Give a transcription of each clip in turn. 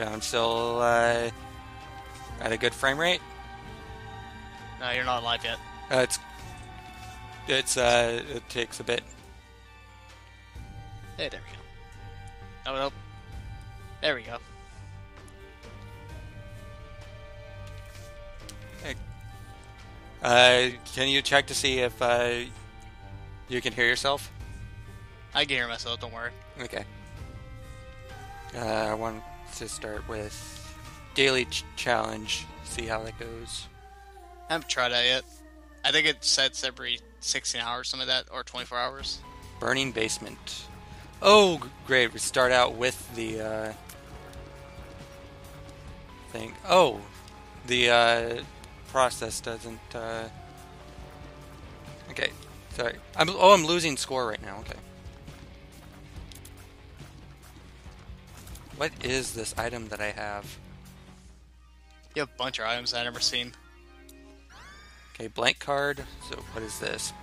Yeah, I'm still at a good frame rate. No, you're not live yet. It takes a bit. Hey, there we go. Oh, nope. There we go. Can you check to see if you can hear yourself? I can hear myself, don't worry. Okay. I want to start with daily challenge. See how that goes. I haven't tried that yet. I think it sets every 16 hours, something like that, or 24 hours. Burning basement. Oh, great. We start out with the thing. Oh, the process doesn't. Okay, sorry. I'm losing score right now. Okay. What is this item that I have? You have a bunch of items I've never seen. Okay, blank card. So what is this?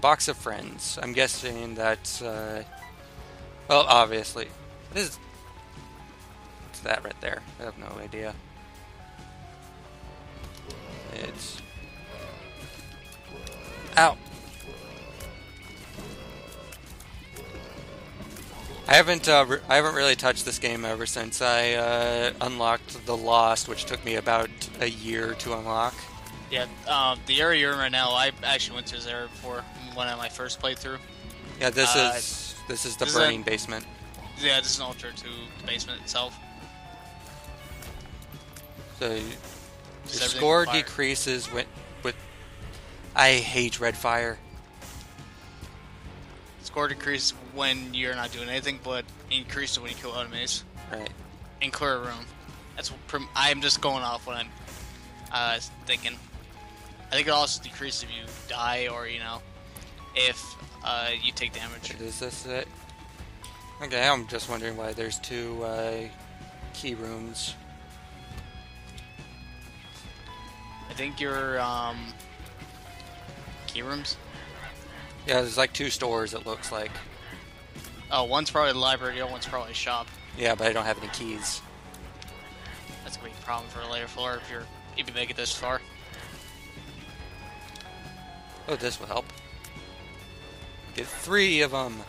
Box of friends. I'm guessing that's well, obviously. What is? What's that right there? I have no idea. It's. Ow! I haven't really touched this game ever since I unlocked the Lost, which took me about a year to unlock. Yeah, the area you're in right now, I actually went to this area before when I my first playthrough. Yeah, this is the burning basement. Yeah, this is an altar to the basement itself. So your score decreases with. I hate red fire. Score decreases when you're not doing anything, but increases when you kill enemies. Right. And clear a room. I'm just going off what I'm thinking. I think it also decreases if you die or, if you take damage. Is this it? Okay, I'm just wondering why there's two key rooms. I think your key rooms? Yeah, there's like two stores, it looks like. Oh, one's probably the library, the other one's probably a shop. Yeah, but I don't have any keys. That's a big problem for a later floor if you make it this far. Oh, this will help. Get 3 of them.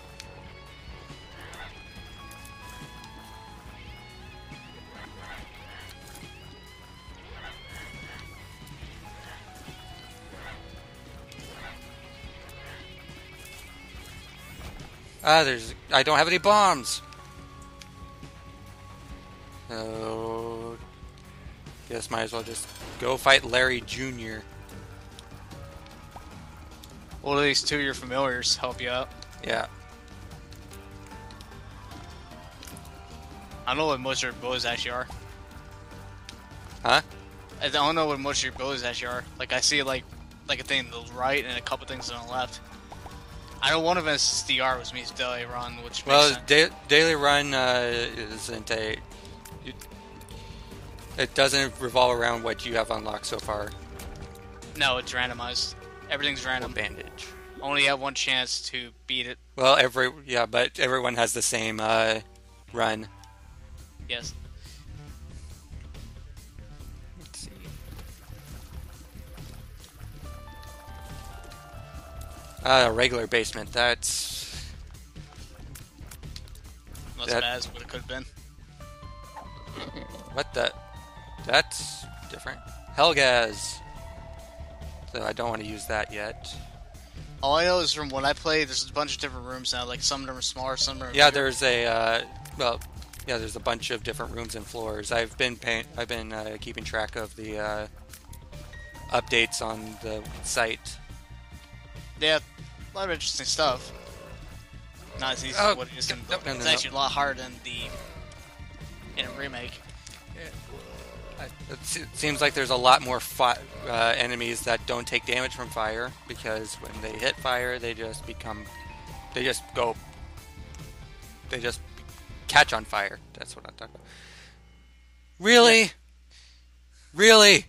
I don't have any bombs. So, guess might as well just go fight Larry Jr. Well, at least 2 of your familiars help you out. Yeah. I don't know what most of your abilities actually are. Huh? I don't know what most of your abilities actually are. Like, I see, like a thing on the right and a couple things on the left. I know one of them is DR, which means daily run, which makes sense. Daily run isn't a... It doesn't revolve around what you have unlocked so far. No, it's randomized. Everything's random. Or bandage. Only have one chance to beat it. Well, but everyone has the same run. Yes. Let's see. Regular basement. That's Not as bad as what it could have been. What the? That's different. Hellgas. So I don't want to use that yet. All I know is from when I played, there's a bunch of different rooms now. Like some of them are smaller, some of them are Yeah, bigger. there's there's a bunch of different rooms and floors. I've been keeping track of the updates on the site. Yeah, a lot of interesting stuff. Not as easy as what it is in the book. It's actually a lot harder than in a remake. It seems like there's a lot more enemies that don't take damage from fire, because when they hit fire, they just catch on fire. That's what I'm talking about. Really? Yeah. Really?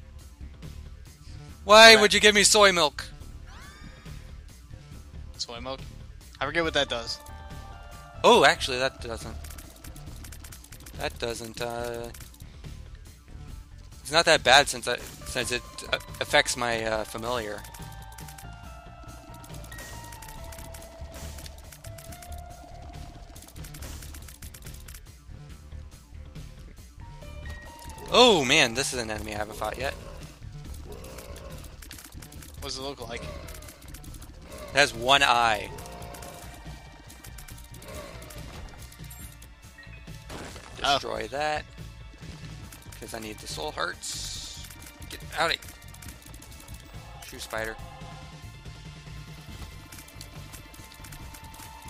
Why would you give me soy milk? Soy milk? I forget what that does. Oh, actually, that doesn't. That doesn't, it's not that bad since it affects my, familiar. Oh man, this is an enemy I haven't fought yet. What does it look like? It has one eye. Destroy that. Because I need the soul hearts. Get out of here. Shoe spider.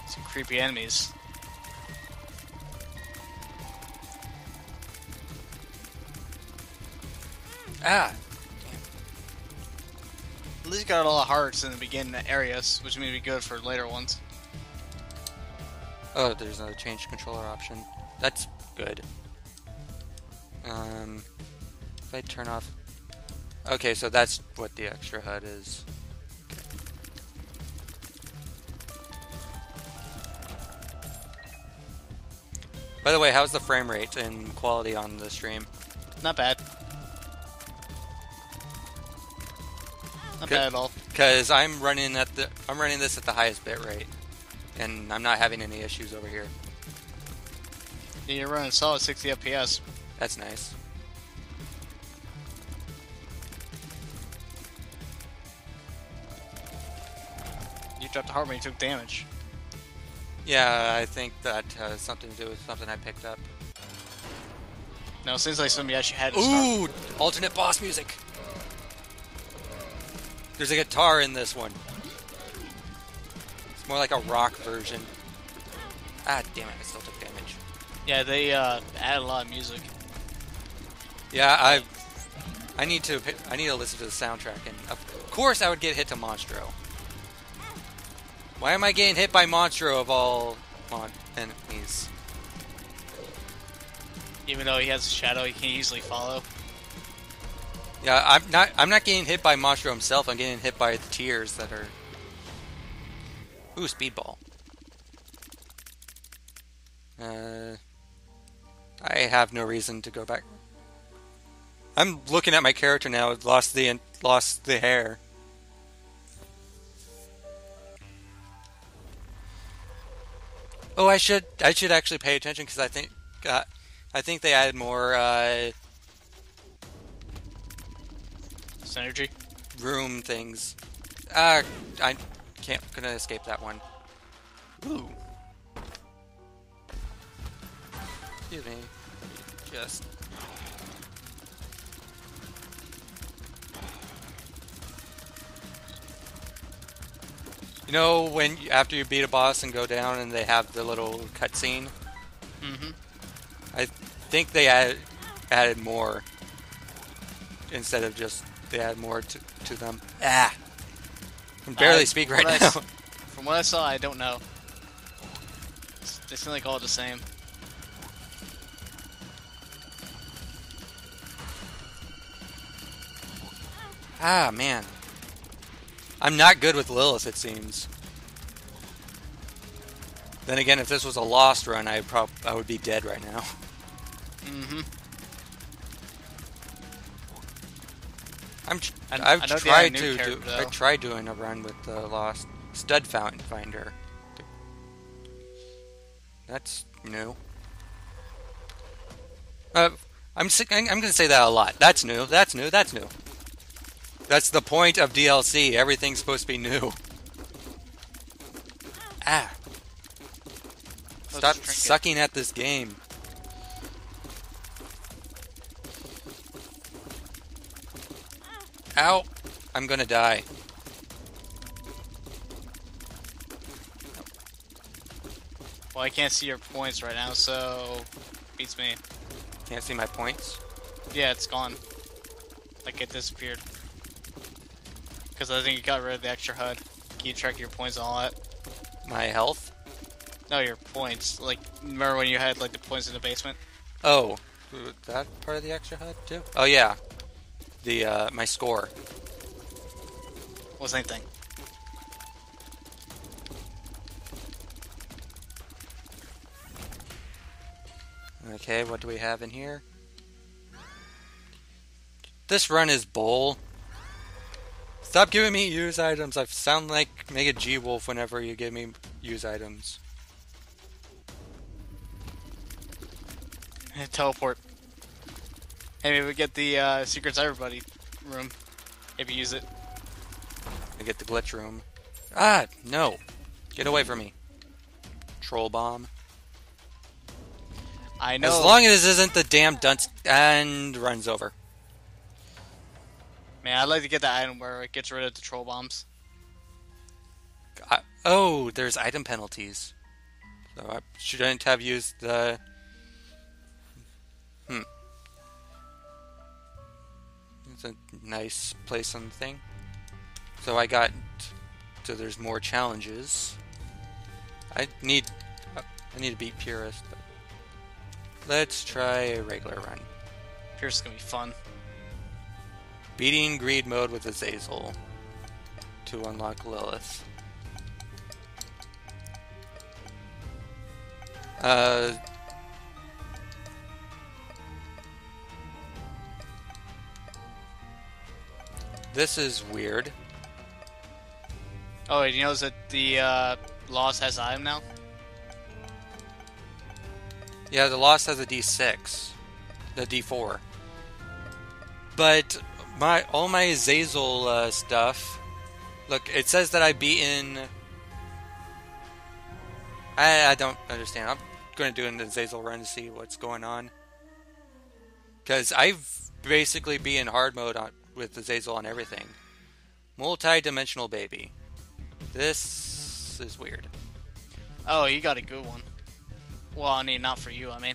Some creepy enemies. Ah! At least you got a lot of hearts in the beginning areas, which may be good for later ones. Oh, there's a change controller option. That's good. If I turn off... Okay, so that's what the extra HUD is. By the way, how's the frame rate and quality on the stream? Not bad. Not bad at all. Because I'm running this at the highest bit rate, and I'm not having any issues over here. Yeah, you're running solid 60 FPS. That's nice. You dropped a heart when you took damage. Yeah, I think that has something to do with something I picked up. No, it seems like somebody actually had to Ooh! start. Alternate boss music! There's a guitar in this one. It's more like a rock version. Ah, damn it, I still took damage. Yeah, they added a lot of music. Yeah, I need to listen to the soundtrack, and of course I would get hit to Monstro. Why am I getting hit by Monstro of all enemies? Even though he has a shadow he can easily follow. Yeah, I'm not getting hit by Monstro himself, I'm getting hit by the tears that are... Ooh, speedball. I have no reason to go back. I'm looking at my character now, lost the hair. Oh, I should actually pay attention because I think they added more Synergy. room things. Couldn't escape that one. Ooh. Excuse me. Just. You know when after you beat a boss and go down and they have the little cutscene? Mm-hmm. I think they added more instead of just they add more to them. Ah, I can barely speak right now. From what I saw, I don't know. They seem like all the same. Ah, man. I'm not good with Lilith, it seems. Then again, if this was a lost run, I would be dead right now. Mm-hmm. I tried doing a run with the lost stud finder. That's new. I'm going to say that a lot. That's new. That's new. That's new. That's the point of DLC. Everything's supposed to be new. Ah. Stop sucking at this game. Ow. I'm gonna die. Well, I can't see your points right now, so beats me. Can't see my points? Yeah, it's gone. Like it disappeared. Because I think you got rid of the extra HUD. Can you track your points and all that? My health? No, your points. Like, remember when you had like the points in the basement? Oh, that part of the extra HUD too? Oh yeah, the my score. Well, same thing. Okay, what do we have in here? This run is bull. Stop giving me use items. I sound like Mega G-Wolf whenever you give me use items. Teleport. Hey, maybe we get the Secrets Everybody room if you use it. I get the glitch room. Ah, no. Get away from me. Troll bomb. I know. As long as this isn't the damn dunce and runs over. Man, I'd like to get that item where it gets rid of the troll bombs. Oh, there's item penalties. So I shouldn't have used the... It's a nice place on the thing. So I got... So there's more challenges. I need to beat Purist. But let's try a regular run. Purist is gonna be fun. Beating greed mode with Azazel to unlock Lilith. This is weird. Oh, you know that the Lost has item now? Yeah, the Lost has a D6. The D4. But all my Azazel stuff... Look, it says that I've beaten... I don't understand. I'm going to do an Azazel run to see what's going on. Because I've basically been in hard mode with Azazel on everything. Multi-dimensional baby. This is weird. Oh, you got a good one. Well, I mean, not for you, I mean.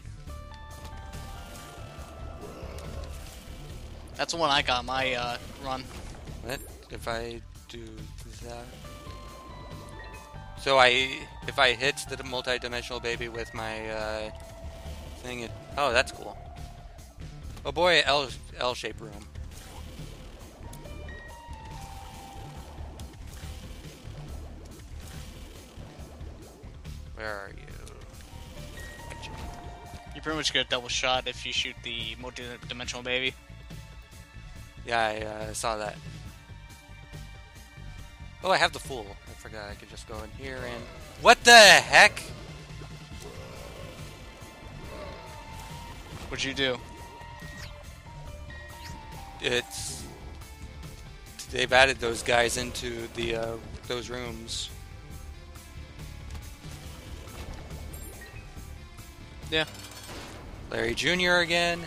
That's the one I got my run. What if I do that? So if I hit the multi-dimensional baby with my thing, oh, that's cool. Oh boy, L-shaped room. Where are you? You pretty much get a double shot if you shoot the multi-dimensional baby. Yeah, I saw that. Oh, I have the Fool. I forgot I could just go in here and... What the heck? What'd you do? They've added those guys into the those rooms. Yeah. Larry Jr. again.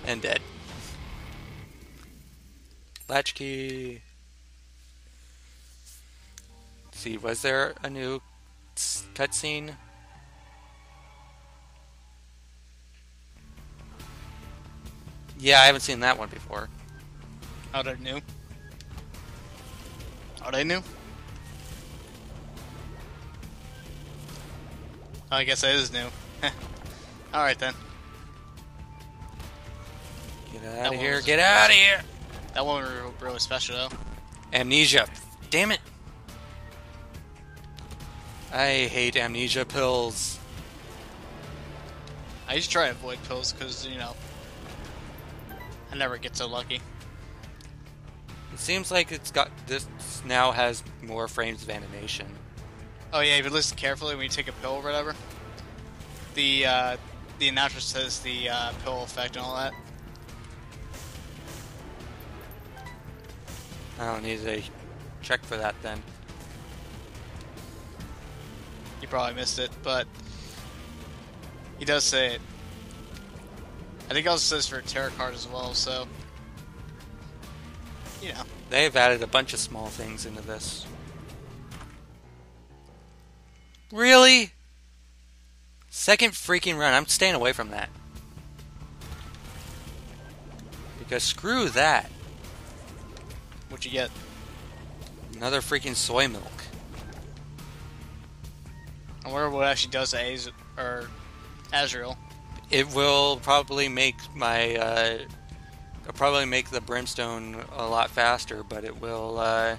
And dead. Latchkey. Let's see, was there a new cutscene? Yeah, I haven't seen that one before. Are they new? Are they new? Oh, I guess that is new. Alright then. Get out of here, get out of here! That one was really special though. Amnesia. Damn it! I hate amnesia pills. I used to try to avoid pills because, you know, I never get so lucky. It seems like this now has more frames of animation. Oh yeah, if you listen carefully when you take a pill or whatever, the announcer says the pill effect and all that. I don't need to check for that then. You probably missed it, but he does say it. I think it also says for a tarot card as well, so you know. They've added a bunch of small things into this. Really? Second freaking run. I'm staying away from that. Because screw that. What'd you get? Another freaking soy milk. I wonder what it actually does to Azrael. It will probably make my it'll probably make the brimstone a lot faster, but it will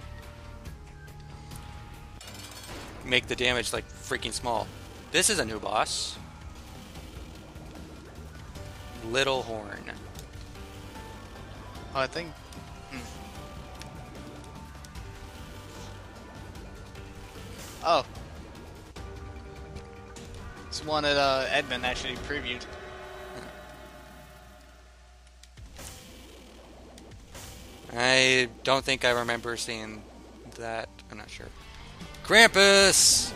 make the damage like freaking small. This is a new boss. Little Horn. Oh, I think. Oh. It's one that Edmund actually previewed. I don't think I remember seeing that. I'm not sure. Krampus!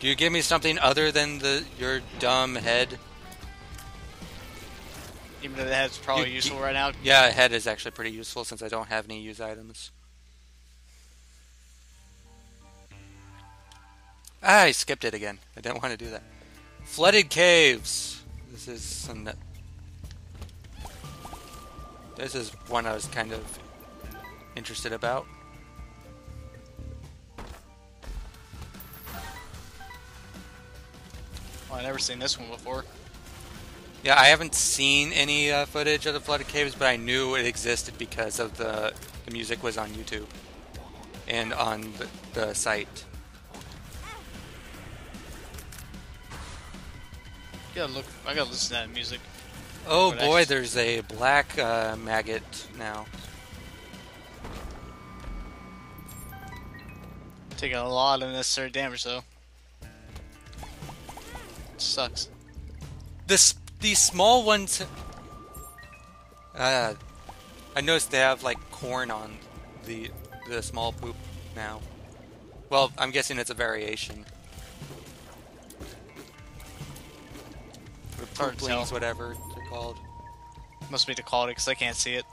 Do you give me something other than your dumb head? Even though the head's probably useful right now. Yeah, head is actually pretty useful since I don't have any use items. Ah, I skipped it again. I didn't want to do that. Flooded caves. This is one I was kind of interested about. Well, I've never seen this one before. Yeah, I haven't seen any footage of the flooded caves, but I knew it existed because of the music was on YouTube and on the site. I gotta listen to that music. Oh boy, there's a black maggot now. Taking a lot of unnecessary damage though. Sucks. These small ones. I noticed they have like corn on the small poop now. Well, I'm guessing it's a variation. Or pooplings, whatever they're called. Must be the quality because I can't see it.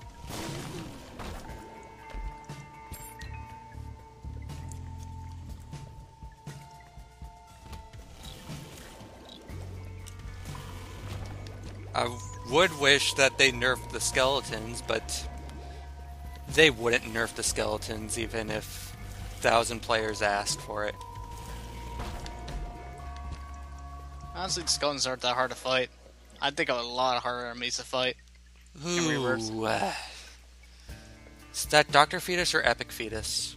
I would wish that they nerfed the skeletons, but they wouldn't nerf the skeletons even if 1,000 players asked for it. Honestly, the skeletons aren't that hard to fight. I think a lot harder enemies to fight. Ooh. Is that Dr. Fetus or Epic Fetus?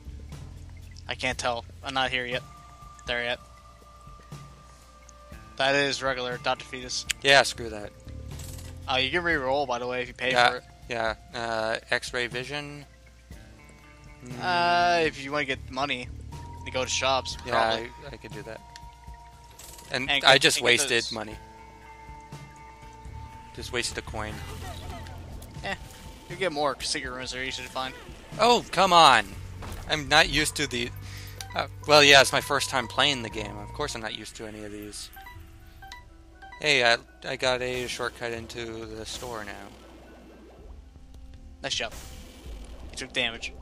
I can't tell. I'm not here yet. There yet. That is regular Dr. Fetus. Yeah, screw that. You can re-roll, by the way, if you pay for it. Yeah. X-ray vision. If you want to get money, you go to shops. Yeah, I could do that. And I just wasted money. Just wasted a coin. You get more secret rooms are easy to find. Oh, come on! I'm not used to the... well, yeah, it's my first time playing the game. Of course I'm not used to any of these. Hey, I got a shortcut into the store now. Nice job. You took damage.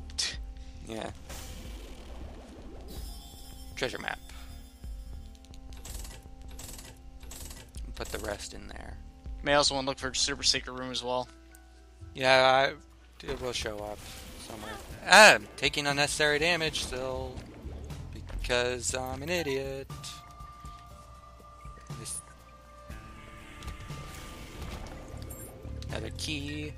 Yeah. Treasure map. Put the rest in there. May also want to look for a super secret room as well. Yeah, it will show up somewhere. I'm taking unnecessary damage still because I'm an idiot. Another key.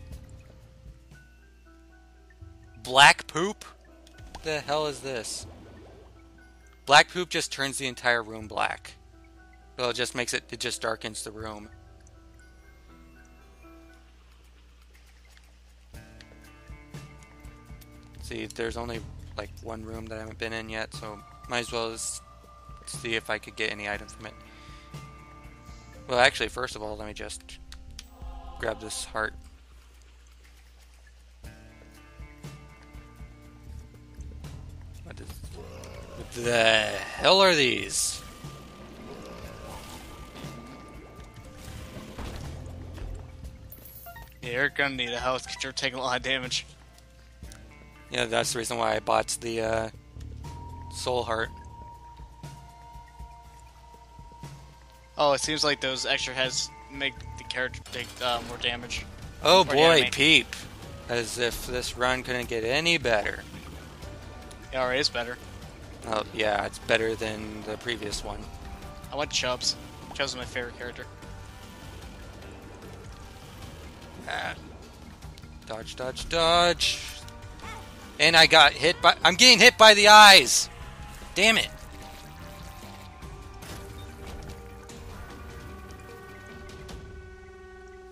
Black poop? What the hell is this? Black poop just turns the entire room black. Well, it just makes it just darkens the room. See, there's only like one room that I haven't been in yet, so might as well see if I could get any item from it. Well, actually, first of all, let me just grab this heart. What the hell are these? Yeah, you're gonna need a health because you're taking a lot of damage. Yeah, that's the reason why I bought the soul heart. Oh, it seems like those extra heads make the character take more damage. Oh boy, Peep. As if this run couldn't get any better. It already is better. Oh, yeah, it's better than the previous one. I went Chubbs. Chubbs is my favorite character. Dodge, dodge, dodge. And I got hit by... I'm getting hit by the eyes! Damn it.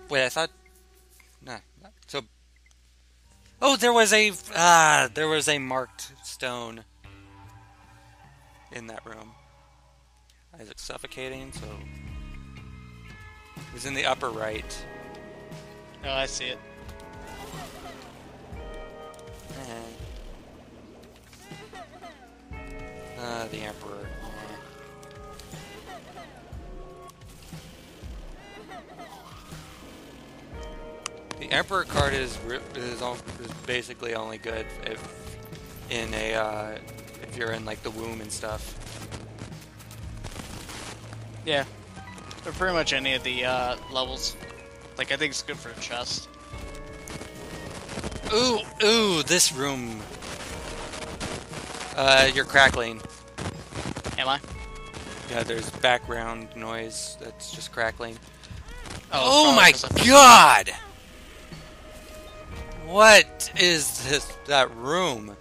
Wait, I thought... No. So... Oh, there was a marked stone in that room. Isaac's suffocating, so... It was in the upper right. Oh, I see it. The Emperor. The Emperor card is basically only good if you're in like the womb and stuff. Yeah. For pretty much any of the levels. Like, I think it's good for a chest. Ooh, this room. You're crackling. Am I? Yeah, there's background noise that's just crackling. Oh my god! What is that room?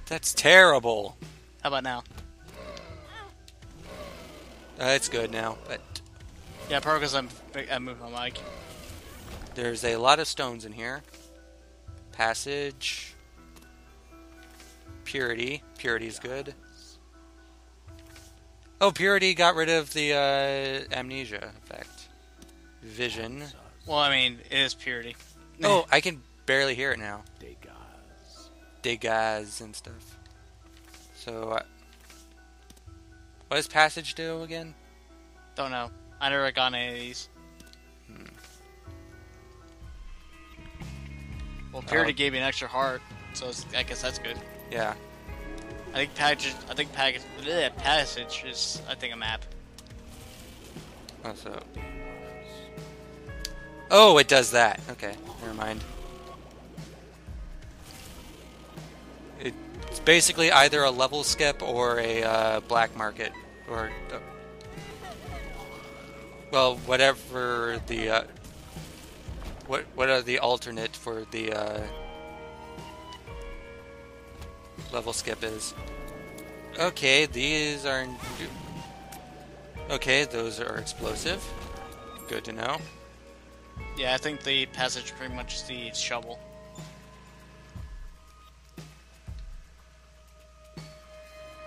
That's terrible. How about now? It's good now, but... Yeah, probably because I moved my mic. There's a lot of stones in here. Passage. Purity. Purity's good. Oh, Purity got rid of the amnesia effect. Vision. Well, I mean, it is Purity. Oh, I can barely hear it now. Degas and stuff. So, what does Passage do again? Don't know. I never got any of these. Well, Purity gave me an extra heart, so I guess that's good. Yeah. I think Passage is, a map. Oh, it does that. Okay, never mind. It's basically either a level skip or a black market, or well, whatever the what are the alternate for the level skip is. Okay, these are... Okay, those are explosive. Good to know. Yeah, I think the Passage pretty much is the shovel.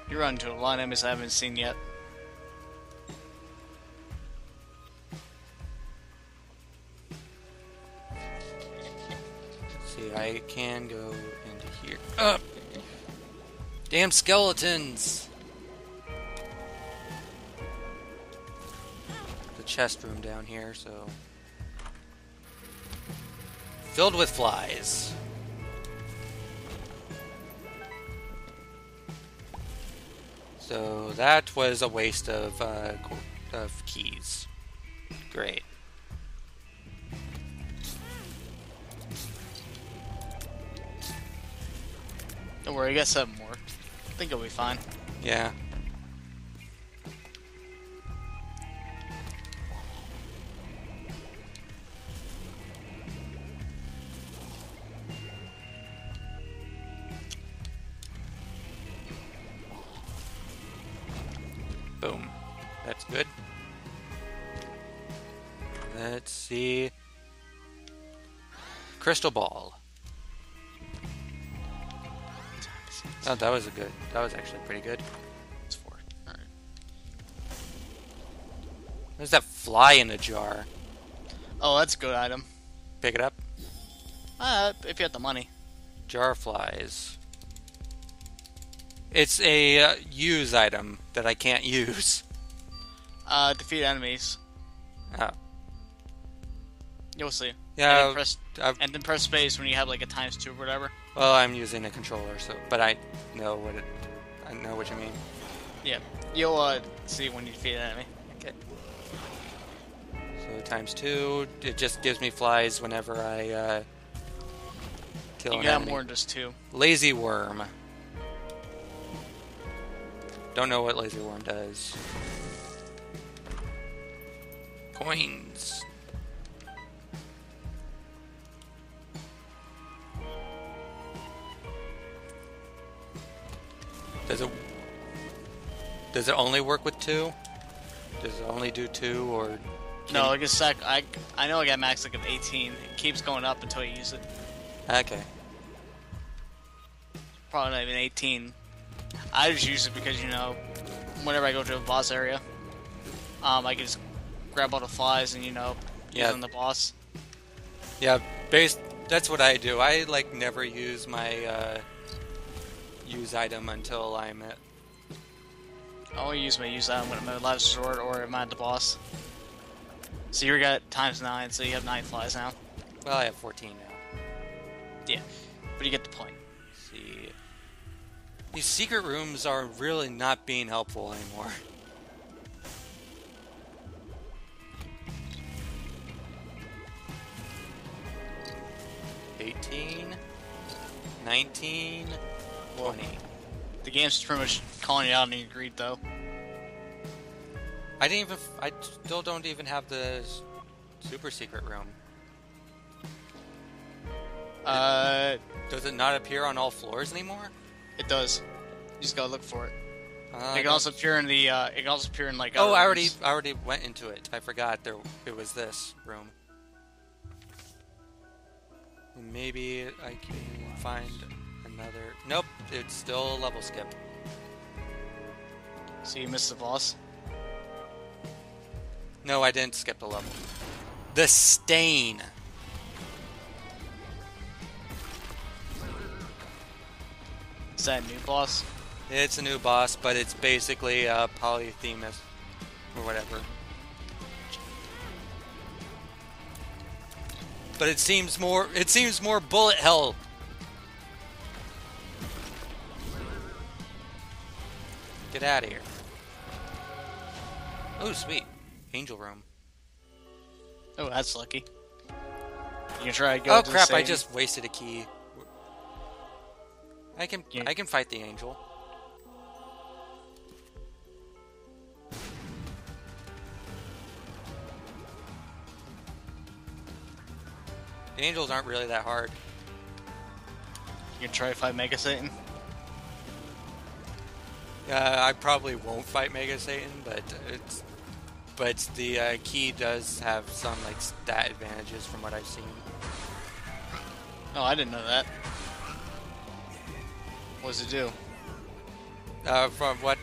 You run into a lot of enemies I haven't seen yet. Let's see, I can go into here. Damn skeletons! The chest room down here, so... Filled with flies. So that was a waste of keys. Great. Don't worry, I got 7 more. I think it'll be fine. Yeah. Boom. That's good. Let's see. Crystal ball. Oh, that was actually pretty good. It's 4. Alright. There's that fly in a jar. Oh, that's a good item. Pick it up. If you have the money. Jar flies. It's a use item that I can't use. Defeat enemies. Oh. You'll see. Yeah. And then press space when you have like a ×2 or whatever. Well, I'm using a controller, so I know what you mean. Yeah. You'll see when you defeat an enemy. Okay. So ×2, it just gives me flies whenever I kill an enemy. You got more than just 2. Lazy worm. Don't know what lazy worm does. Coins. Does it only work with 2? Does it only do 2, or No, like a sec. I know I got max like of 18. It keeps going up until you use it. Okay. Probably not even 18. I just use it because, you know, whenever I go to a boss area, I can just grab all the flies and, you know, use on the boss. Yeah, that's what I do. I like never use my use item until I'm at. I only use my use item when I'm at last resort or I'm at the boss. So you got ×9, so you have 9 flies now. Well, I have 14 now. Yeah, but you get the point. Let's see, these secret rooms are really not being helpful anymore. $18, $19, $20. The game's pretty much calling you out on your greed, though. I still don't even have the super secret room. Does it not appear on all floors anymore? It does. You just gotta look for it. It can also appear in the. It can also appear in like. Oh, I already went into it. I forgot it was this room. Maybe I can find another. Nope, it's still a level skip. So you missed the boss. No, I didn't skip the level. The stain. Is that a new boss? It's a new boss, but it's basically a Polyphemus or whatever. But it seems more bullet hell. Get out of here. Oh, sweet. Angel room. Oh, that's lucky. You can try to go. Oh to crap! the I just wasted a key. I can fight the angel. The angels aren't really that hard. You can try to fight Mega Satan. I probably won't fight Mega Satan, but the key does have some like stat advantages from what I've seen. Oh, I didn't know that. What does it do? From what?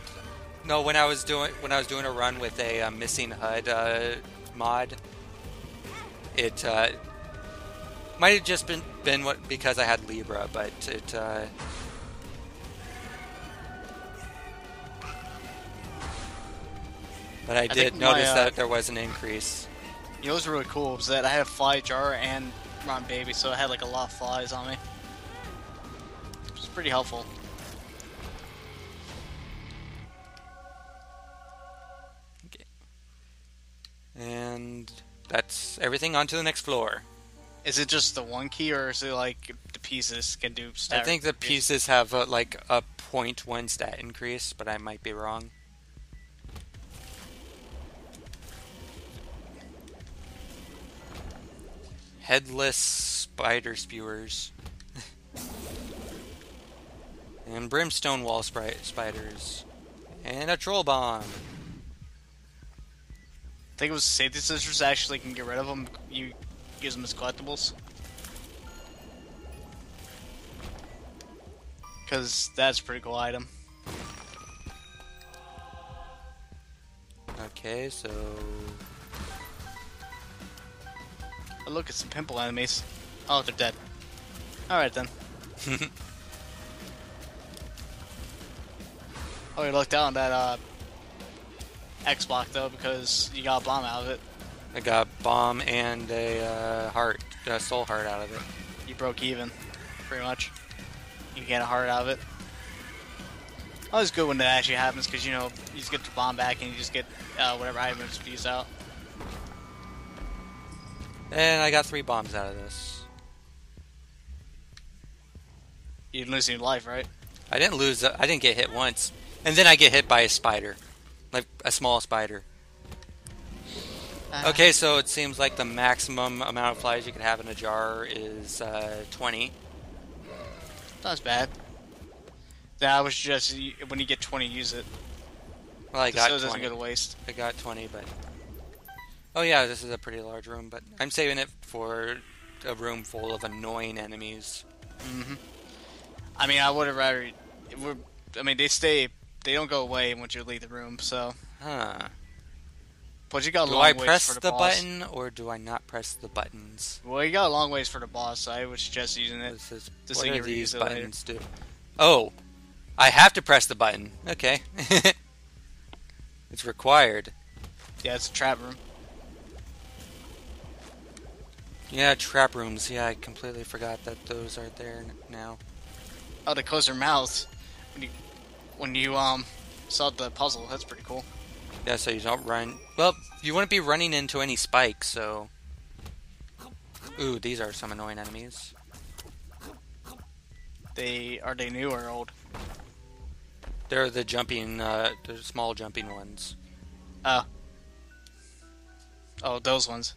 No, when I was doing a run with a missing HUD mod, it might have just been because I had Libra, but it. But I did notice that there was an increase. You know what's really cool was that I had a fly jar and Ron Baby, so I had like a lot of flies on me. It's pretty helpful. Okay. And that's everything. On to the next floor. Is it just the one key, or is it like the pieces can do stat? I think the pieces have like a 0.1 stat increase, but I might be wrong. Headless spider spewers. And brimstone wall spiders. And a troll bomb. I think it was safety scissors actually can get rid of them. You use them as collectibles. Because that's a pretty cool item. Okay, so... Oh, look, it's some pimple enemies. Oh, they're dead. Alright then. Oh, you lucked out on that Xbox though, because you got a bomb out of it. I got a bomb and a soul heart out of it. You broke even, pretty much. You get a heart out of it. Always good when that actually happens, because you know you just get the bomb back and you just get whatever items to use out. And I got 3 bombs out of this. You didn't lose any life, right? I didn't lose. I didn't get hit once, and then I get hit by a spider, like a small spider. Okay, so it seems like the maximum amount of flies you can have in a jar is 20. Not as bad. That was just when you get 20, use it. Well, I got so it 20. doesn't go to waste. I got 20, but Oh yeah, this is a pretty large room, but I'm saving it for a room full of annoying enemies. Mm-hmm. I mean, I would have rather. I mean, they stay. They don't go away once you leave the room. So. Huh. But you got a Do long I ways press for the the boss. button or do I not press the buttons? Well, you got a long ways for the boss. So I would suggest using it. What So you do can reuse these it later. buttons do? Oh, I have to press the button. Okay. It's required. Yeah, it's a trap room. Yeah, trap rooms. Yeah, I completely forgot that those are there now. Oh, they close their mouths when you solve the puzzle. That's pretty cool. Yeah, so you don't run. Well, you wouldn't be running into any spikes, so. Ooh, these are some annoying enemies. Are they new or old? They're the jumping, the small jumping ones. Oh, those ones.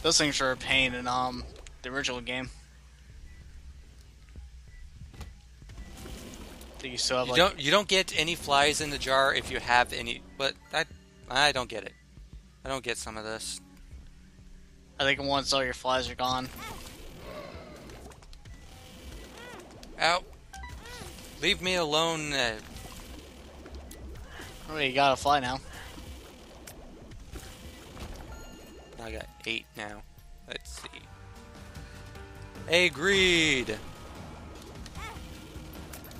Those things are a pain in the original game. You still have You don't get any flies in the jar if you have any. But I don't get it. I don't get some of this. I think once all your flies are gone. Ow! Leave me alone. Oh, you got a fly now. I got 8 now. Let's see. Agreed!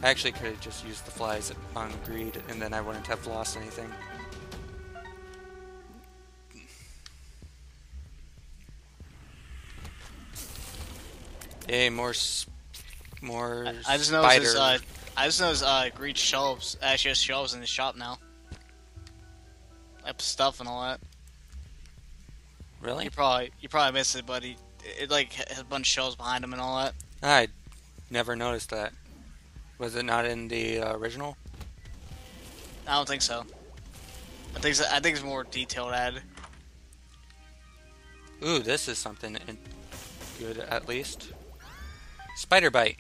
I actually could have just used the flies on greed, and then I wouldn't have lost anything. Hey, more I just noticed. I just noticed. Greed shelves. Actually, has shelves in the shop now. Like stuff and all that. Really? You probably missed it, but it like has a bunch of shelves behind him and all that. I never noticed that. Was it not in the original? I don't think so. I think it's more detailed added. Ooh, this is something good at least. Spider bite.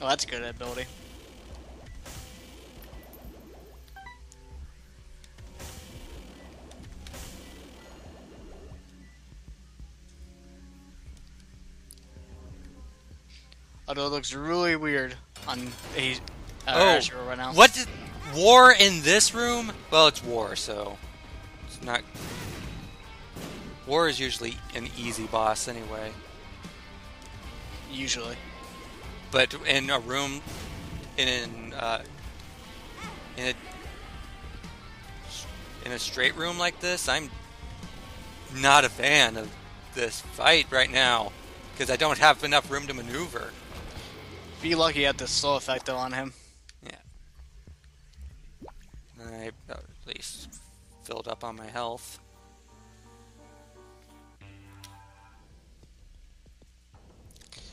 Oh, that's a good ability. Although it looks really weird on Azure right now. What did war in this room? Well, it's war, so it's not. War is usually an easy boss anyway. Usually. But in a room, in a straight room like this, I'm not a fan of this fight right now because I don't have enough room to maneuver. Be lucky you had the slow effect though on him. Yeah. I at least filled up on my health.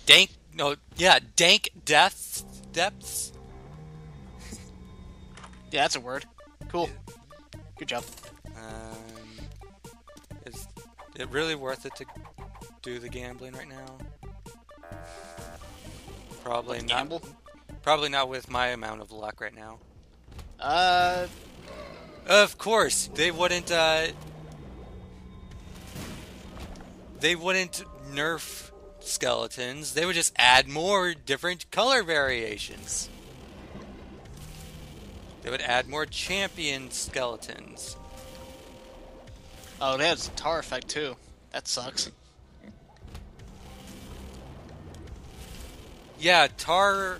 Dank depths. Yeah, that's a word. Cool. Good job. Is it really worth it to do the gambling right now? Probably not. Gamble? Probably not with my amount of luck right now. Of course, they wouldn't nerf skeletons. They would just add more different color variations. They would add more champion skeletons. Oh, they have the tar effect too. That sucks. Yeah, a tar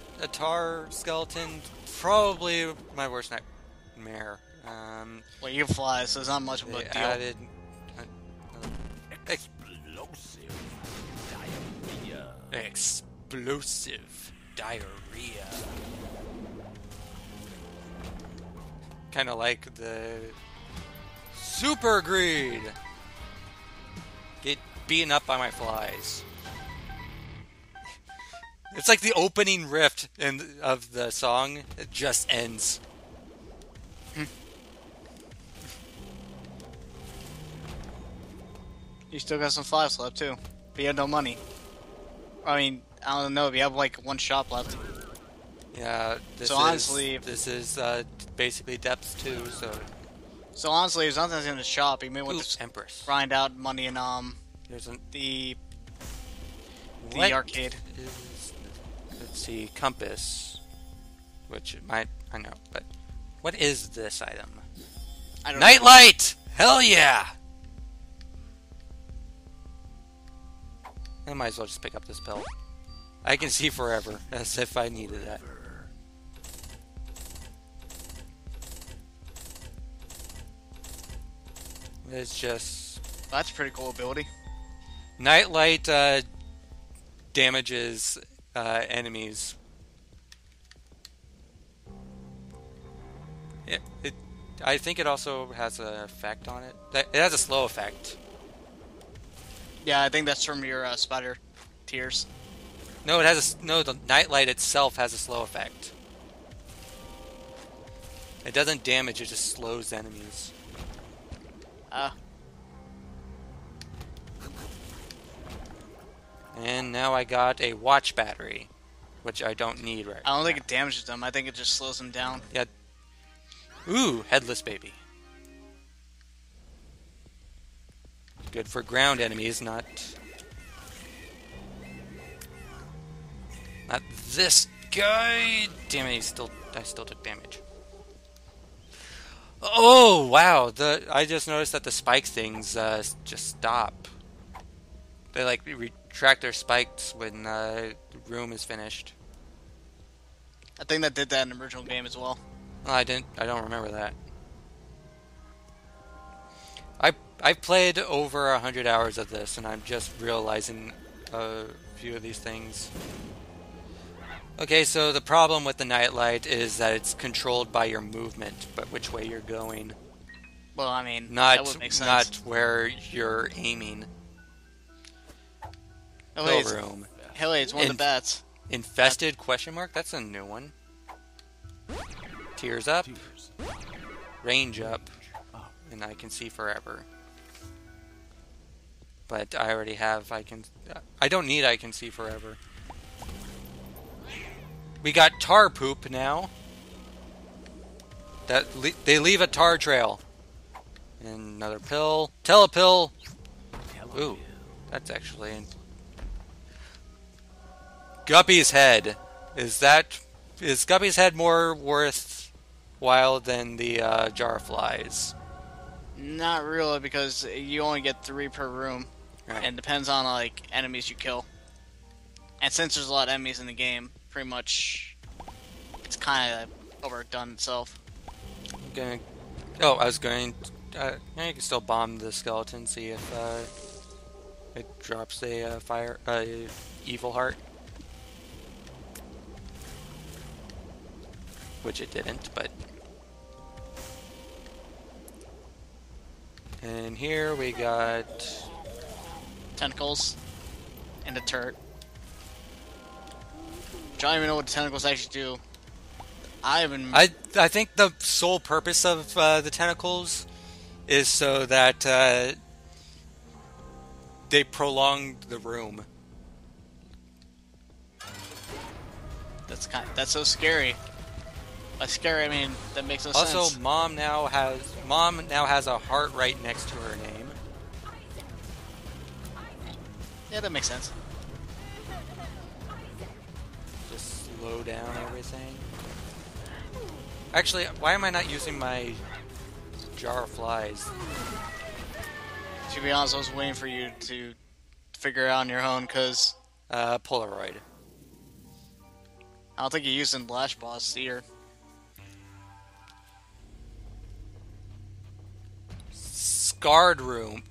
skeleton, probably my worst nightmare. Well, you can fly, so it's not much of a They deal. added explosive diarrhea. Kind of like the super greed. Get beaten up by my flies. It's like the opening riff of the song. It just ends. You still got some flies left too, but you have no money. I mean, I don't know if you have like one shop left. Yeah, honestly, this is basically depths 2, so So honestly, there's nothing in the shop. You may want Ooh, to Empress. grind out money in There's an the what arcade. Let's see, compass, which might I know, but what is this item? I don't know. Nightlight! Hell yeah! I might as well just pick up this pill. I can see forever, as if I needed that. It's just... That's a pretty cool ability. Nightlight damages enemies. I think it also has an effect on it. It has a slow effect. Yeah, I think that's from your spider tears. No, it has the nightlight itself has a slow effect. It doesn't damage; it just slows enemies. And now I got a watch battery, which I don't need right now. I don't think it damages them. I think it just slows them down. Yeah. Ooh, headless baby. Good for ground enemies, not this guy. Damn it, I still took damage. Oh wow! I just noticed that the spike things just stop. They like retract their spikes when the room is finished. I think that did that in the original game as well. Oh, I don't remember that. I've played over 100 hours of this, and I'm just realizing a few of these things. Okay, so the problem with the nightlight is that it's controlled by your movement, but which way you're going. Well, I mean, that would make sense. Not where you're aiming. Room. It's one of the bats. Infested? Question mark? That's a new one. Tears up. Range up. And I can see forever. But I already have I don't need I can see forever. We got tar poop now. They leave a tar trail. And another pill. Telepill. Ooh, that's actually Guppy's head. Is Guppy's head more worthwhile than the jar of flies? Not really, because you only get 3 per room. Right. And it depends on like enemies you kill. And since there's a lot of enemies in the game, pretty much it's kind of overdone itself. I was going. You can still bomb the skeleton. See if it drops a evil heart, which it didn't. But and here we got tentacles and a turret. I don't even know what the tentacles actually do. I think the sole purpose of the tentacles is so that they prolong the room. That's so scary. By scary, I mean that makes no sense. Also, Mom now has a heart right next to her name. Yeah, that makes sense. Just slow down everything. Actually, why am I not using my jar of flies? To be honest, I was waiting for you to figure it out on your own, because Polaroid. I don't think you used in Blast Boss either. Scarred womb.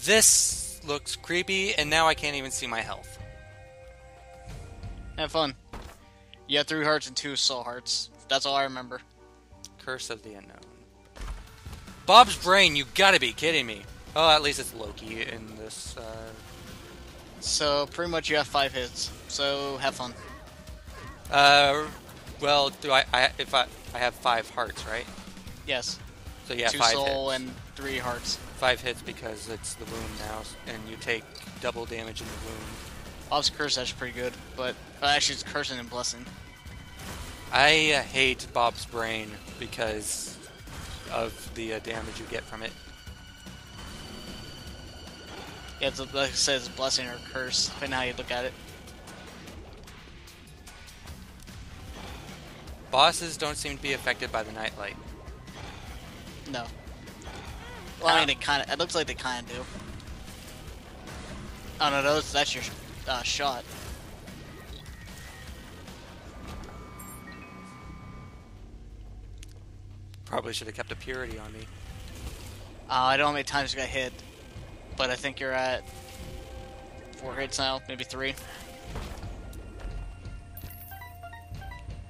This looks creepy, and now I can't even see my health. Have fun. You have 3 hearts and 2 soul hearts. That's all I remember. Curse of the Unknown. Bob's brain, you gotta be kidding me. Oh, at least it's Loki in this. So, pretty much you have 5 hits. So, have fun. Well, I have 5 hearts, right? Yes. So yeah, 2 5 soul hits. and 3 hearts. 5 hits because it's the wound now, and you take double damage in the wound. Bob's curse is actually pretty good, but actually it's cursing and blessing. I hate Bob's brain because of the damage you get from it. Yeah, it's like I said, it's a blessing or a curse, depending on how you look at it. Bosses don't seem to be affected by the nightlight. No. Well, I mean, it looks like they kind of do. Oh no, that's your shot. Probably should have kept a purity on me. I don't know how many times you got hit, but I think you're at 4 hits now, maybe 3.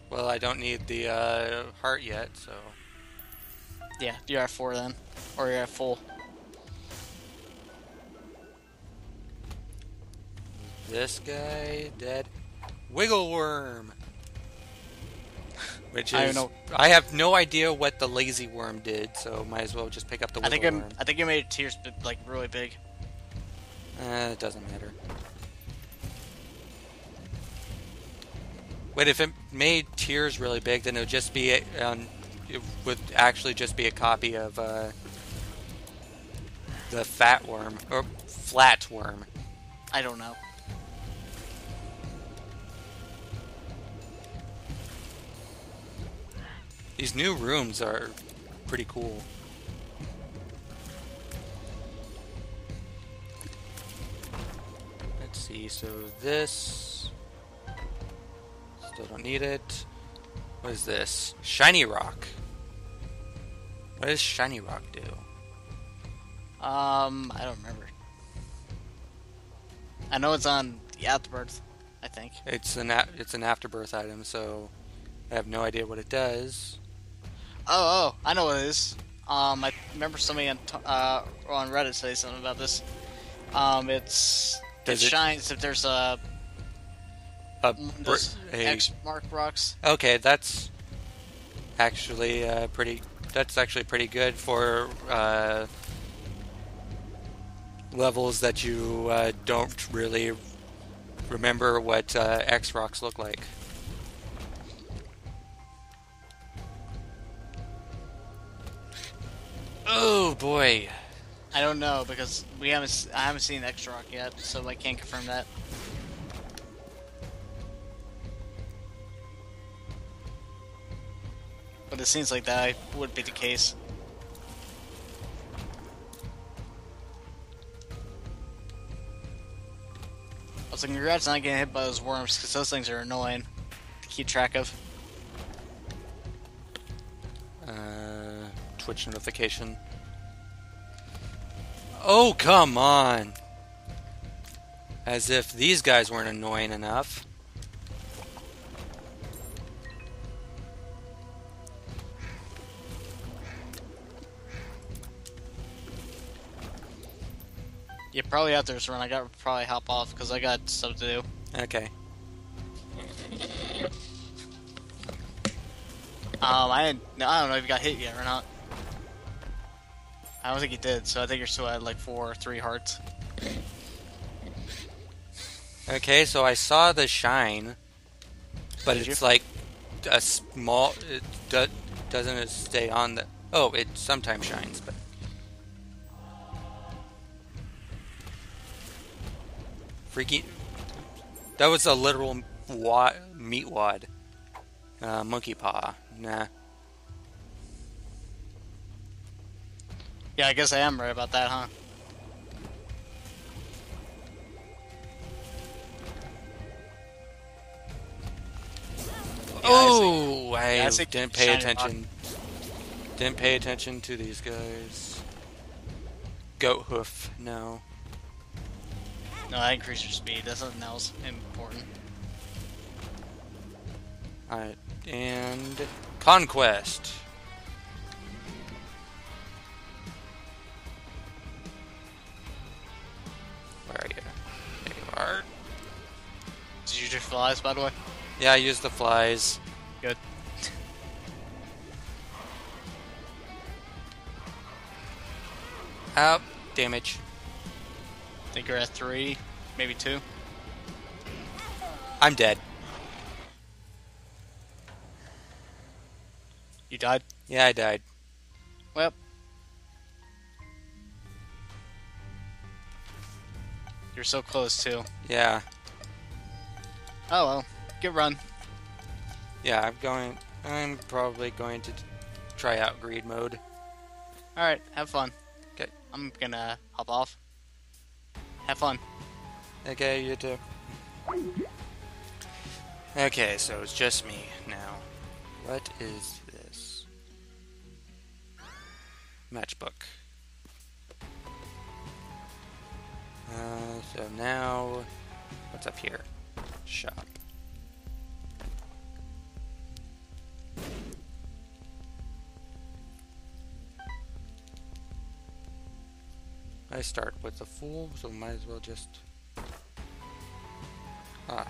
Well, I don't need the heart yet, so... Yeah, you're at 4 then. Or you're at full. This guy, dead. Wiggle worm! Which is... I don't know. I have no idea what the lazy worm did, so might as well just pick up the wiggle worm. I think it made tears like really big. It doesn't matter. Wait, if it made tears really big, then it would just be it would actually just be a copy of the fat worm or flat worm. I don't know. These new rooms are pretty cool. Let's see, so this... Still don't need it. What is this? Shiny rock. What does shiny rock do? I don't remember. I know it's on the Afterbirth, I think. It's an afterbirth item, so I have no idea what it does. Oh, I know what it is. I remember somebody on Reddit say something about this. It shines if there's those X mark rocks. Okay, that's actually pretty. That's actually pretty good for levels that you don't really remember what X rocks look like. Oh boy. I don't know because I haven't seen X rock yet, so I can't confirm that. But it seems like that would be the case. Also, congrats on not getting hit by those worms, because those things are annoying to keep track of. Twitch notification. Oh, come on! As if these guys weren't annoying enough. Yeah, probably after this run, I got to probably hop off because I got stuff to do. Okay. I don't know if you got hit yet or not. I don't think you did, so I think you're still at like 4 or 3 hearts. Okay, so I saw the shine, but it's like a small. Doesn't it stay on the? Oh, it sometimes shines, but. Freaky. That was a literal meat wad. Monkey paw. Nah. Yeah, I guess I am right about that, huh? Oh, I didn't pay attention. Didn't pay attention to these guys. Goat hoof, no. No, that increases your speed. That's something else important. Alright, and Conquest. Where are you? There you are. Did you just flies, by the way? Yeah, I used the flies. Good. Up, damage. Think you're at 3, maybe 2. I'm dead. You died? Yeah, I died. Well, You're so close, too. Yeah. Oh, well. Good run. Yeah, I'm probably going to try out greed mode. Alright, have fun. Okay. I'm gonna hop off. Have fun. Okay, you too. Okay, so it's just me now. What is this? Matchbook. So now, what's up here? Shop. I start with the fool, so might as well just... Ah.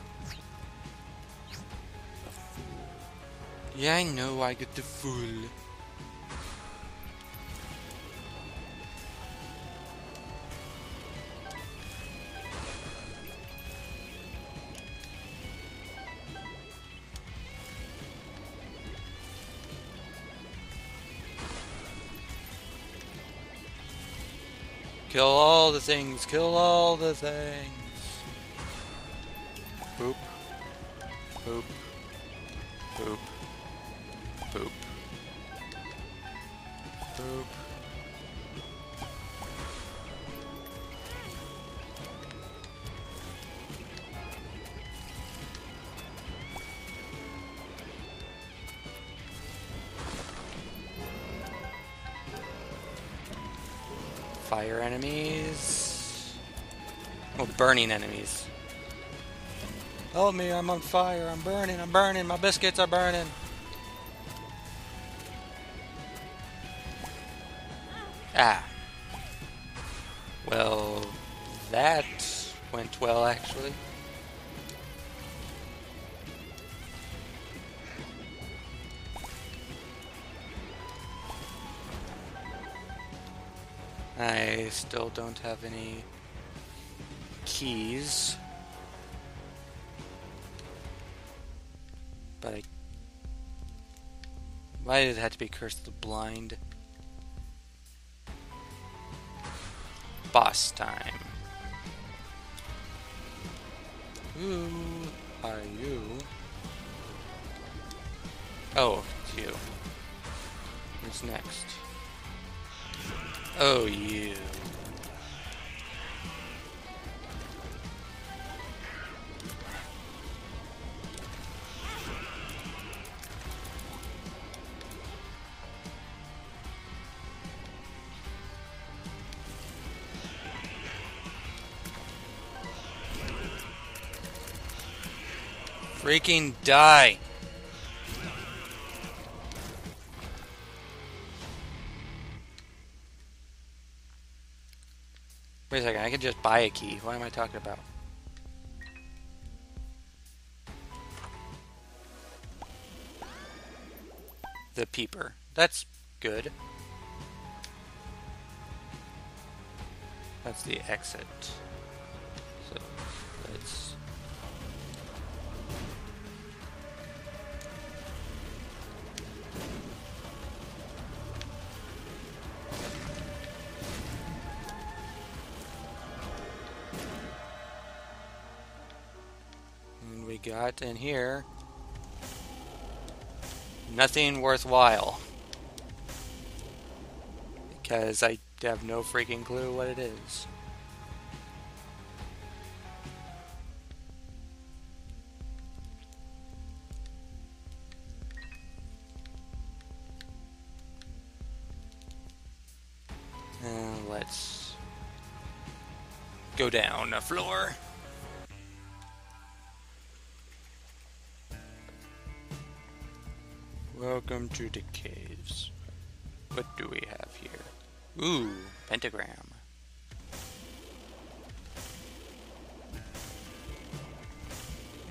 Yeah, I know I get the fool. Kill all the things, kill all the things. Boop. Boop. Boop. Boop. Boop. Fire enemies. Oh, burning enemies. Help me, I'm on fire, I'm burning, my biscuits are burning. Ah. Well, that went well, actually. I still don't have any keys. But why did it have to be Curse of the Blind? Boss time. Who are you? Oh, it's you. Who's next? Oh, you. Freaking die! Wait a second, I can just buy a key. What am I talking about? The Peeper. That's good. That's the exit. So, let's... And we got in here... nothing worthwhile. Because I have no freaking clue what it is. And let's go down the floor. Welcome to the caves. What do we have here? Ooh, pentagram.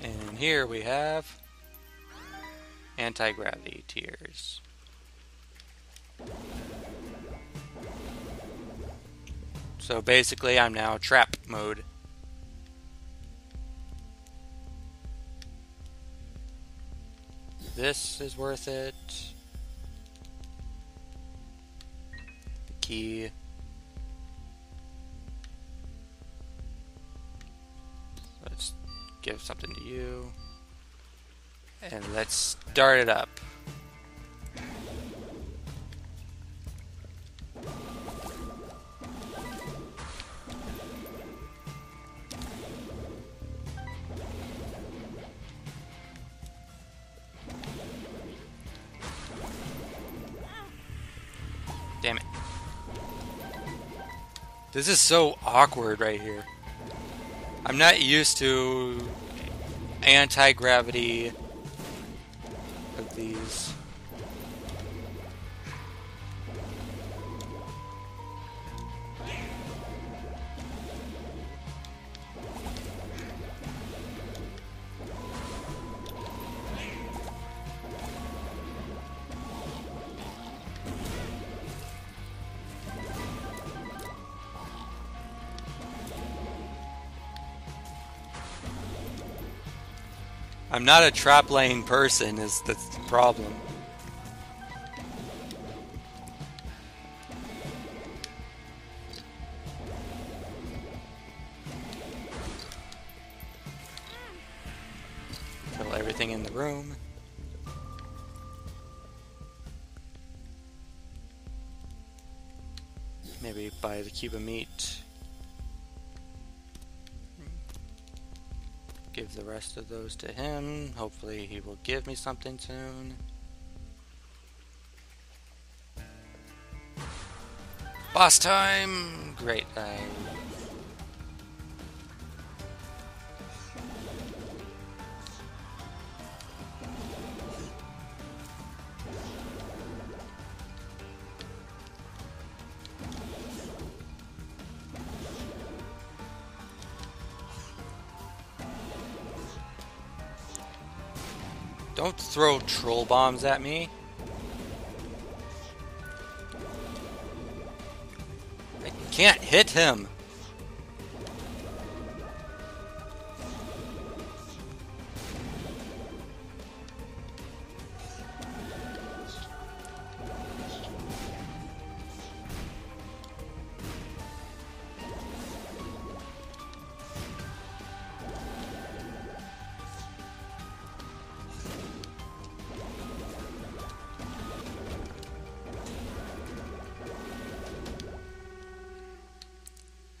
And here we have anti-gravity tears. So basically I'm now trap mode. This is worth it. The key. give something to you. And let's start it up. Damn it. This is so awkward right here. I'm not used to anti-gravity of these. I'm not a trap lane person, that's the problem. Kill everything in the room. Maybe buy the cube of meat. Give the rest of those to him. Hopefully he will give me something soon. Boss time! Great. Don't throw troll bombs at me. I can't hit him.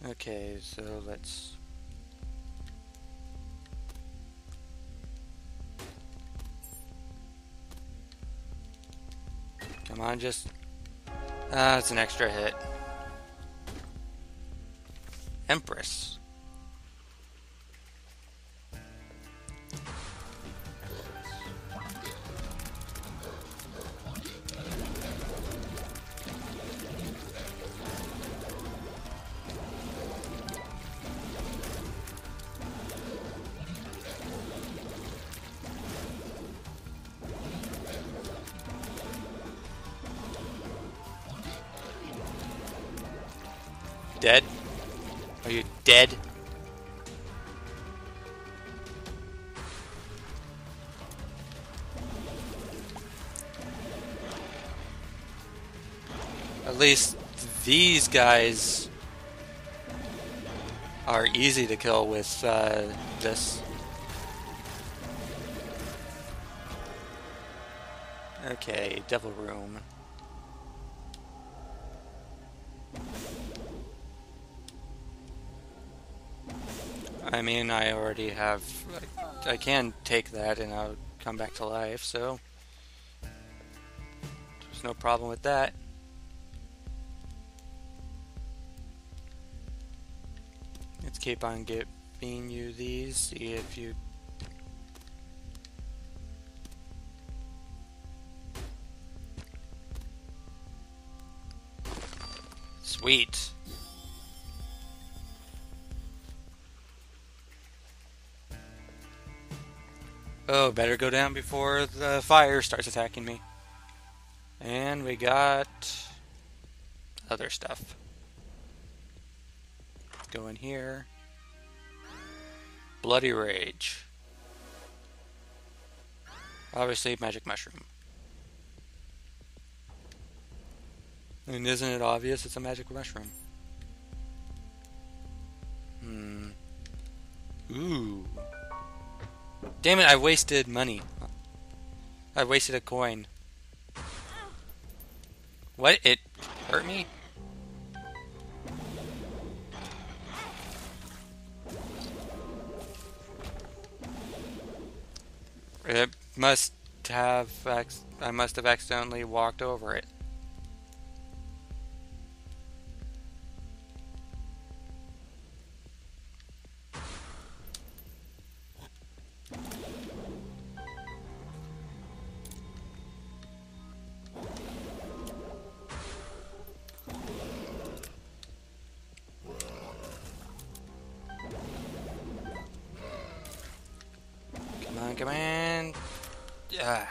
Okay, so let's... Come on, just... it's an extra hit. Empress. Dead? Are you dead? At least these guys are easy to kill with this. Okay, Devil Room. I mean, I already have... I can take that and I'll come back to life, so... There's no problem with that. Let's keep on giving you these, see if you... Sweet. Oh, better go down before the fire starts attacking me. And we got other stuff. Go in here. Bloody Rage. Obviously, magic mushroom. And isn't it obvious it's a magic mushroom? Ooh. Damn it, I wasted money. I wasted a coin. What? It hurt me? It must have... I must have accidentally walked over it. Come on. Yeah.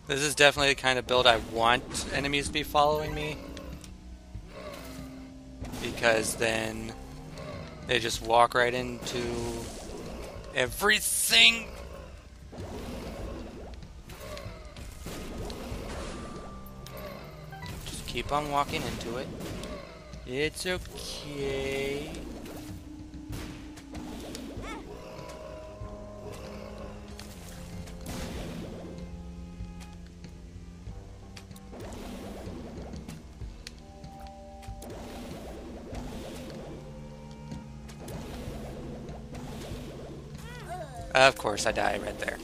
This is definitely the kind of build I want enemies to be following me. Because then they just walk right into everything. Just keep on walking into it. It's okay. Of course, I die right there.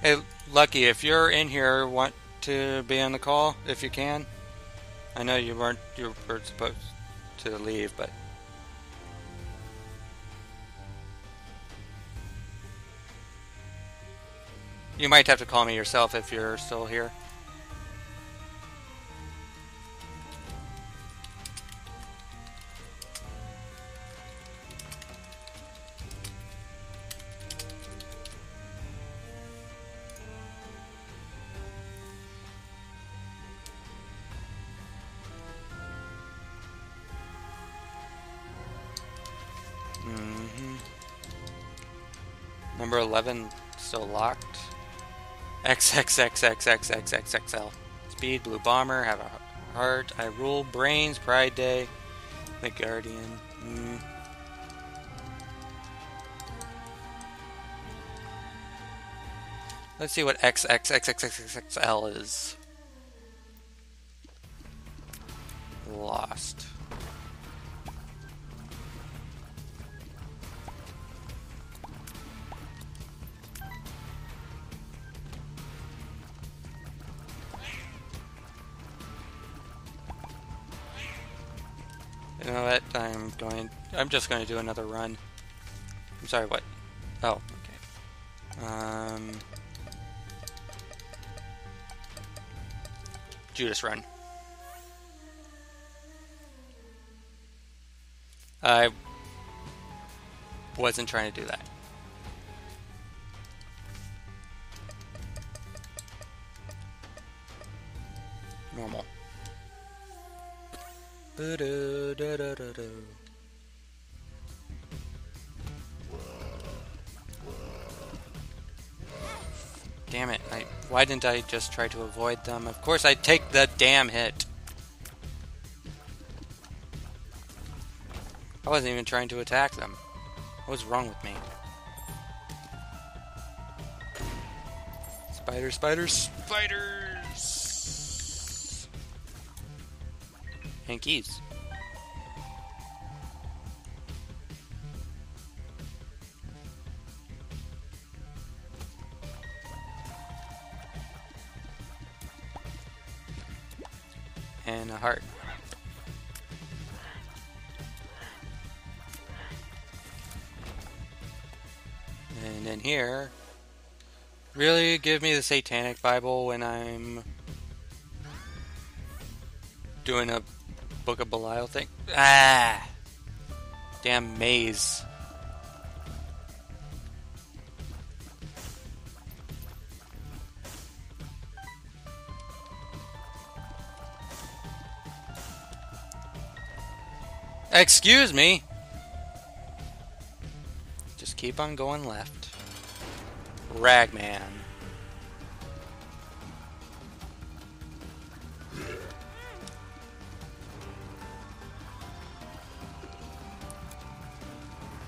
Hey, Lucky, if you're in here, want to be on the call, if you can? I know you were supposed to leave, but... You might have to call me yourself if you're still here. Number 11 still locked. XXXXXXXXL. Speed, Blue Bomber, have a heart. I rule, brains, Pride Day, the Guardian. Let's see what XXXXXXL is. Lost. You know what? I'm just going to do another run. I'm sorry, what? Oh, okay. Judas run. I wasn't trying to do that. Normal. Damn it, why didn't I just try to avoid them? Of course I'd take the damn hit. I wasn't even trying to attack them. What was wrong with me? Spiders, spiders, spiders! And keys. And a heart. And in here, really give me the Satanic Bible when I'm doing a Book of Belial thing. Ah! Damn maze. Excuse me! Just keep on going left. Ragman.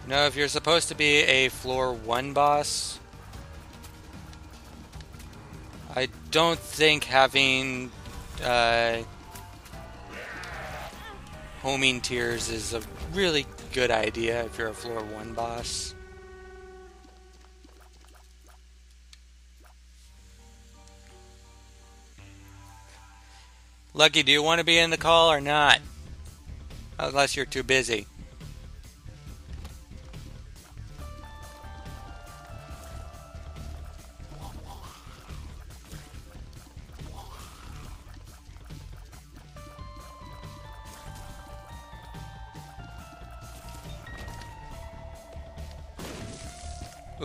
You know, if you're supposed to be a floor 1 boss, I don't think having homing tiers is a really good idea if you're a floor 1 boss. Lucky, do you want to be in the call or not? Unless you're too busy.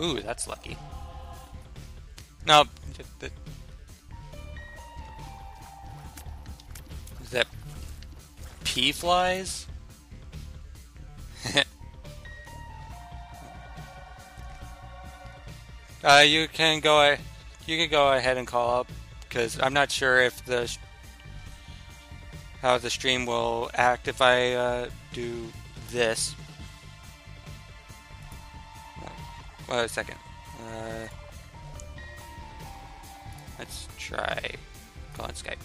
Ooh, that's lucky. No, is that pea flies? You can go ahead and call up, because I'm not sure if how the stream will act if I do this. Wait a second. Let's try call on Skype.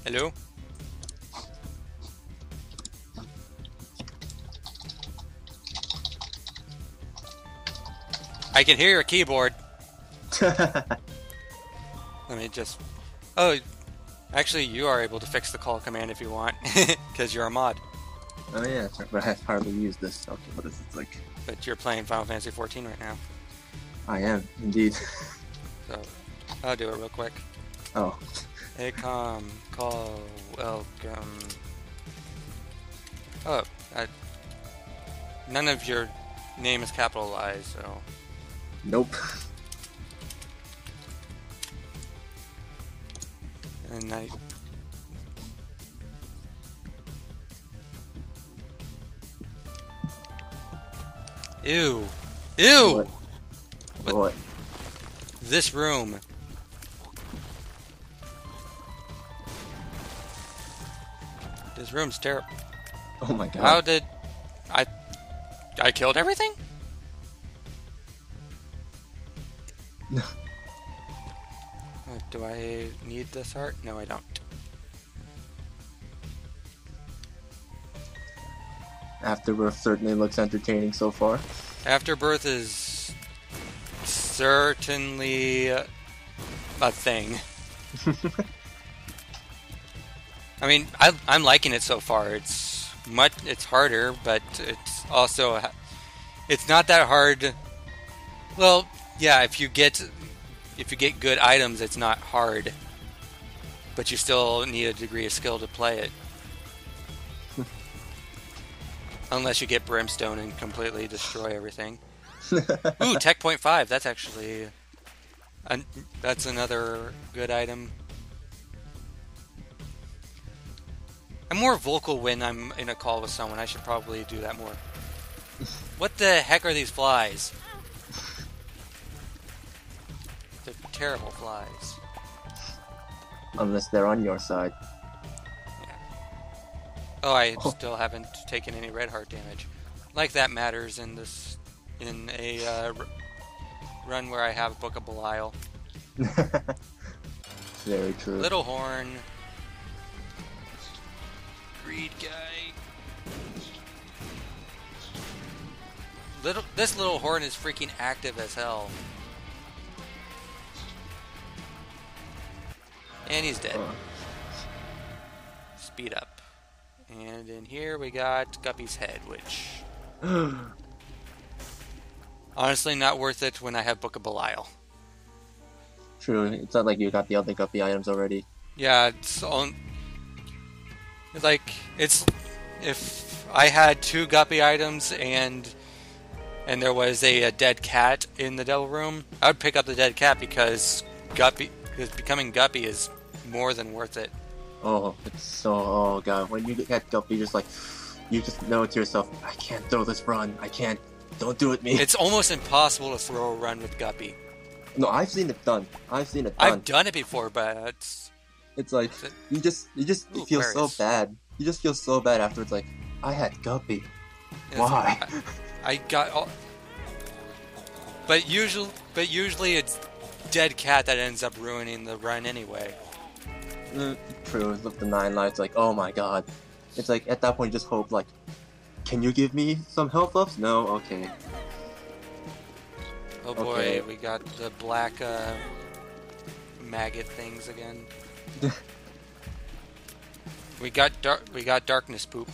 Hello? I can hear your keyboard. Let me just... Oh, actually you are able to fix the call command if you want, because you're a mod. Oh yeah, but I've hardly used this. Okay, what is it like? But you're playing Final Fantasy XIV right now. I am, indeed. So, I'll do it real quick. Oh. Hey, call, welcome. Oh, none of your name is capitalized, so... Nope. And I... Ew! Ew! What? This room. This room's terrible. Oh my god. How did... I killed everything? Do I need this heart? No, I don't. Afterbirth certainly looks entertaining so far. Afterbirth is certainly a thing. I mean, I'm liking it so far. It's harder, but it's also it's not that hard. Well, yeah, if you get good items, it's not hard, but you still need a degree of skill to play it. Unless you get Brimstone and completely destroy everything. Ooh, Tech Point 5. That's actually... that's another good item. I'm more vocal when I'm in a call with someone. I should probably do that more. What the heck are these flies? They're terrible flies. Unless they're on your side. Oh, I still haven't taken any red heart damage. Like that matters in a run where I have Book of Belial. Very true. Little Horn. Greed guy. This little horn is freaking active as hell. And he's dead. Speed up. And And in here we got Guppy's head, which... honestly, not worth it when I have Book of Belial. True. It's not like you got the other Guppy items already. Yeah, it's like, it's... If I had 2 Guppy items and there was a dead cat in the Devil Room, I would pick up the dead cat because becoming Guppy is more than worth it. Oh, it's so... Oh, God. When you get Guppy, just like... You just know to yourself, I can't throw this run. I can't. Don't do it, me. It's almost impossible to throw a run with Guppy. No, I've seen it done. I've done it before, but it's like you just feel so bad. You just feel so bad afterwards. Like I had Guppy. Why? I got all. But usually it's dead cat that ends up ruining the run anyway. True. With the 9 lives, like oh my god. It's like at that point you just hope like, can you give me some health ups? No. Okay. Oh boy, okay. We got the black maggot things again. we got darkness poop.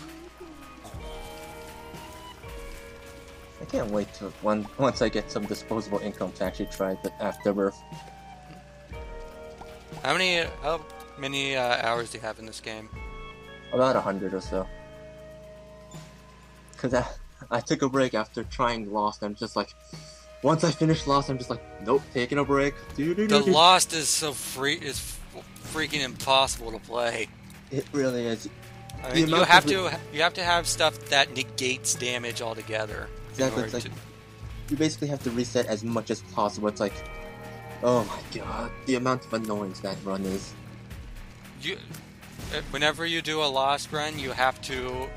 I can't wait to once I get some disposable income to actually try the Afterbirth. How many hours do you have in this game? About 100 or so. Cause I took a break after trying Lost. I'm just like, once I finish Lost, I'm just like, nope, taking a break. The Lost is freaking impossible to play. It really is. I mean, you have to have stuff that negates damage altogether. Exactly. It's like, you basically have to reset as much as possible. It's like, oh my god, the amount of annoyance that run is. Whenever you do a Lost run, you have to,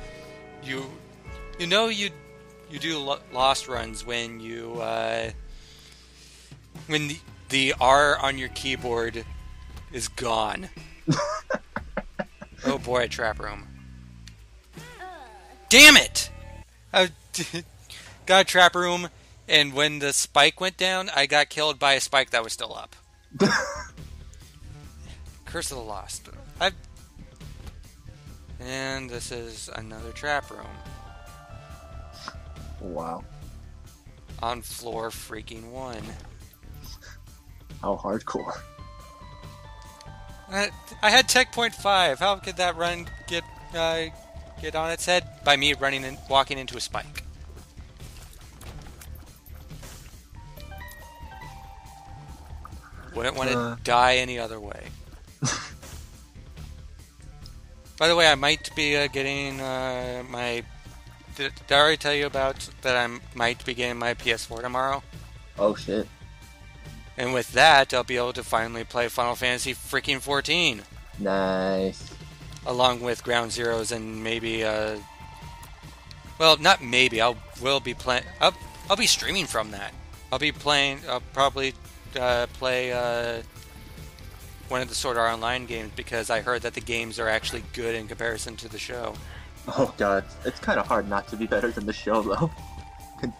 you do Lost runs when you when the R on your keyboard is gone. Oh boy, trap room. Damn it! I got a trap room, and when the spike went down, I got killed by a spike that was still up. Curse of the Lost. And this is another trap room. Wow. On floor freaking 1. How hardcore. I had Tech Point 5. How could that run get on its head? By me walking into a spike. Wouldn't want to die any other way. By the way, I might be getting my... Did I already tell you about that I might be getting my PS4 tomorrow? Oh shit. And with that, I'll be able to finally play Final Fantasy freaking 14. Nice. Along with Ground Zeroes and maybe, well, not maybe, will be playing... I'll be streaming from that. I'll probably play one of the Sword Art Online games because I heard that the games are actually good in comparison to the show. Oh god, it's kind of hard not to be better than the show though.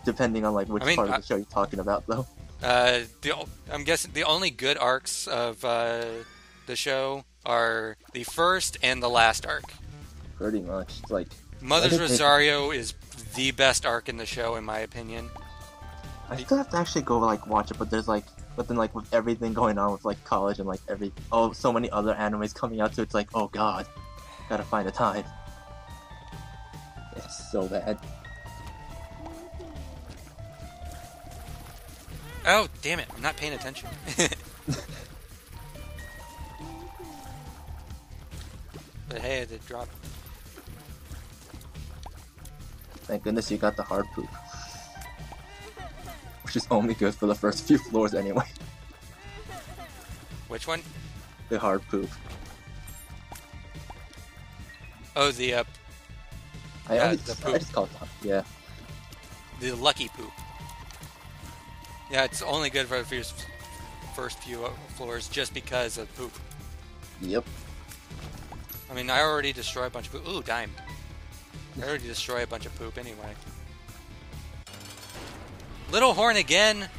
Depending on like which part of the show you're talking about though. I'm guessing the only good arcs of the show are the first and the last arc. Pretty much. It's like Mother's Rosario is the best arc in the show in my opinion. I still have to actually go like watch it, but then like with everything going on with like college and like so many other animes coming out, so it's like, oh god, gotta find the time. It's so bad. Oh, damn it. I'm not paying attention. But hey, I did drop. Thank goodness you got the hard poop. Which is only good for the first few floors anyway. Which one? The hard poop. Oh, the poop. I just call it yeah. The lucky poop. Yeah, it's only good for the first few floors just because of poop. Yep. I mean, I already destroy a bunch of poop. Ooh, dime. I already destroy a bunch of poop anyway. Little Horn again?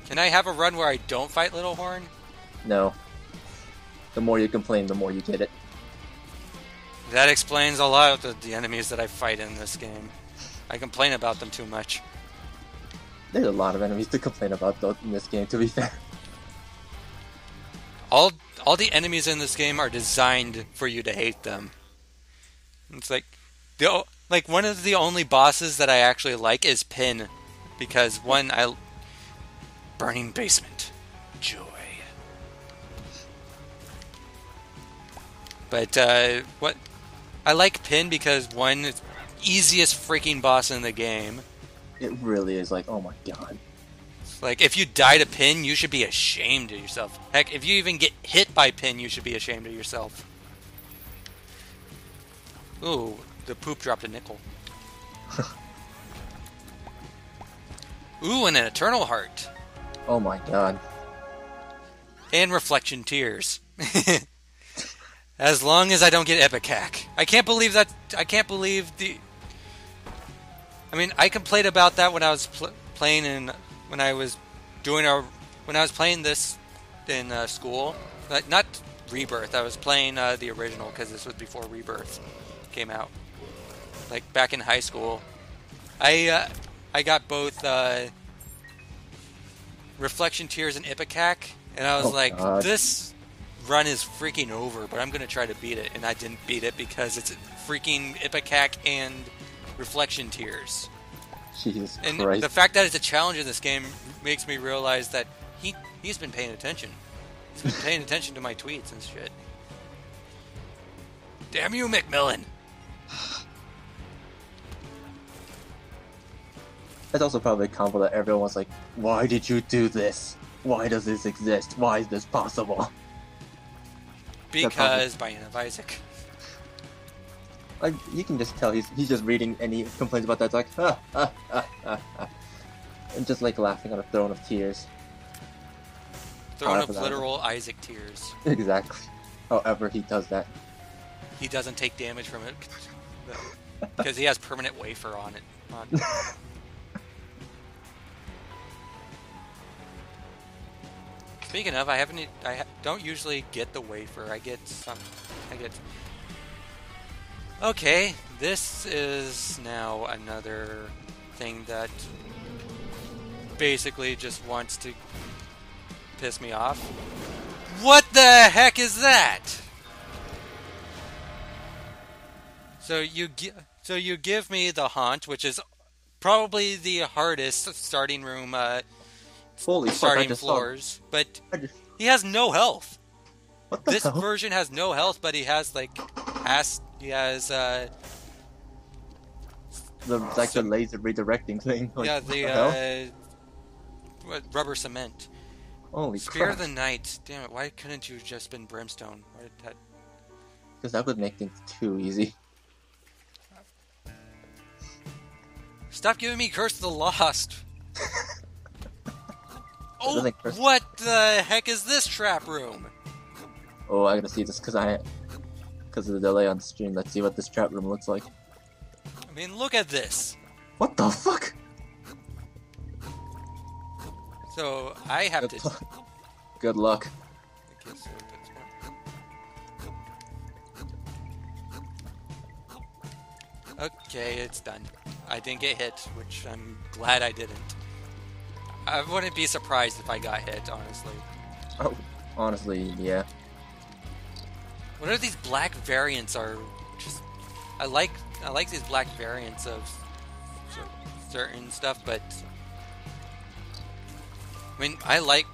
Can I have a run where I don't fight Little Horn? No. The more you complain, the more you get it. That explains a lot of the enemies that I fight in this game. I complain about them too much. There's a lot of enemies to complain about though in this game, to be fair. All the enemies in this game are designed for you to hate them. It's like one of the only bosses that I actually like is Pin, because burning basement, joy. But what I like Pin because one, it's easiest freaking boss in the game. It really is like, oh my god. Like, if you die to Pin, you should be ashamed of yourself. Heck, if you even get hit by Pin, you should be ashamed of yourself. Ooh, the poop dropped a nickel. Ooh, and an Eternal Heart. Oh my god. And Reflection Tears. As long as I don't get Ipecac. I can't believe that. I can't believe the... I mean, I complained about that when I was playing in... When I was playing this in school. Not Rebirth. I was playing the original because this was before Rebirth came out. Like, back in high school. I got both Reflection Tears and Ipecac. And I was like, God. This run is freaking over, but I'm going to try to beat it. And I didn't beat it because it's freaking Ipecac and Reflection Tears. Jesus and Christ. The fact that it's a challenge in this game makes me realize that he's been paying attention. He's been paying attention to my tweets and shit. Damn you, Macmillan! That's also probably a combo that everyone was like, why did you do this? Why does this exist? Why is this possible? Because Bion of Isaac. Like, you can just tell he's just reading any complaints about that. It's like, and just like laughing on a throne of tears. Throne of literal Isaac tears. Exactly. However he does that. He doesn't take damage from it because he has permanent wafer on it. Speaking of, I don't usually get the wafer. I get. Okay, this is now another thing that basically just wants to piss me off. What the heck is that? So you give me the Haunt, which is probably the hardest starting room, starting floors, but he has no health. What the This hell? version has no health, but he has the laser redirecting thing. Like, yeah, what the hell? Rubber cement. Holy Spear crap. of the Night. Damn it, why couldn't you just been Brimstone? Why did that... Because that would make things too easy. Stop giving me Curse of the Lost. Oh, Doesn't Curse- what the heck is this trap room? Oh, I gotta see this because of the delay on the stream. Let's see what this trap room looks like. I mean, look at this. What the fuck? So, I have to... Good luck. Okay, so that's one. Okay, it's done. I didn't get hit, which I'm glad I didn't. I wouldn't be surprised if I got hit, honestly. Oh, honestly, yeah. What are these black variants? Are just I like these black variants of certain stuff, but I mean I like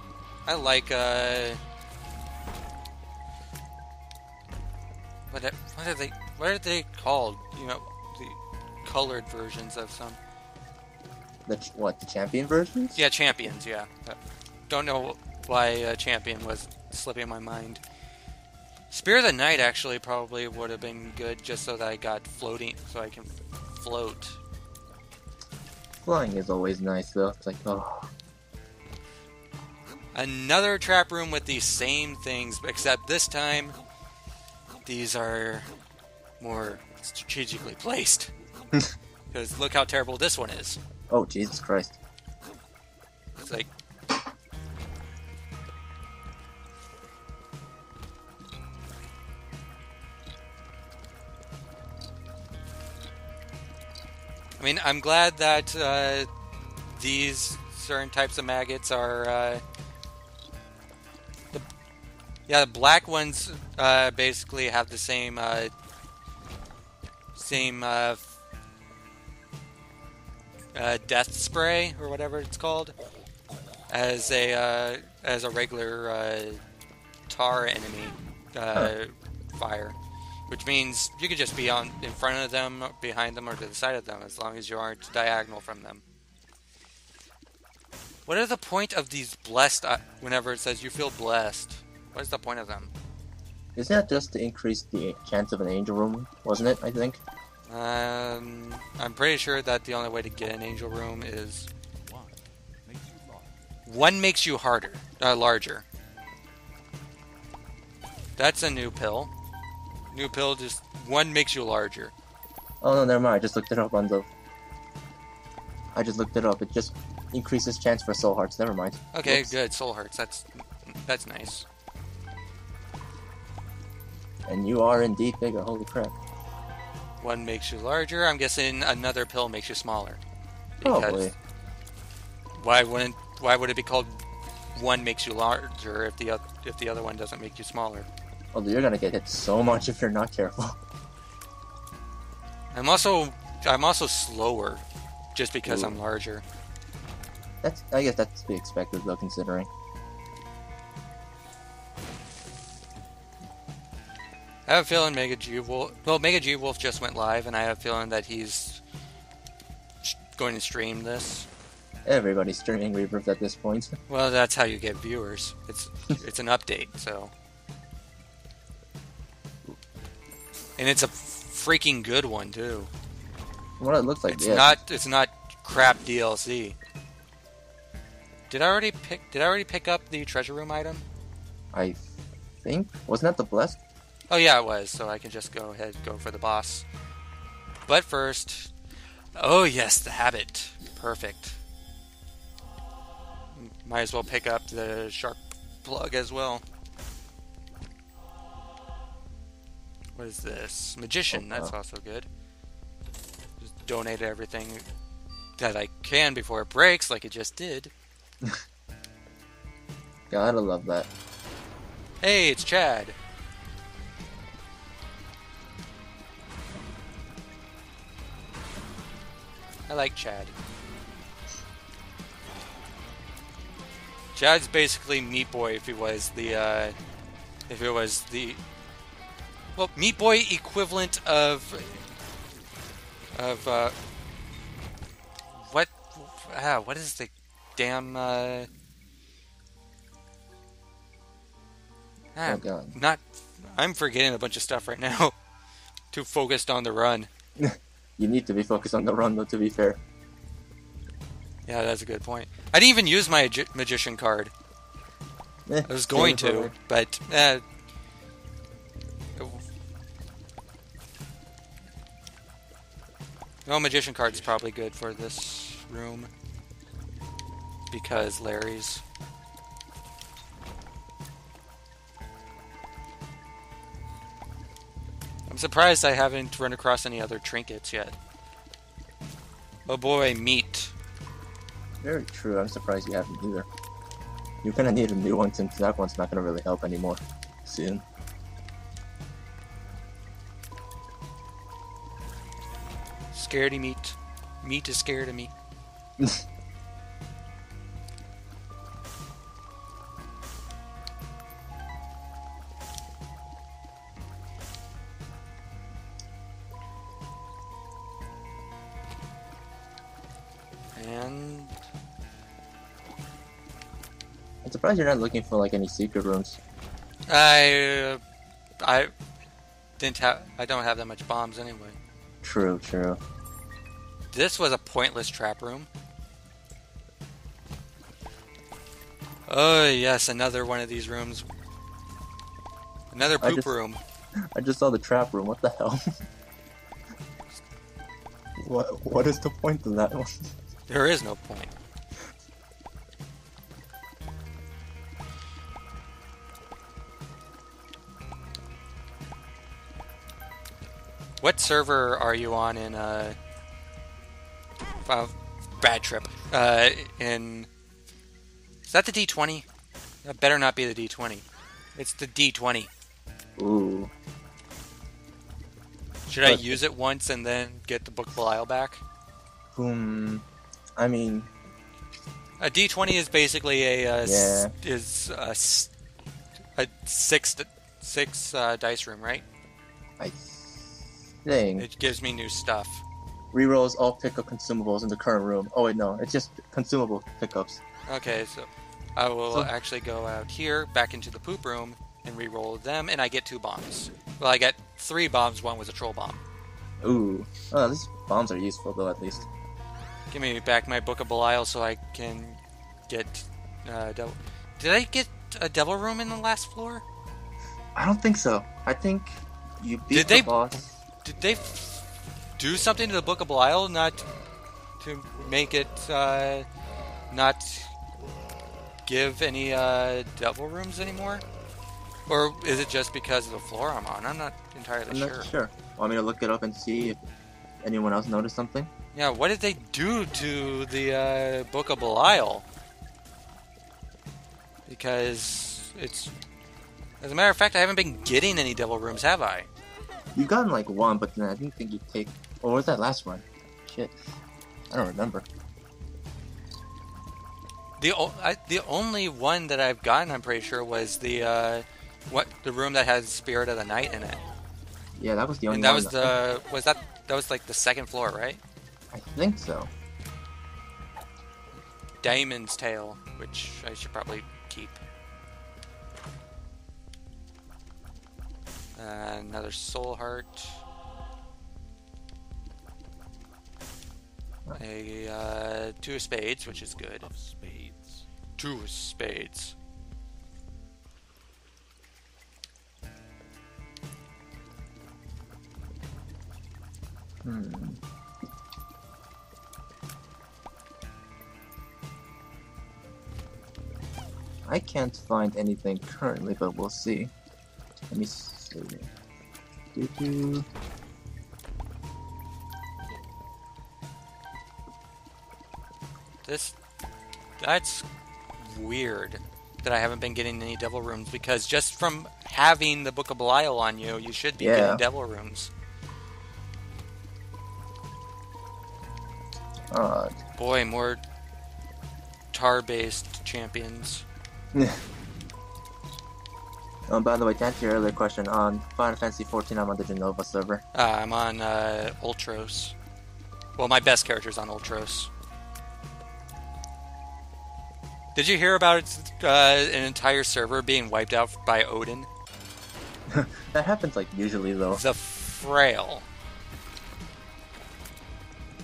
what are they called? You know, the colored versions of some. The champion versions? Yeah, champions. Yeah, don't know why champion was slipping my mind. Spear of the Night actually probably would have been good just so that I got floating, so I can float. Flying is always nice though. It's like, oh. Another trap room with these same things, except this time these are more strategically placed. Because look how terrible this one is. Oh, Jesus Christ. It's like... I mean, I'm glad that these certain types of maggots are. The black ones basically have the same death spray or whatever it's called as a regular tar enemy fire, which means you could just be in front of them, behind them, or to the side of them as long as you aren't diagonal from them. What are the point of these blessed? Whenever it says you feel blessed, what is the point of them? Isn't that just to increase the chance of an angel room? Wasn't it? I think. I'm pretty sure that the only way to get an angel room is one makes you larger. That's a new pill. New pill, just one makes you larger. Oh no, never mind. I just looked it up on the. I just looked it up. It just increases chance for soul hearts. Never mind. Okay, Oops. good. Soul hearts. That's nice. And you are indeed bigger. Holy crap. One makes you larger. I'm guessing another pill makes you smaller. Because Probably. why would it be called one makes you larger if the other one doesn't make you smaller? Although you're gonna get hit so much if you're not careful. I'm also slower just because Ooh. I'm larger. I guess that's to be expected though, considering. I have a feeling Mega G Wolf just went live, and I have a feeling that he's going to stream this. Everybody's streaming Rebirth at this point. Well, that's how you get viewers. It's an update, so. And it's a freaking good one too. What it looks like, It's not crap DLC. Did I already pick up the treasure room item? I think wasn't that the blessed? Oh yeah, it was. So I can just go for the boss. But first, oh yes, the habit. Perfect. Might as well pick up the shark plug as well. What is this? Magician. Oh, wow. That's also good. Just donate everything that I can before it breaks, like it just did. Gotta love that. Hey, it's Chad. I like Chad. Chad's basically Meat Boy if it was the Meat Boy equivalent of what is the damn Oh god. I'm forgetting a bunch of stuff right now. Too focused on the run. You need to be focused on the run though, to be fair. Yeah, that's a good point. I didn't even use my magician card. I was going to, but no, magician card's probably good for this room because Larry's. I'm surprised I haven't run across any other trinkets yet. Oh boy, meat. Very true. I'm surprised you haven't either. You're gonna need a new one since that one's not gonna really help anymore soon. Scaredy meat. Meat is scared of me. And I'm surprised you're not looking for like any secret rooms. I don't have that much bombs anyway. True, true. This was a pointless trap room. Oh yes, another one of these rooms. Another poop room. I just saw the trap room. What the hell? What is the point of that one? There is no point. What server are you on in bad trip. In is that the D20? That better not be the D20. It's the D20. Ooh. Should I use it once and then get the Book of Belial back? I mean, a D20 is basically a yeah. a six dice room, right? I think It gives me new stuff. rerolls all pickup consumables in the current room. Oh wait, no, it's just consumable pickups. Okay, so I will actually go out here, back into the poop room, and re-roll them, and I get 2 bombs. Well, I get 3 bombs, 1 was a troll bomb. Ooh. Oh, these bombs are useful though, at least. Give me back my Book of Belial so I can get devil. Did I get a devil room in the last floor? I don't think so. I think you beat the boss. Did they do something to the Book of Belial not to make it not give any devil rooms anymore? Or is it just because of the floor I'm on? I'm not entirely sure. I'm not sure. Want me to look it up and see if anyone else noticed something? Yeah, what did they do to the Book of Belial? Because it's... As a matter of fact, I haven't been getting any devil rooms, have I? You've gotten like 1, but then I didn't think you'd take... Or was that last one? Shit. I don't remember. The only one that I've gotten, I'm pretty sure, was the room that has Spirit of the Night in it. Yeah, that was the only and that one. Was that was like the 2nd floor, right? I think so. Daemon's Tail, which I should probably keep. Another Soul Heart. A 2 of Spades, which is good. 2 of Spades. I can't find anything currently, but we'll see. Let me see. Doo-doo. That's weird that I haven't been getting any devil rooms, because just from having the Book of Belial on you, you should be getting devil rooms. Boy, more tar-based champions. By the way, to answer your earlier question, on Final Fantasy XIV, I'm on the Genova server. I'm on Ultros. Well, my best character's on Ultros. Did you hear about an entire server being wiped out by Odin? That happens, like, usually, though. The Frail.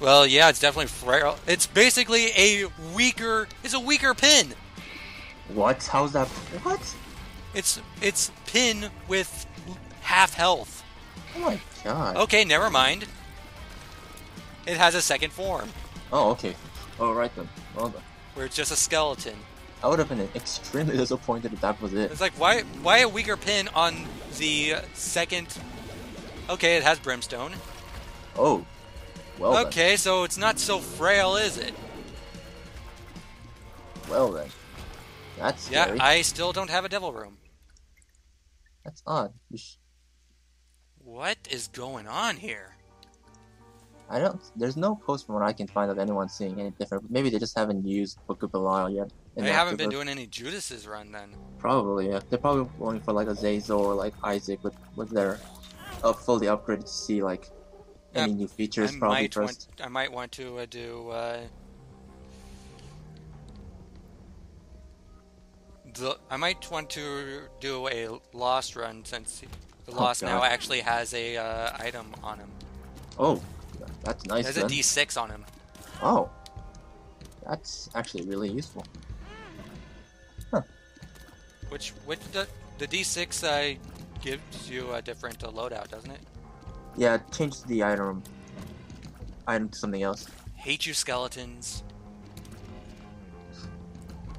Well, yeah, it's definitely Frail. It's basically a weaker pin. What? How's that? What? It's pin with half health. Oh my god. Okay, never mind. It has a 2nd form. Oh, okay. Oh, right then. Well done. Where it's just a skeleton. I would have been extremely disappointed if that was it. It's like, why a weaker pin on the 2nd... Okay, it has Brimstone. Oh. Well okay, then. so it's not so frail, is it? Well then. That's scary. Yeah, I still don't have a devil room. That's odd. What is going on here? There's no post from what I can find of anyone seeing any different. Maybe they just haven't used Book of Belial yet. They haven't been doing any Judas's run then. Probably, yeah. They're probably going for like a Zazo or like Isaac with their fully upgraded to see like any new features probably first. I might want to do I might want to do a Lost run, since the Lost now actually has a item on him. Oh, that's nice. There's a D6 on him. Oh, that's actually really useful. Huh. Which the D6 gives you a different loadout, doesn't it? Yeah, it changes the item to something else. Hate you, skeletons.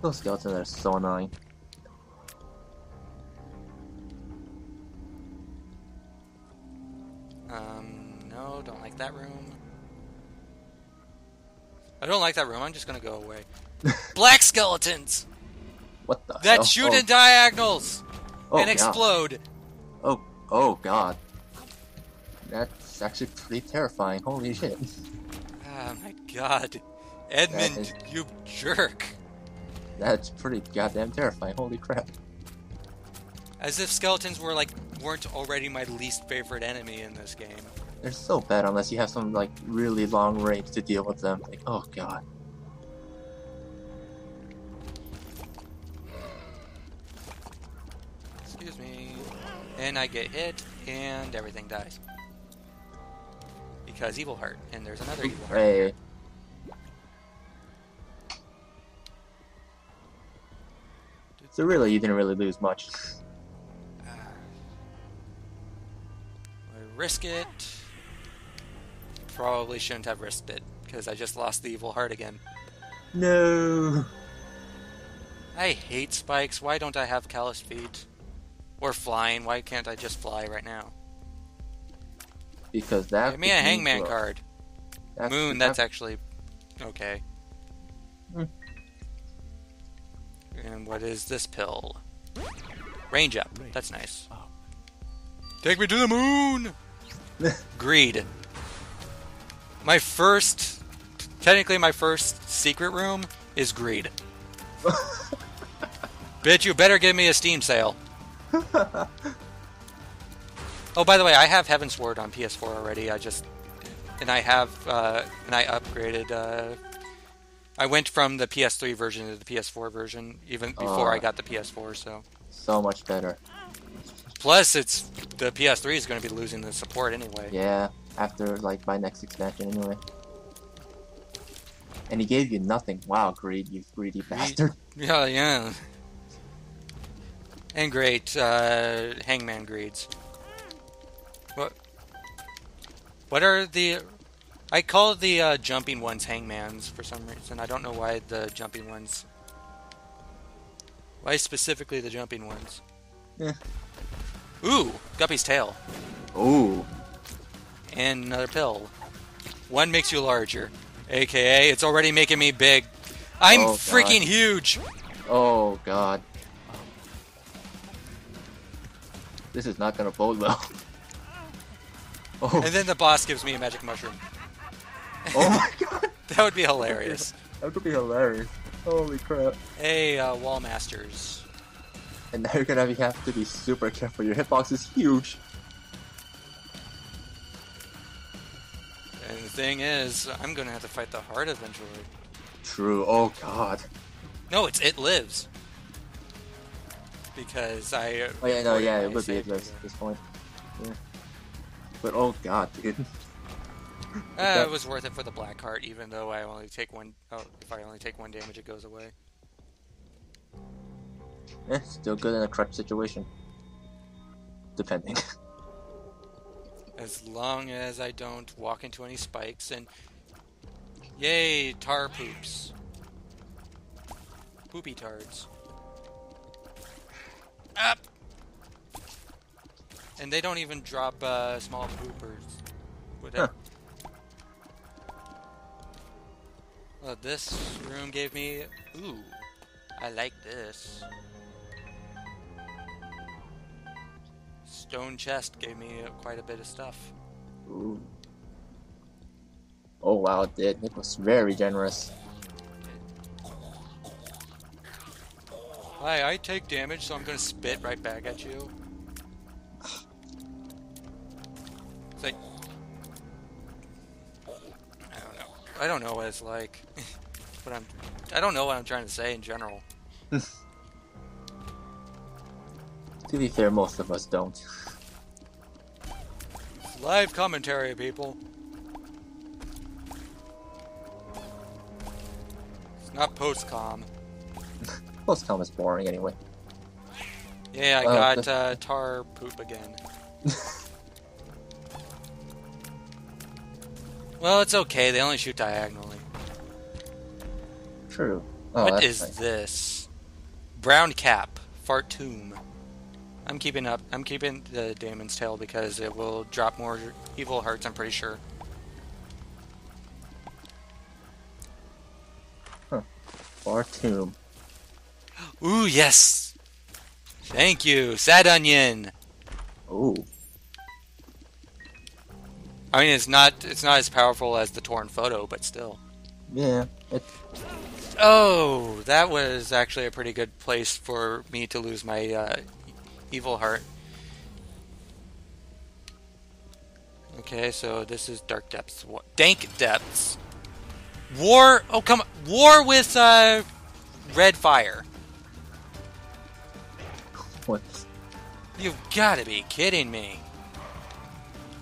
Those skeletons are so annoying. No, don't like that room. I don't like that room. I'm just gonna go away. Black skeletons What the that hell? shoot in diagonals Oh, and God. explode. Oh god. That's actually pretty terrifying. Holy shit. Oh my god. Edmund, you jerk. That's pretty goddamn terrifying. Holy crap. As if skeletons weren't already my least favorite enemy in this game. They're so bad unless you have some like really long range to deal with them. Like, oh god. Excuse me. And I get hit, and everything dies. Because evil heart, and there's another evil heart. Hey. So really, you didn't really lose much. I risk it. Probably shouldn't have risked it, because I just lost the evil heart again. No. I hate spikes. Why don't I have calloused feet? Or flying. Why can't I just fly right now? Because that. Give me a hangman card. That's, Moon, that's actually okay. Mm. And what is this pill? Range up. That's nice. Take me to the moon! Greed. Technically my first secret room is greed. Bitch, you better give me a Steam sale. Oh, by the way, I have Heavensward on PS4 already. I upgraded. I went from the PS3 version to the PS4 version even before I got the PS4. So much better. Plus, the PS3 is going to be losing the support anyway. Yeah, after like my next expansion anyway. And he gave you nothing. Wow, greed, you greedy bastard. Yeah. And great, hangman greeds. What are the... I call the jumping ones hangmans for some reason. I don't know why the jumping ones... Why specifically the jumping ones? Yeah. Ooh! Guppy's tail. Ooh. And another pill. One makes you larger. AKA, it's already making me big. I'm freaking huge! Oh god. This is not gonna bode well. Oh. And then the boss gives me a magic mushroom. Oh my god. That would be hilarious. That would be hilarious. Holy crap. Hey, wall masters. And now you're gonna have to be super careful. Your hitbox is huge. And the thing is, I'm gonna have to fight the heart eventually. True. Oh god. No, it lives. Because I... Oh yeah, no, yeah, it would be saved at this point. Yeah. But oh god, dude. It was worth it for the black heart, even though I only take one... Oh, if I only take one damage, it goes away. Eh, still good in a crutch situation. Depending. As long as I don't walk into any spikes, and... Yay, tar poops. Poopy tards. Up! And they don't even drop small poopers. Whatever. Well, this room gave me... Ooh, I like this. Stone chest gave me quite a bit of stuff. Ooh. Oh wow, it did. It was very generous. Hi, I take damage, so I'm gonna spit right back at you. It's like... I don't know what it's like. But I don't know what I'm trying to say in general. To be fair, most of us don't. It's live commentary, people. It's not post-com. Post-com is boring anyway. Yeah, I got tar poop again. Well, it's okay. They only shoot diagonally. True. Oh, What that's is nice. this? Brown cap. Fartoom. I'm keeping the Daemon's Tail because it will drop more evil hearts, I'm pretty sure. Or tomb. Ooh, yes! Thank you, Sad Onion! Ooh. I mean, it's not as powerful as the torn photo, but still. Yeah. Oh, that was actually a pretty good place for me to lose my evil heart. Okay, so this is Dark Depths. Dank Depths. War. Oh, come on. War with red fire. What? You've got to be kidding me.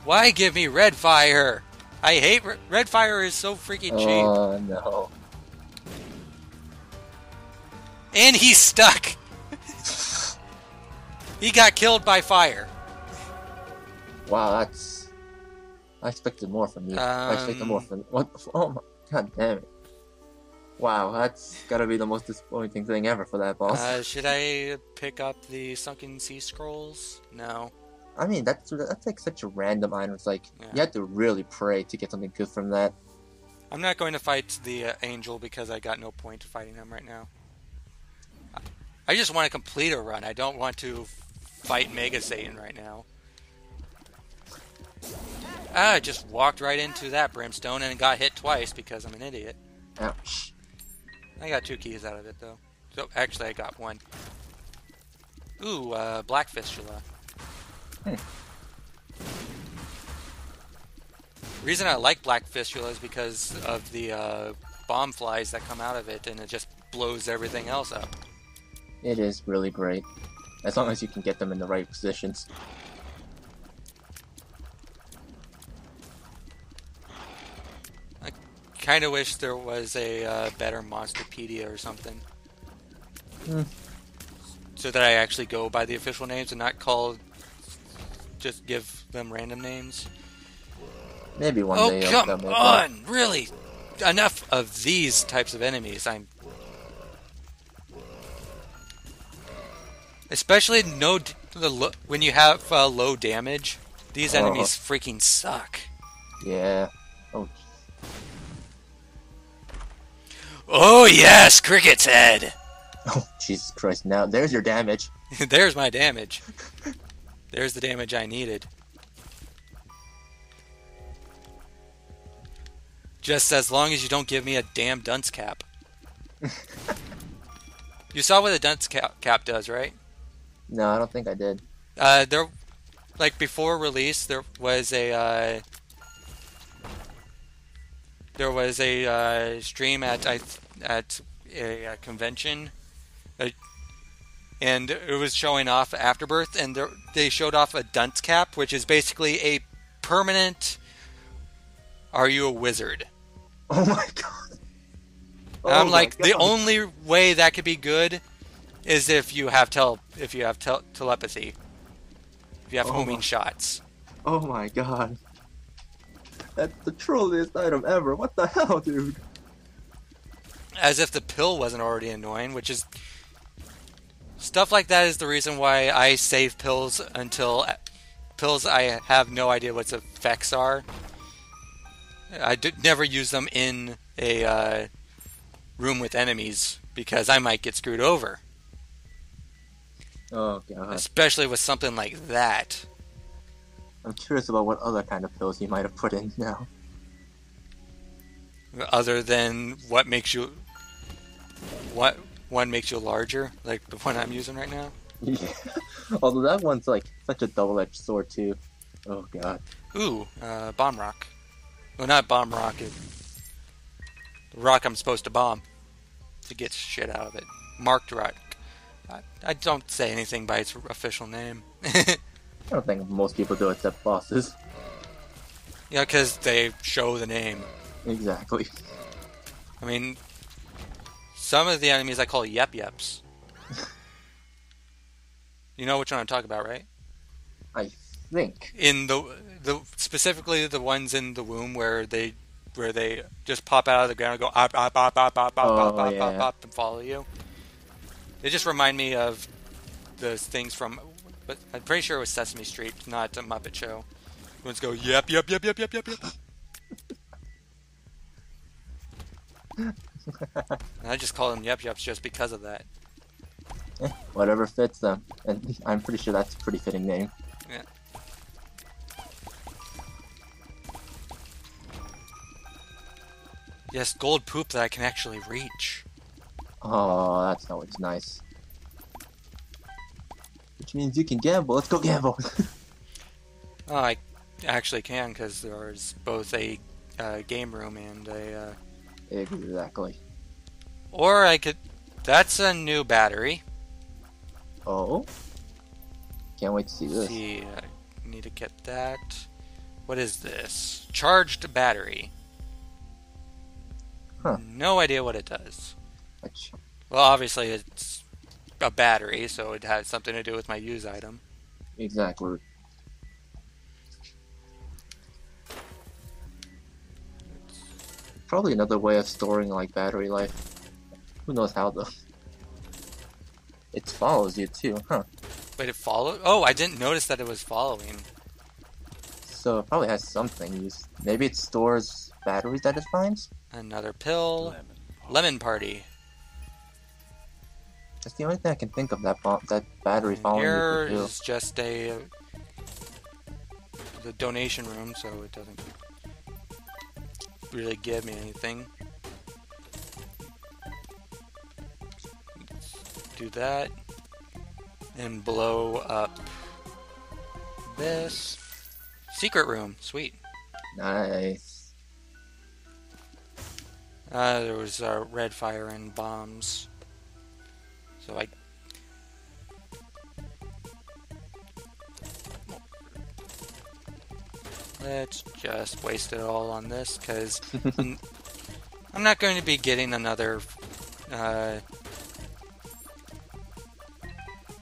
Why give me red fire? I hate red fire is so freaking cheap. Oh no. And he's stuck. He got killed by fire. Wow, that's. I expected more from you. I expected more from. What? Oh my. God damn it. Wow, that's gotta be the most disappointing thing ever for that boss. Should I pick up the Sunken Sea Scrolls? No. I mean, that's like such a random item. It's like, Yeah. you have to really pray to get something good from that. I'm not going to fight the Angel because I got no point to fighting him right now. I just want to complete a run. I don't want to fight Mega Satan right now. I just walked right into that Brimstone and got hit twice because I'm an idiot. Ouch. I got 2 keys out of it, though. So, actually, I got 1. Ooh, Black Fistula. Hmm. The reason I like Black Fistula is because of the bomb flies that come out of it, and it just blows everything else up. It is really great. As long as you can get them in the right positions. I kind of wish there was a better Monsterpedia or something. So that I actually go by the official names and not just give them random names. Maybe one Oh, day come they'll make on! Really? Enough of these types of enemies. Especially when you have low damage, these enemies freaking suck. Yeah. Oh. Oh yes, Cricket's head! Oh, Jesus Christ. Now, there's your damage. There's my damage. There's the damage I needed. Just as long as you don't give me a damn dunce cap. You saw what a dunce cap does, right? No, I don't think I did. Before release, there was a stream at a convention, and it was showing off Afterbirth, and they showed off a dunce cap, which is basically a permanent. Are you a wizard? Oh my god. I'm like, the only way that could be good is if you have telepathy. If you have homing shots. Oh my god. That's the trolliest item ever. What the hell, dude? As if the pill wasn't already annoying, which is... Stuff like that is the reason why I save pills until... Pills I have no idea what its effects are. I never use them in a room with enemies because I might get screwed over. Oh god. Especially with something like that. I'm curious about what other kind of pills you might have put in now. Other than what one makes you larger, like the one I'm using right now. Yeah. Although that one's like such a double-edged sword too. Oh god. Ooh, bomb rock. Well, not bomb rock. The rock I'm supposed to bomb to get shit out of it. Marked rock. I don't say anything by its official name. I don't think most people do except bosses. Yeah, because they show the name. Exactly. I mean, some of the enemies I call yep-yeps. You know which one I'm talking about, right? I think. In the specifically the ones in the womb where they just pop out of the ground and go op op op op op op op op op op and follow you. They just remind me of those things from, but I'm pretty sure it was Sesame Street, not a Muppet Show. Ones go yep yep yep yep yep yep yep. And I just call them Yup Yups just because of that. Whatever fits them. And I'm pretty sure that's a pretty fitting name. Yeah. Yes, gold poop that I can actually reach. Oh, that's always nice. Which means you can gamble. Let's go gamble. Oh, I actually can, because there's both a game room and a... Exactly. Or I could... That's a new battery. Oh? Can't wait to see this. See, need to get that. What is this? Charged battery. Huh. No idea what it does. Which, Well, obviously it's a battery, so it has something to do with my use item. exactly. Probably another way of storing like battery life. Who knows how though? It follows you too, huh? Wait, it followed? Oh, I didn't notice that it was following. So it probably has something. Maybe it stores batteries that it finds? Another pill. Lemon party. That's the only thing I can think of that battery And following here you could is just the donation room, so it doesn't really give me anything. Let's do that and blow up this secret room. Sweet. do. Nice. There was red fire and bombs. So I... Let's just waste it all on this, because I'm not going to be getting another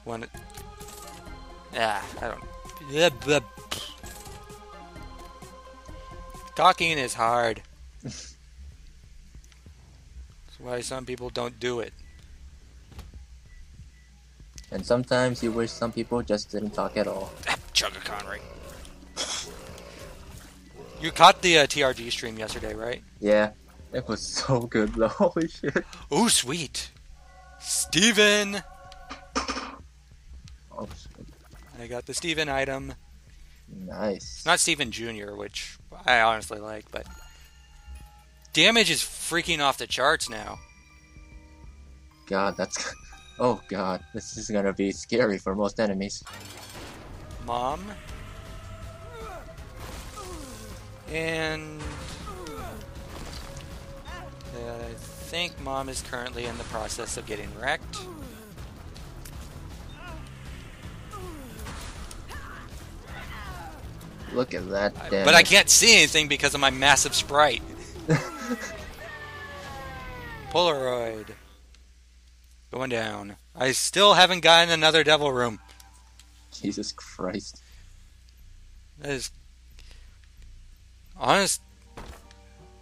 one. I don't... Talking is hard. That's why some people don't do it. And sometimes you wish some people just didn't talk at all. Chugga Conry. You caught the TRG stream yesterday, right? Yeah, it was so good though. Holy shit. Oh, sweet. Steven! Oh shit. I got the Steven item. Nice. Not Steven Jr., which I honestly like, but... Damage is freaking off the charts now. God, that's... Oh god, this is gonna be scary for most enemies. Mom. And... I think Mom is currently in the process of getting wrecked. Look at that damage. But I can't see anything because of my massive sprite. Polaroid. Going down. I still haven't gotten another devil room. Jesus Christ. That is... Honest...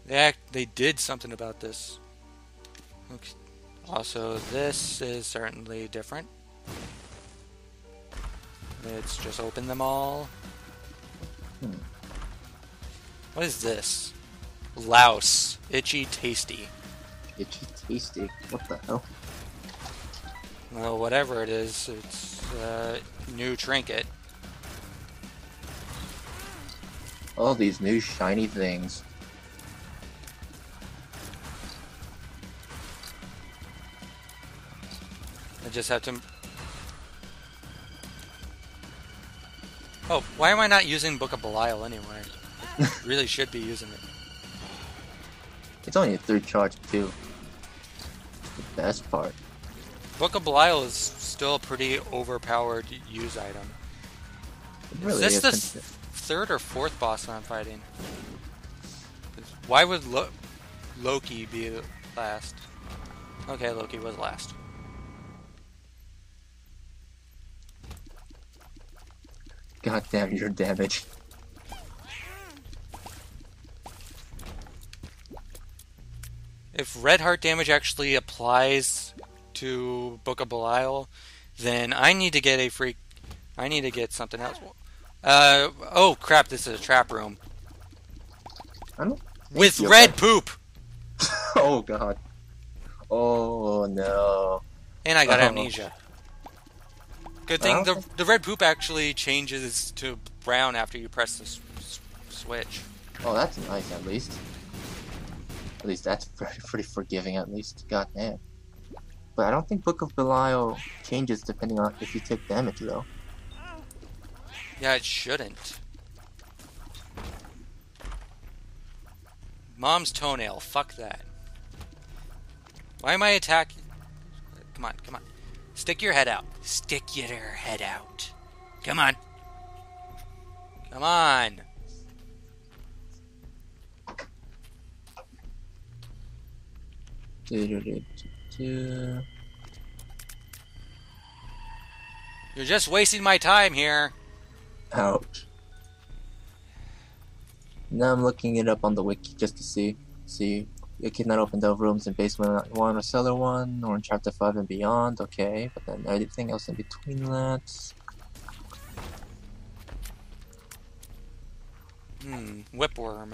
They did something about this. Okay. Also, this is certainly different. Let's just open them all. What is this? Louse. Itchy Tasty. Itchy tasty. What the hell? Well, whatever it is, it's a new trinket. All these new shiny things. I just have to... Oh, why am I not using Book of Belial anyway? I really should be using it. It's only a 3 charge too. The best part. Book of Belial is still a pretty overpowered use item. It really is this is the third or fourth boss I'm fighting? Why would Loki be last? Okay, Loki was last. God damn your damage. If Red Heart damage actually applies to Book of Belial, then I need to get I need to get something else. Oh crap! This is a trap room I don't with you're red right. poop. Oh god. Oh no. And I got Oh. amnesia. Good thing the red poop actually changes to brown after you press the switch. Oh, that's nice at least. At least that's pretty forgiving at least. God damn. But I don't think Book of Belial changes depending on if you take damage though. Yeah, it shouldn't. Mom's toenail. Fuck that. Why am I attacking? Come on, come on. Stick your head out. Stick your head out. Come on. Come on. You're just wasting my time here. Ouch. Now I'm looking it up on the wiki just to see. You cannot open the rooms in basement 1 or cellar 1 or in chapter 5 and beyond. Okay, but then everything else in between that. Whipworm.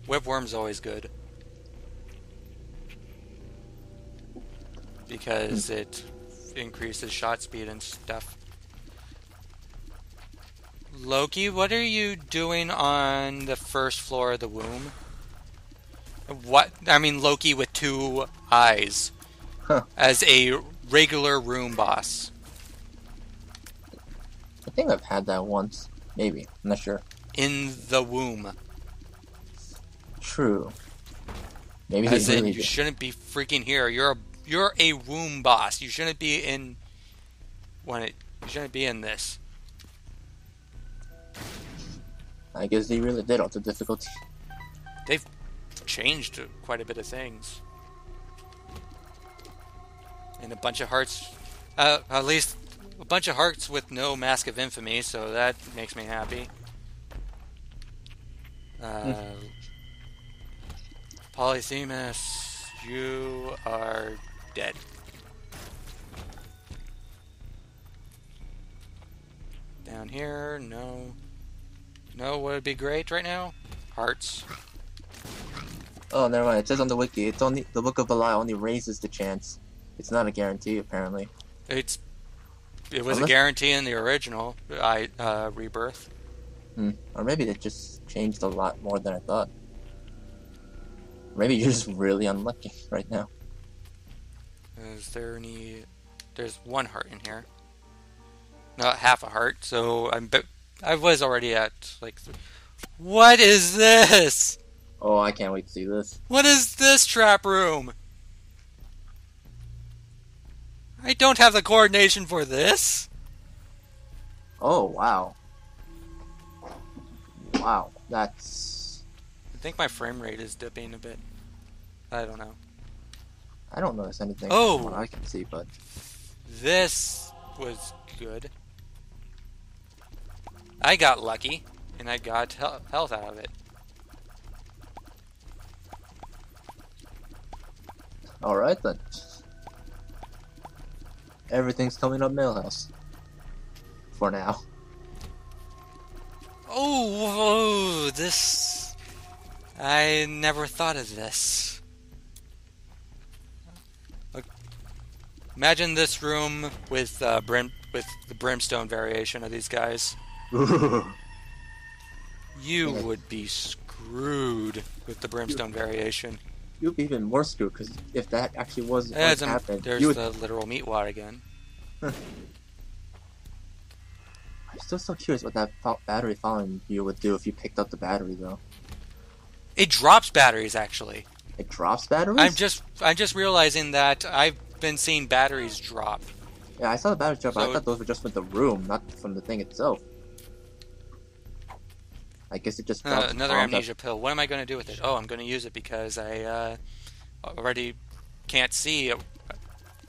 Whipworm's always good. Because it increases shot speed and stuff. Loki, what are you doing on the first floor of the womb? What? I mean, Loki with 2 eyes. Huh. As a regular room boss. I think I've had that once. Maybe. I'm not sure. In the womb. True. Maybe As they in, really you shouldn't be freaking here. You're a room boss. You shouldn't be in... You shouldn't be in this. I guess they really did alter difficulty. They've changed quite a bit of things. And a bunch of hearts... at least a bunch of hearts with no Mask of Infamy, so that makes me happy. Polyphemus, you are dead. Down here, no. No, what would be great right now? Hearts. Oh, never mind. It says on the wiki, it's only the Book of Belial only raises the chance. It's not a guarantee, apparently. It was a guarantee in the original Rebirth. Or maybe it just changed a lot more than I thought. Maybe you're just really unlucky right now. Is there any... There's 1 heart in here. Not half a heart, so I was already at, like... What is this? Oh, I can't wait to see this. What is this trap room? I don't have the coordination for this. Oh, wow. Wow, that's... I think my frame rate is dipping a bit. I don't know. I don't notice anything from what I can see, but... This was good. I got lucky, and I got health out of it. Alright then. Everything's coming up Millhouse. For now. Oh, this... I never thought of this. Look, imagine this room with the brimstone variation of these guys. You would be screwed with the brimstone variation. You'd be even more screwed, because if that actually was what happened... There's the literal meat wad again. I'm still so curious what that battery following you would do if you picked up the battery, though. It drops batteries, actually. It drops batteries? I'm just realizing that I've been seeing batteries drop. Yeah, I saw the batteries drop, but So, I thought those were just from the room, not from the thing itself. I guess it just drops another amnesia pill. What am I going to do with it? Oh, I'm going to use it because I already can't see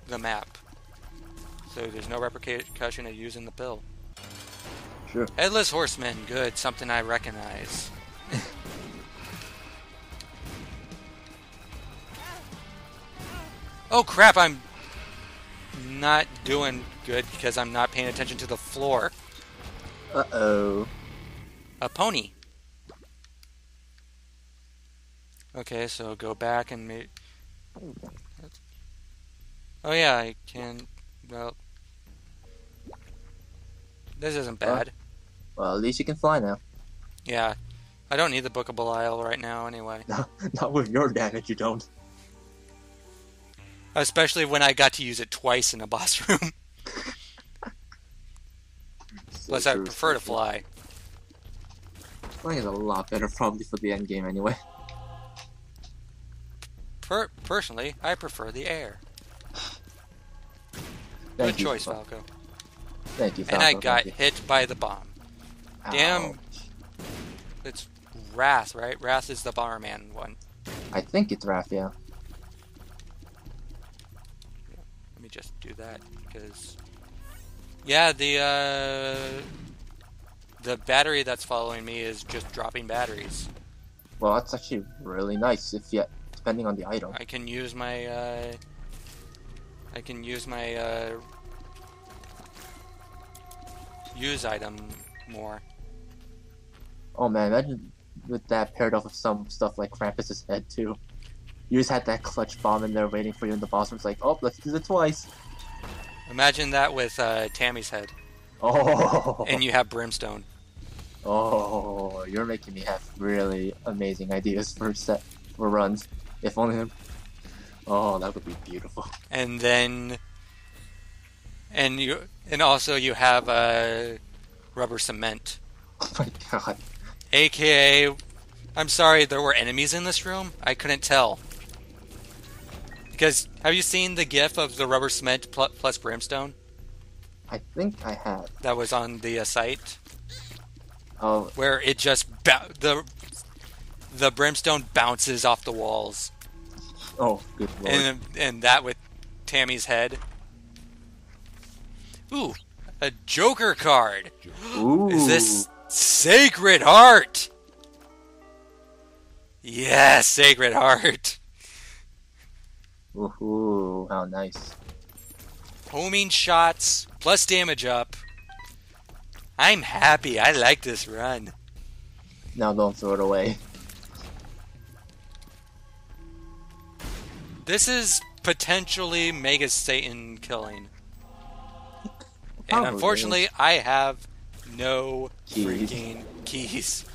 the map. So there's no repercussion of using the pill. Sure. Headless Horseman, good. Something I recognize. Oh crap, I'm not doing good because I'm not paying attention to the floor. Uh-oh. A pony. Okay, so go back and Oh yeah, I can. Well, this isn't bad. Well, at least you can fly now. Yeah, I don't need the Book of Belial right now anyway. Not with your damage, you don't. Especially when I got to use it twice in a boss room. Plus, I prefer to fly. Flying is a lot better, probably, for the end game anyway. Personally, I prefer the air. Thank Good you, choice, Falco. Thank you, Falco. And I got hit by the bomb. Damn. Ouch. It's Wrath, right? Wrath is the Bomberman one. I think it's Raph, yeah. Let me just do that, because... Yeah, the battery that's following me is just dropping batteries. Well, that's actually really nice, if you, depending on the item. I can use my, use item more. Oh man, imagine with that paired up with some stuff like Krampus's head too. You just had that clutch bomb in there waiting for you in the boss room. It's like, oh, let's do it twice. Imagine that with Tammy's head. Oh. And you have Brimstone. Oh, you're making me have really amazing ideas for runs. If only. Oh, that would be beautiful. And then, and also you have rubber cement. Oh my god. AKA, I'm sorry, there were enemies in this room? I couldn't tell. Because, have you seen the gif of the rubber cement plus brimstone? I think I have. That was on the site? Oh. Where it just, the brimstone bounces off the walls. Oh, good lord. And that with Tammy's head. Ooh, a Joker card! Ooh. Is this Sacred Heart? Yes, Sacred Heart. Ooh, how nice. Homing shots, plus damage up. I'm happy. I like this run. Now don't throw it away. This is potentially Mega Satan killing. And unfortunately, I have no freaking keys.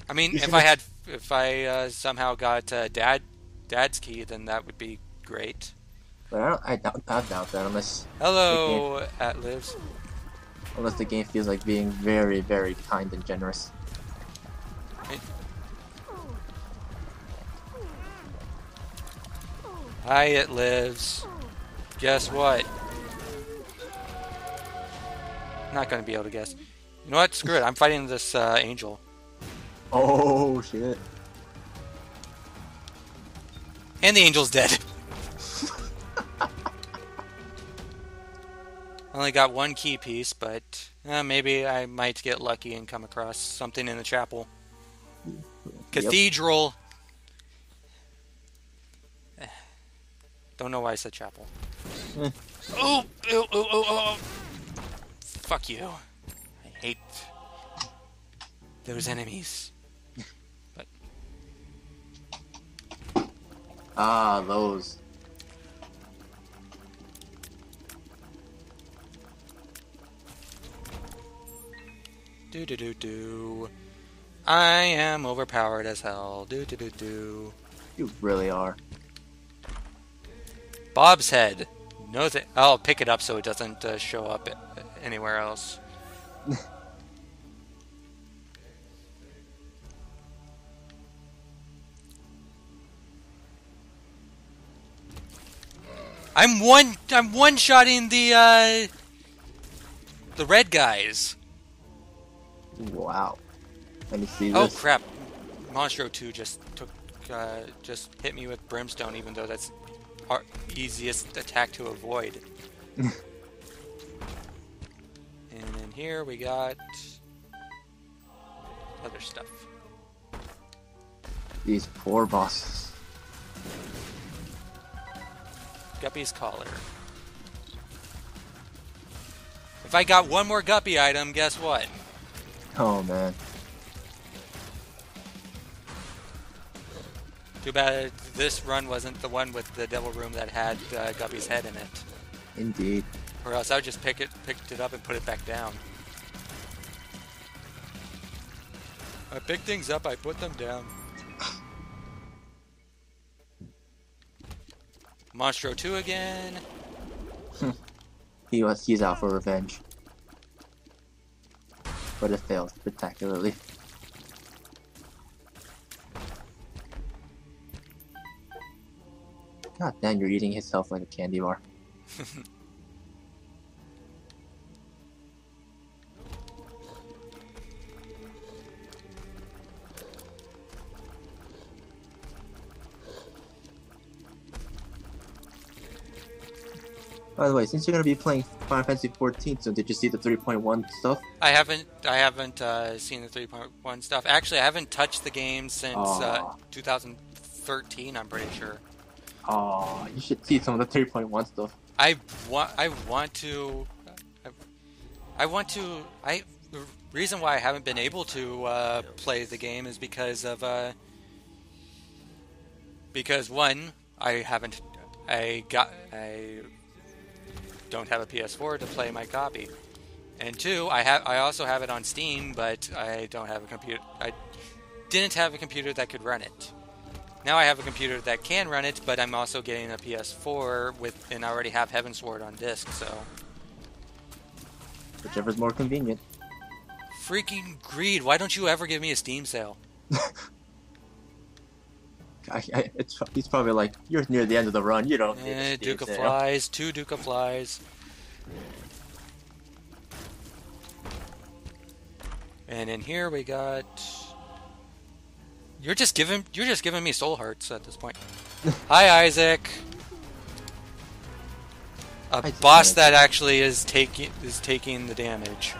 I mean, if I somehow got Dad's key, then that would be great. But I doubt that unless. Hello, Atlives. Unless the game feels like being very, very kind and generous. Hi, it lives. Guess what? Not gonna be able to guess. You know what? Screw it. I'm fighting this angel. Oh shit! And the angel's dead. Only got one key piece, but maybe I might get lucky and come across something in the chapel. Cathedral. Don't know why I said chapel. Oh! Fuck you. I hate those enemies. But those. Do. I am overpowered as hell. Do. You really are. Bob's head. No, I'll pick it up so it doesn't show up anywhere else. I'm one-shotting the red guys. Wow. Let me see Oh this. crap! Monstro 2 just hit me with brimstone, even though that's our easiest attack to avoid. And in here we got other stuff. These poor bosses. Guppy's collar. If I got one more Guppy item, guess what? Oh man. Too bad this run wasn't the one with the Devil Room that had Guppy's head in it. Indeed. Or else I would just picked it up and put it back down. I pick things up, I put them down. Monstro 2 again. He's out for revenge. But it failed spectacularly. God damn, you're eating his health like a candy bar. By the way, since you're gonna be playing Final Fantasy XIV, so did you see the 3.1 stuff? I haven't seen the 3.1 stuff. Actually, I haven't touched the game since 2013. I'm pretty sure. Oh, you should see some of the 3.1 stuff. I want to. The reason why I haven't been able to play the game is because one, I don't have a PS4 to play my copy, and two, I also have it on Steam, but I don't have a computer. I didn't have a computer that could run it. Now I have a computer that can run it, but I'm also getting a PS4 and I already have Heavensward on disc, so whichever's more convenient. Freaking greed! Why don't you ever give me a Steam sale? He's probably like, you're near the end of the run, you don't need a Steam Duke of sale. Flies, 2 Duke of Flies. And in here we got... You're just giving me soul hearts at this point. Hi, Isaac. A boss that actually is taking the damage.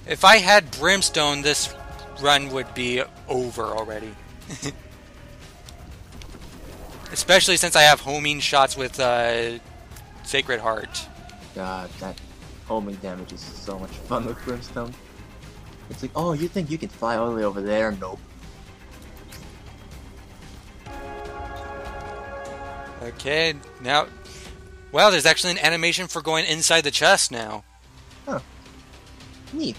If I had Brimstone, this run would be over already. Especially since I have homing shots with Sacred Heart. God, that homing damage is so much fun with Brimstone. It's like, oh, you think you can fly all the way over there? Nope. Okay, now... Well, there's actually an animation for going inside the chest now. Huh. Neat.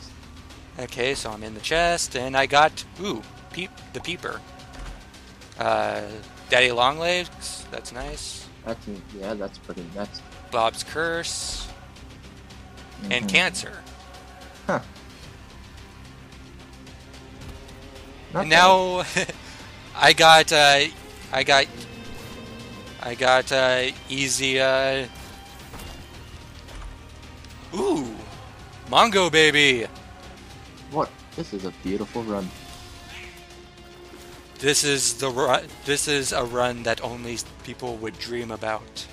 Okay, so I'm in the chest, and I got... Ooh, the Peeper. Daddy Longlegs, that's nice. Yeah, that's pretty nuts. Bob's Curse. And Cancer. Huh. And now I got easy ooh, Mongo baby. What? This is a beautiful run. This is a run that only people would dream about.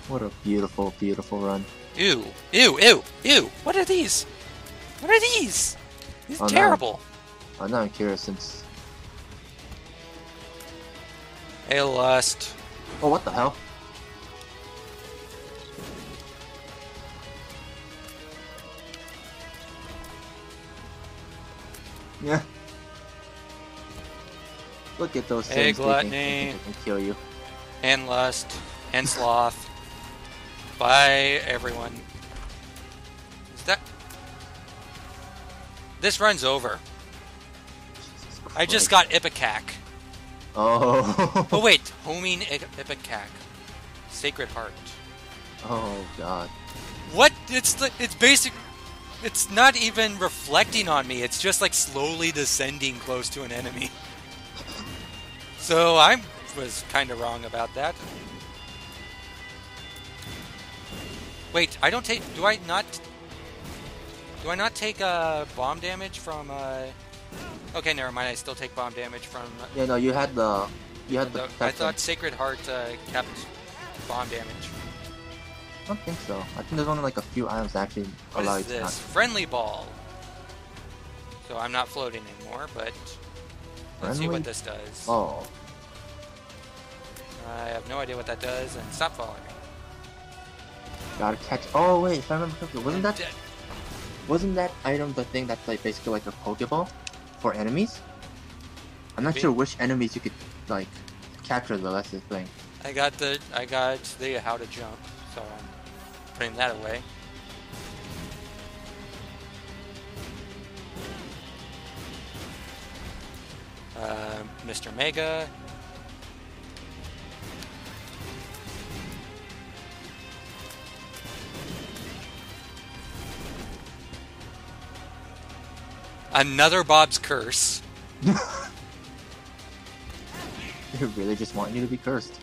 What a beautiful, beautiful run. Ew, ew, ew, ew. What are these? What are these? These are terrible. Now I'm curious since... Hey, Lust. Oh, what the hell? Yeah. Look at those Hey, things. Gluttony. They can kill you. And Lust. And Sloth. Bye, everyone. Is that... This run's over. I just got Ipecac. Oh. Oh wait, homing Ipecac. Sacred Heart. Oh god. What? It's basic. It's not even reflecting on me. It's just like slowly descending close to an enemy. So I was kind of wrong about that. Wait, I don't take. Do I not take bomb damage from? Okay, never mind. I still take bomb damage from. Yeah, no, you had the. I thought Sacred Heart kept bomb damage. I don't think so. I think there's only like a few items that actually allow you to. What is this? Friendly Ball. So I'm not floating anymore, but let's see what this does. Oh. I have no idea what that does, and stop following me. Gotta catch. Oh wait, if I remember correctly, wasn't that item the thing that's like basically like a Pokeball? For enemies? I'm not Maybe. sure which enemies you could, like, capture though, that's the thing. I got the how to jump, so I'm putting that away. Mr. Mega. Another Bob's Curse. They really just want you to be cursed.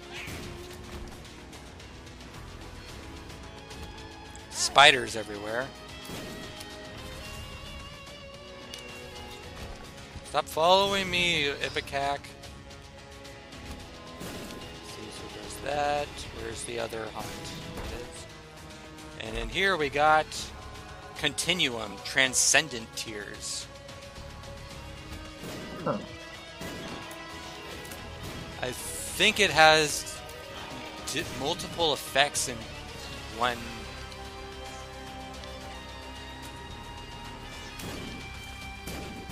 Spiders everywhere. Stop following me, Ipecac. See who does that. Where's the other hunt? There it is. And in here we got Continuum, Transcendent Tears. Huh. I think it has multiple effects in one.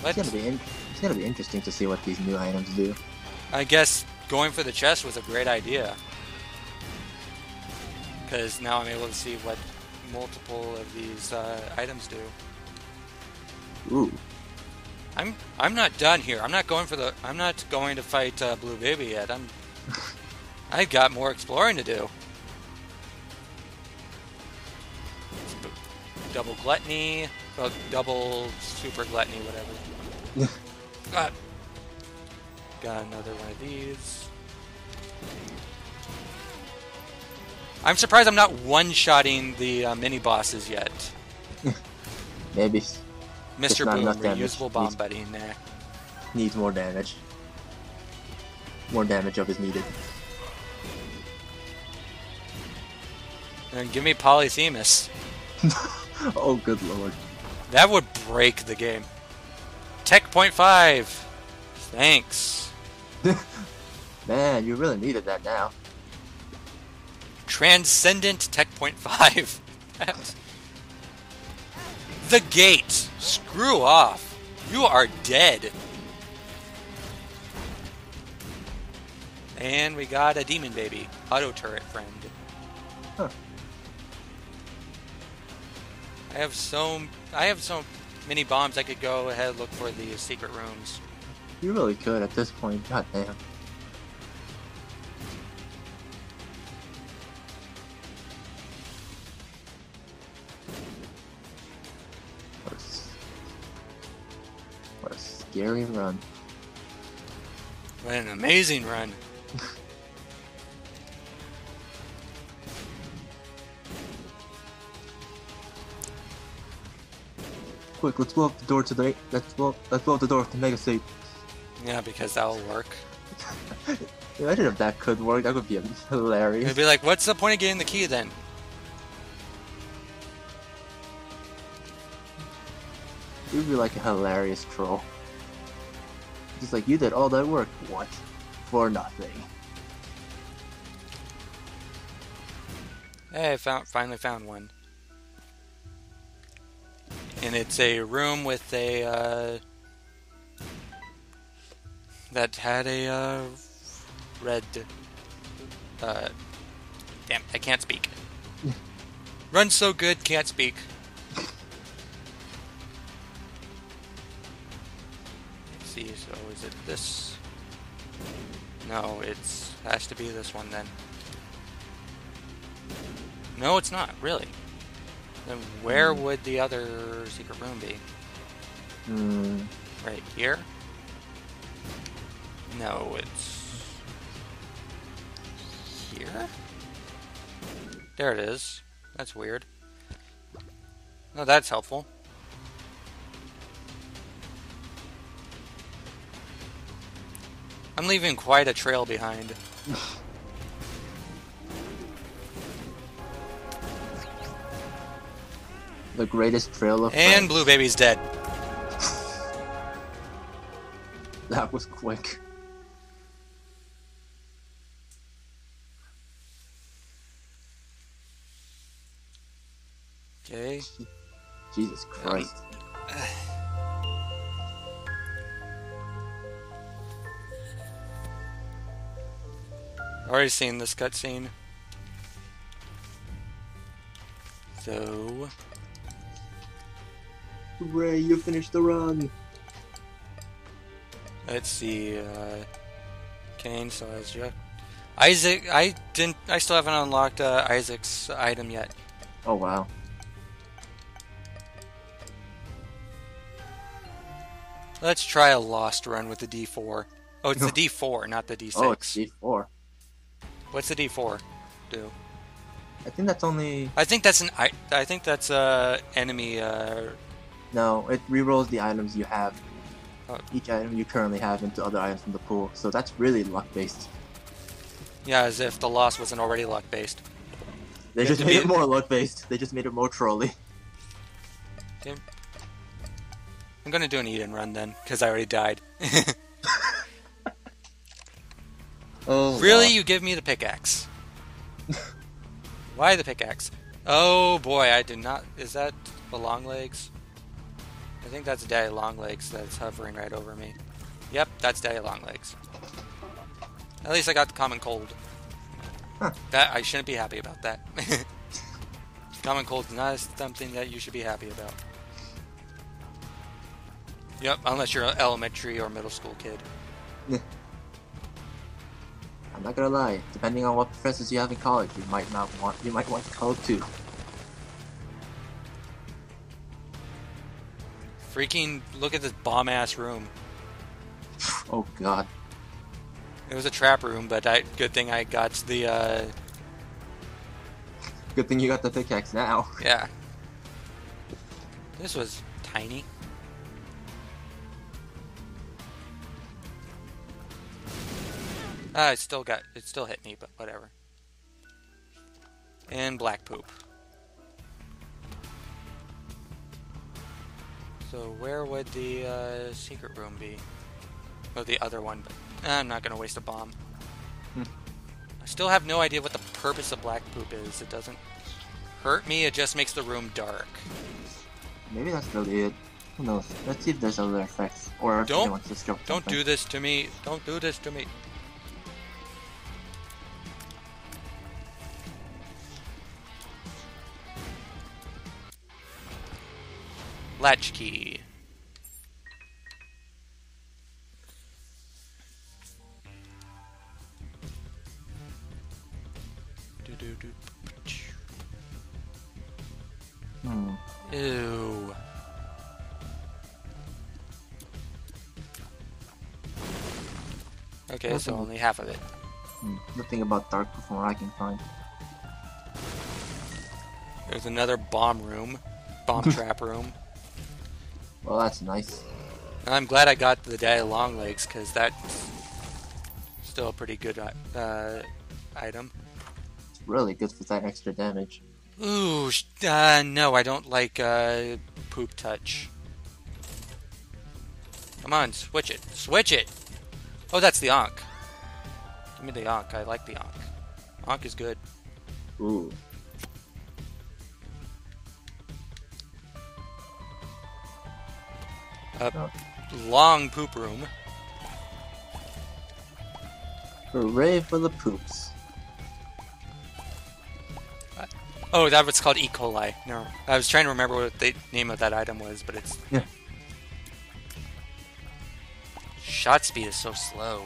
It's gonna be interesting to see what these new items do. I guess going for the chest was a great idea. Because now I'm able to see what multiple of these items do. Ooh. I'm not done here. I'm not going to fight Blue Baby yet. I've got more exploring to do. Double gluttony, well, double super gluttony, whatever. Got another one of these. I'm surprised I'm not one-shotting the mini bosses yet. Maybe. Mr. not Boom, enough damage. reusable bomb buddy, nah. Needs more damage. More damage up is needed. And give me Polyphemus. Oh, good lord. That would break the game. Tech point 5. Thanks. Man, you really needed that now. Transcendent Tech point 5. The gate. Screw off. You are dead. And we got a demon baby. Auto turret friend. Huh. I have so many bombs I could go ahead and look for the secret rooms. You really could at this point. God damn. What a scary run. What an amazing run. Quick, let's blow up the door to the let's blow up the door to Mega State. Yeah, because that'll work. Imagine if that could work. That would be hilarious. It'd be like, what's the point of getting the key then? It would be like a hilarious troll. Just like, you did all that work. What? For nothing. Hey, I finally found one. And it's a room with a, that had a, red, damn, I can't speak. Runs so good, can't speak. Let's see, so is it this? No, it's, has to be this one then. No, it's not, really. Then where would the other secret room be? Right here? No, it's here? There it is. That's weird. No, that's helpful. I'm leaving quite a trail behind. The greatest trail of And friends. Blue Baby's dead. That was quick. Okay. Jesus Christ. already seen this cutscene. So... Hooray, you finished the run! Let's see, Kane still has you. Isaac, I still haven't unlocked Isaac's item yet. Oh wow. Let's try a lost run with the D4. Oh, it's the D4, not the D6. Oh, it's D4. What's the D4 do? I think that's only... I think that's enemy, No, it rerolls the items you have. Oh. Each item you currently have into other items from the pool, so that's really luck-based. Yeah, as if the loss wasn't already luck-based. They just made it more luck-based. They just made it more trolly. Okay. I'm gonna do an Eden run then, because I already died. Oh, really? wow. You give me the pickaxe? Why the pickaxe? Oh boy, I did not... Is that the long legs? I think that's Daddy Longlegs that's hovering right over me. Yep, that's Daddy Longlegs. At least I got the common cold. Huh. That I shouldn't be happy about that. Common cold is not something that you should be happy about. Yep, unless you're an elementary or middle school kid. I'm not gonna lie. Depending on what professors you have in college, you might want cold too. Freaking look at this bomb-ass room. Oh god. It was a trap room, but good thing I got the, Good thing you got the pickaxe now. yeah. This was tiny. It still hit me, but whatever. And black poop. So where would the secret room be? Or the other one, but I'm not gonna waste a bomb. I still have no idea what the purpose of black poop is. It doesn't hurt me, it just makes the room dark. Maybe that's really it. Who knows? Let's see if there's other effects. Or if anyone's discovered Don't something. do this to me. Don't do this to me. Latchkey. Ew. Okay, so only half of it. Nothing about dark from what I can find. There's another bomb room. Bomb trap room. Well, that's nice. I'm glad I got the Daddy Longlegs, because that's still a pretty good item. It's really good for that extra damage. Ooh, no, I don't like poop touch. Come on, switch it. Switch it! Oh, that's the Ankh. Give me the Ankh. I like the Ankh. Ankh is good. Ooh. Long poop room. Hooray for the poops. Oh, that was called E. coli. No, I was trying to remember what the name of that item was, but it's... Yeah. Shot speed is so slow.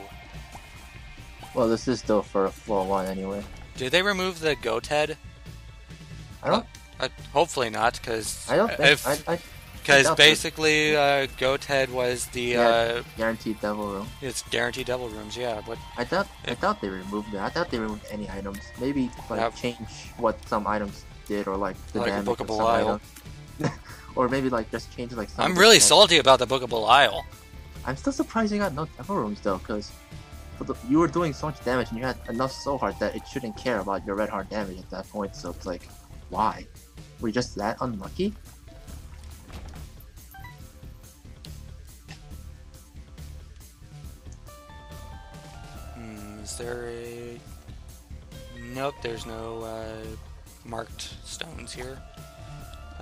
Well, this is still for floor 1 anyway. Did they remove the goat head? I don't... Hopefully not, because... I don't think... Because basically, goat head was the... guaranteed devil room. It's guaranteed devil rooms, yeah. But I thought they removed it. I thought they removed any items. Maybe like change what some items did, or like the like damage the Book of of some Belial. items. Or maybe like just change like some. I'm really salty about the Book of Belial. I'm still surprised you got no devil rooms though, because you were doing so much damage and you had enough soul heart that it shouldn't care about your red heart damage at that point. So it's like, why? Were you just that unlucky? Is there a... Nope, there's no marked stones here.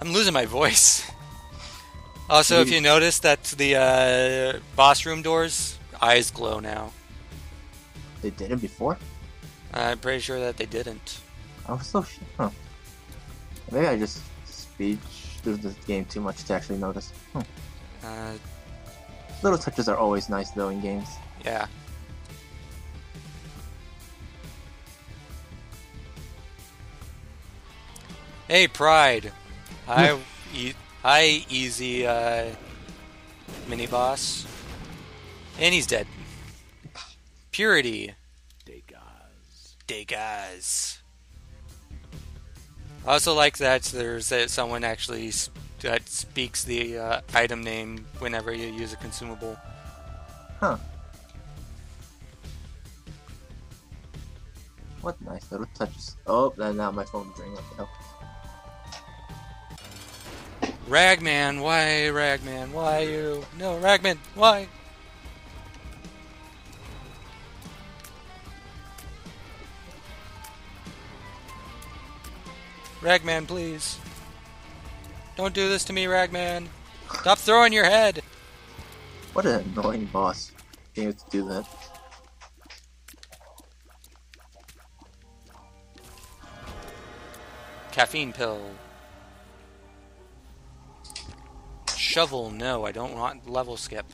I'm losing my voice. Also, if you notice that the boss room doors, eyes glow now. They didn't before? I'm pretty sure that they didn't. I was so sure. Huh. Maybe I just speed through the game too much to actually notice. Little touches are always nice though in games. Yeah. Hey, Pride. Hi, easy mini boss. And he's dead. Purity. Degaz. I also like that there's someone actually that speaks the item name whenever you use a consumable. Huh. What nice little touches. Oh, and now my phone's ringing. Oh. Ragman, why Ragman? Why you? No, Ragman, why? Ragman, please. Don't do this to me, Ragman. Stop throwing your head. What an annoying boss being able to do that. Caffeine pill. Shovel, no, I don't want level skip.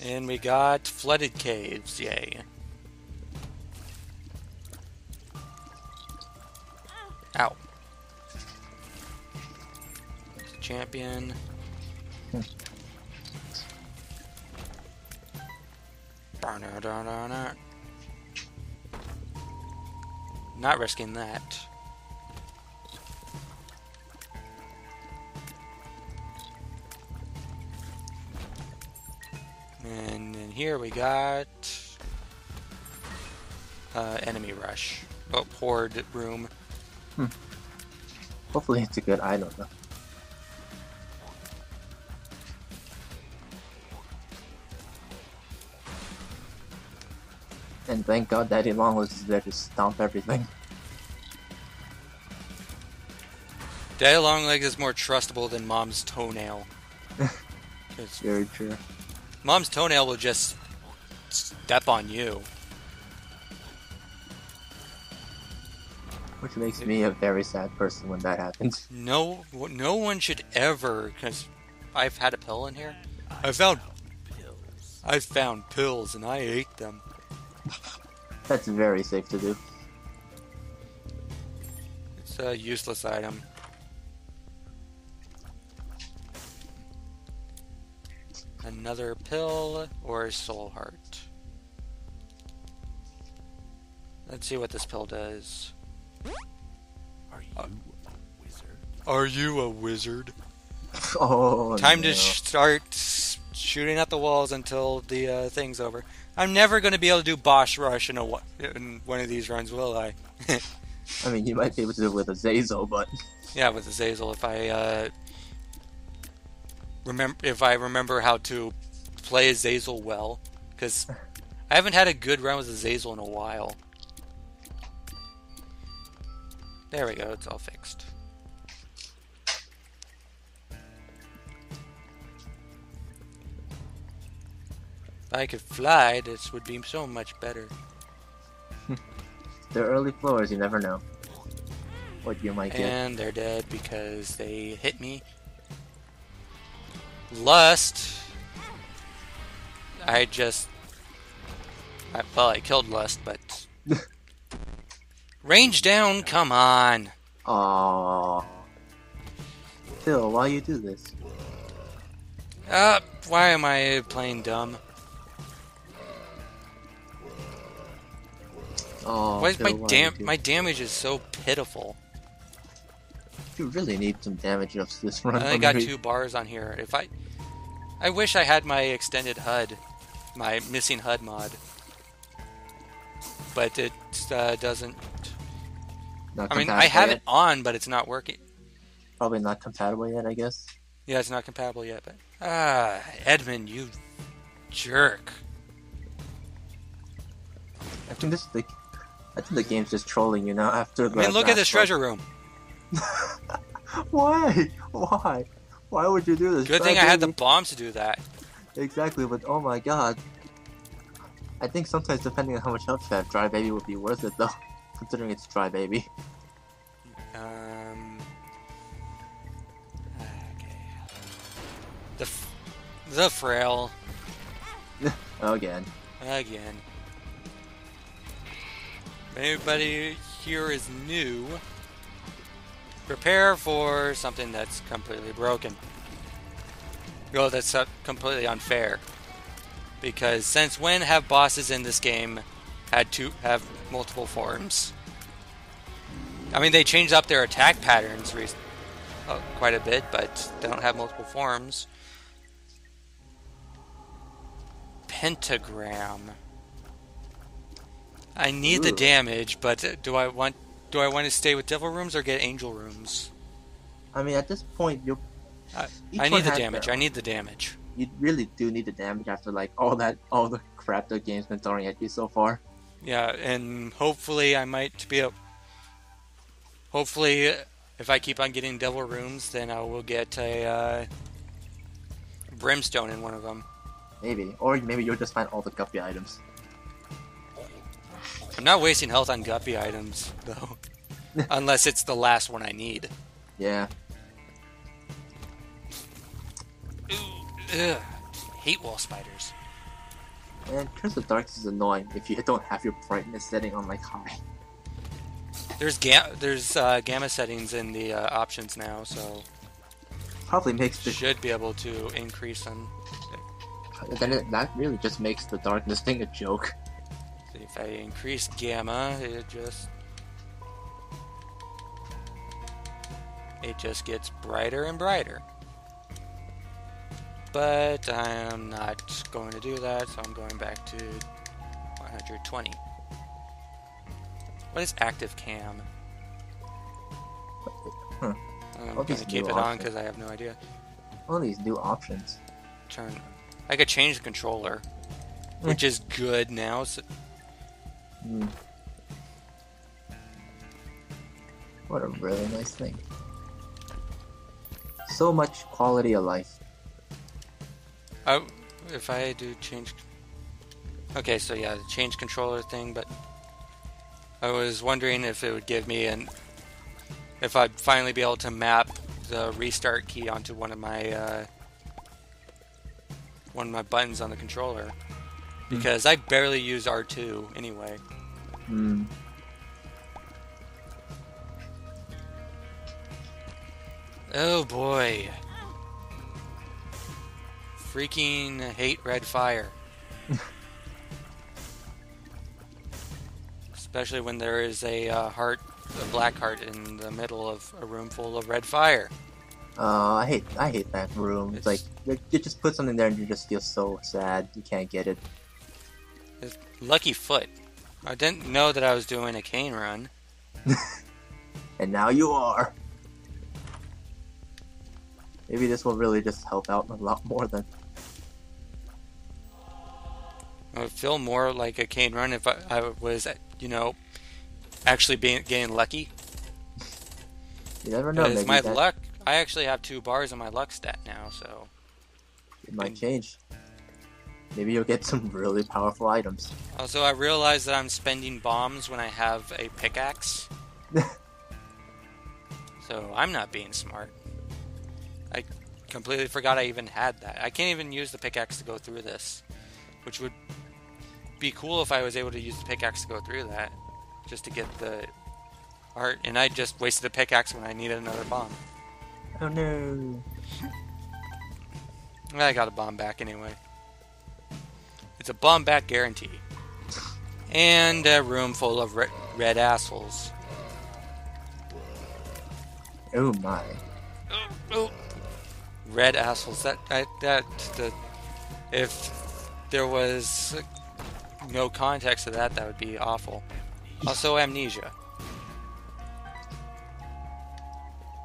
And we got flooded caves, yay. Ow. Champion. Not risking that. And then here we got enemy rush. Oh, horde room. Hopefully it's a good item though. And thank God Daddy Longlegs is there to stomp everything. Daddy Longlegs is more trustable than Mom's toenail. It's very true. Mom's toenail will just step on you. Which makes me a very sad person when that happens. No one should ever, because I've had a pill in here. I found pills and I ate them. That's very safe to do. It's a useless item. Another pill or soul heart. Let's see what this pill does. Are you a wizard? Are you a wizard? Oh, Time no. to start shooting at the walls until the thing's over. I'm never going to be able to do boss rush in one of these runs, will I? I mean, you might be able to do it with a Zazel, but... Yeah, with the Zazel, if I remember how to play a Zazel well, because I haven't had a good run with a Zazel in a while. There we go, it's all fixed. If I could fly, this would be so much better. They're early floors, you never know what you might get. And they're dead because they hit me. Lust. I killed Lust, but... Range down, come on. Aww. Phil, why you do this? Why am I playing dumb? Oh, Why is Phil, my damage is so pitiful? You really need some damage ups this run. I only got 2 bars on here. I wish I had my extended HUD, my missing HUD mod, but it doesn't. I mean, I have it on, but it's not working. Probably not compatible yet, I guess. Yeah, it's not compatible yet, but Edmund, you jerk. I think the game's just trolling you now after the... I mean, look at this treasure room. Why? Why? Why would you do this? Good thing I had the bombs to do that. Exactly, but oh my god. I think sometimes depending on how much health you have, Dry Baby would be worth it though. Considering it's Dry Baby. Okay. The frail. Again. Again. If anybody here is new, prepare for something that's completely broken. Oh, that's completely unfair. Because since when have bosses in this game had to have multiple forms? I mean, they changed up their attack patterns quite a bit, but they don't have multiple forms. Pentagram. I need the damage, but do I want to stay with Devil Rooms or get Angel Rooms? I mean, at this point, I need the damage. I need the damage. You really do need the damage after like all the crap the game's been throwing at you so far. Yeah, and hopefully I might be able. Hopefully, if I keep on getting Devil Rooms, then I will get a Brimstone in one of them. Maybe, or maybe you'll just find all the Guppy items. I'm not wasting health on Guppy items though, unless it's the last one I need. Yeah. Ugh, hate wall spiders. And Curse of Darkness is annoying if you don't have your brightness setting on like high. There's gamma settings in the options now, so Probably makes the should be able to increase them. then that really just makes the darkness thing a joke. So if I increase gamma, it just gets brighter and brighter. But I am not going to do that, so I'm going back to 120. What is active cam? I'm going to keep it on because I have no idea. All these new options. I could change the controller, which is good now. So... What a really nice thing. So much quality of life. If I do change... Okay, so yeah, the change controller thing, but... I was wondering if it would give me if I'd finally be able to map the restart key onto one of my buttons on the controller. Because I barely use R2 anyway. Oh boy. Freaking hate red fire. Especially when there is a black heart in the middle of a room full of red fire. I hate that room. It's like you just put something there and you just feel so sad you can't get it. It's lucky foot. I didn't know that I was doing a cane run. And now you are. Maybe this will really just help out a lot more than. I would feel more like a cane run if I was, actually getting lucky. You never know. Maybe my luck. I actually have 2 bars on my luck stat now, so it might change. Maybe you'll get some really powerful items. Also, I realize that I'm spending bombs when I have a pickaxe. So I'm not being smart. I completely forgot I even had that. I can't even use the pickaxe to go through this, which would be cool if I was able to use the pickaxe to go through that, just to get the art. And I just wasted the pickaxe when I needed another bomb. Oh no! I got a bomb back anyway. It's a bomb back guarantee. And a room full of red assholes. Oh my! Oh. Red assholes. If there was no context to that would be awful. Also, amnesia.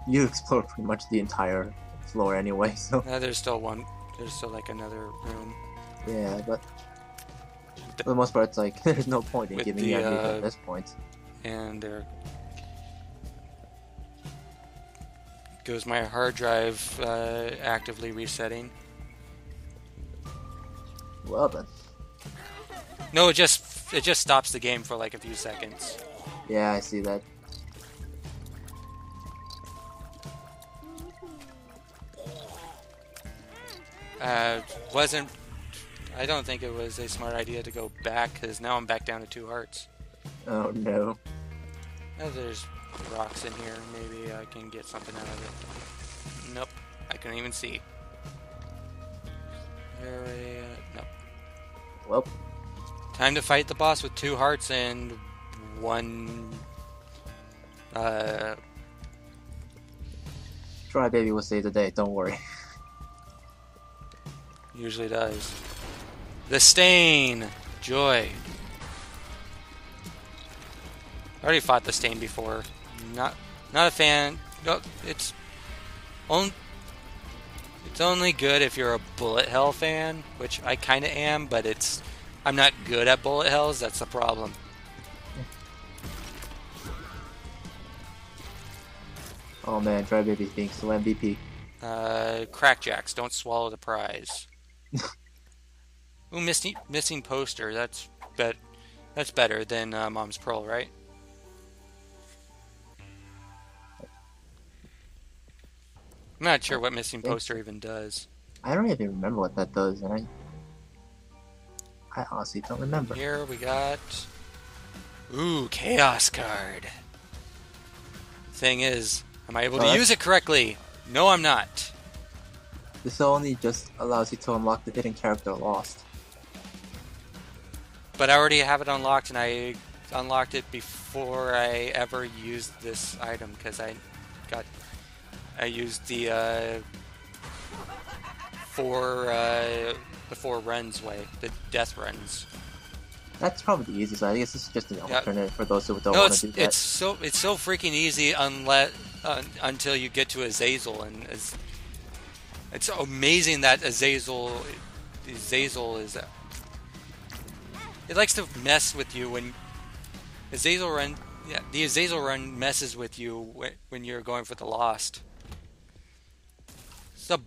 You explored pretty much the entire floor anyway, so. There's still like another room. Yeah, but for the most part, it's like there's no point in giving you amnesia at this point. And there. goes my hard drive actively resetting. Well then. No, it just stops the game for like a few seconds. Yeah, I see that. I don't think it was a smart idea to go back, because now I'm back down to 2 hearts. Oh no. There's rocks in here. Maybe I can get something out of it. Nope. I couldn't even see. Nope. Well. Time to fight the boss with 2 hearts and 1... Try baby will save the day, don't worry. Usually does. The Stain! Joy. I already fought the Stain before. Not a fan. No, it's only good if you're a bullet hell fan, which I kind of am, but I'm not good at bullet hells. That's the problem. Oh man, Try baby's being so MVP. Crackjacks, don't swallow the prize. Ooh, missing poster. That's better than Mom's Pearl, right? I'm not sure what missing poster even does. I don't even remember what that does, and I honestly don't remember. Here we got... Ooh, Chaos card. Thing is, am I able to use it correctly? No, I'm not. This only just allows you to unlock the hidden character Lost. But I already have it unlocked, and I unlocked it before I ever used this item, because I used the 4 runs way, the death runs. That's probably the easiest. I guess this is just an alternate for those who don't want to do that. It's so freaking easy until you get to Azazel, and it's amazing that Azazel is. It likes to mess with you when Azazel run. Yeah, the Azazel run messes with you when you're going for the Lost. It's the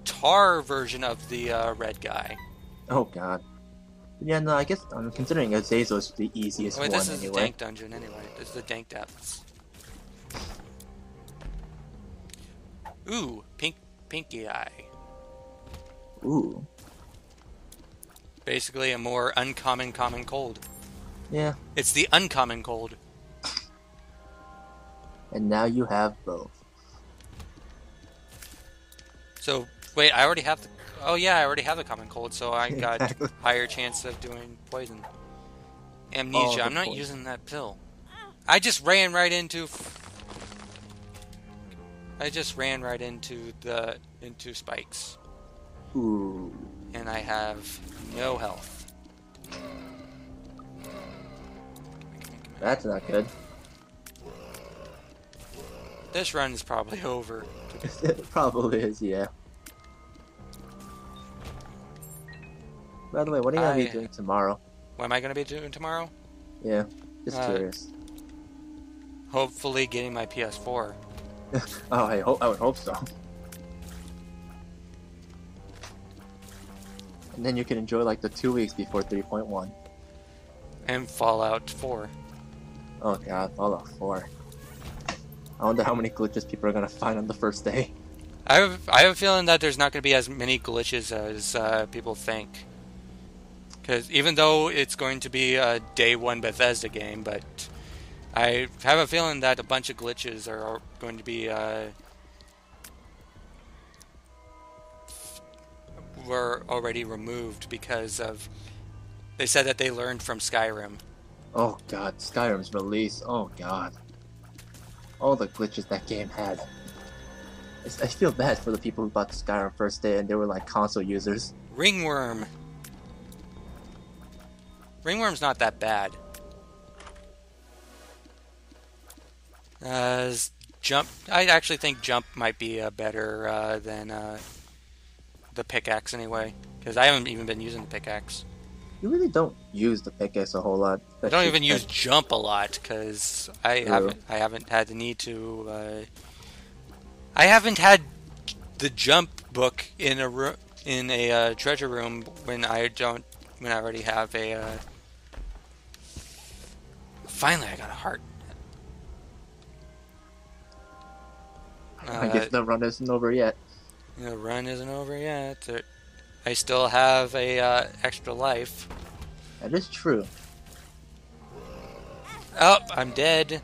tar version of the red guy. Oh god. Yeah, no, I guess I'm considering Azazel is the easiest one this is anyway. the dank dungeon anyway. This is the dank depths. Ooh, pinky eye. Ooh. Basically a more uncommon common cold. Yeah. It's the uncommon cold. And now you have both. So, wait, I already have the... Oh yeah, I already have the common cold, so I got Exactly. higher chance of doing poison. Amnesia, I'm not using that pill. I just ran right into spikes. Ooh. And I have no health. That's not good. This run is probably over. It probably is, yeah. By the way, what are you going to be doing tomorrow? What am I going to be doing tomorrow? Yeah, just curious. Hopefully getting my PS4. Oh, I would hope so. And then you can enjoy like the 2 weeks before 3.1. And Fallout 4. Oh god, Fallout 4. I wonder how many glitches people are going to find on the first day. I have a feeling that there's not going to be as many glitches as people think. Because even though it's going to be a day 1 Bethesda game, but I have a feeling that a bunch of glitches are going to be were already removed because of... They said that they learned from Skyrim. Oh god, Skyrim's release. Oh god. All the glitches that game had. I feel bad for the people who bought Skyrim first day and they were like console users. Ringworm. Ringworm's not that bad. Jump. I actually think jump might be better than the pickaxe anyway, because I haven't even been using the pickaxe. You really don't use the pickaxe a whole lot. I don't even use jump a lot because I haven't had the need to. I haven't had the jump book in a treasure room when I already have a. Finally, I got a heart. I guess the run isn't over yet. The run isn't over yet. I still have a extra life. That is true. Oh, I'm dead.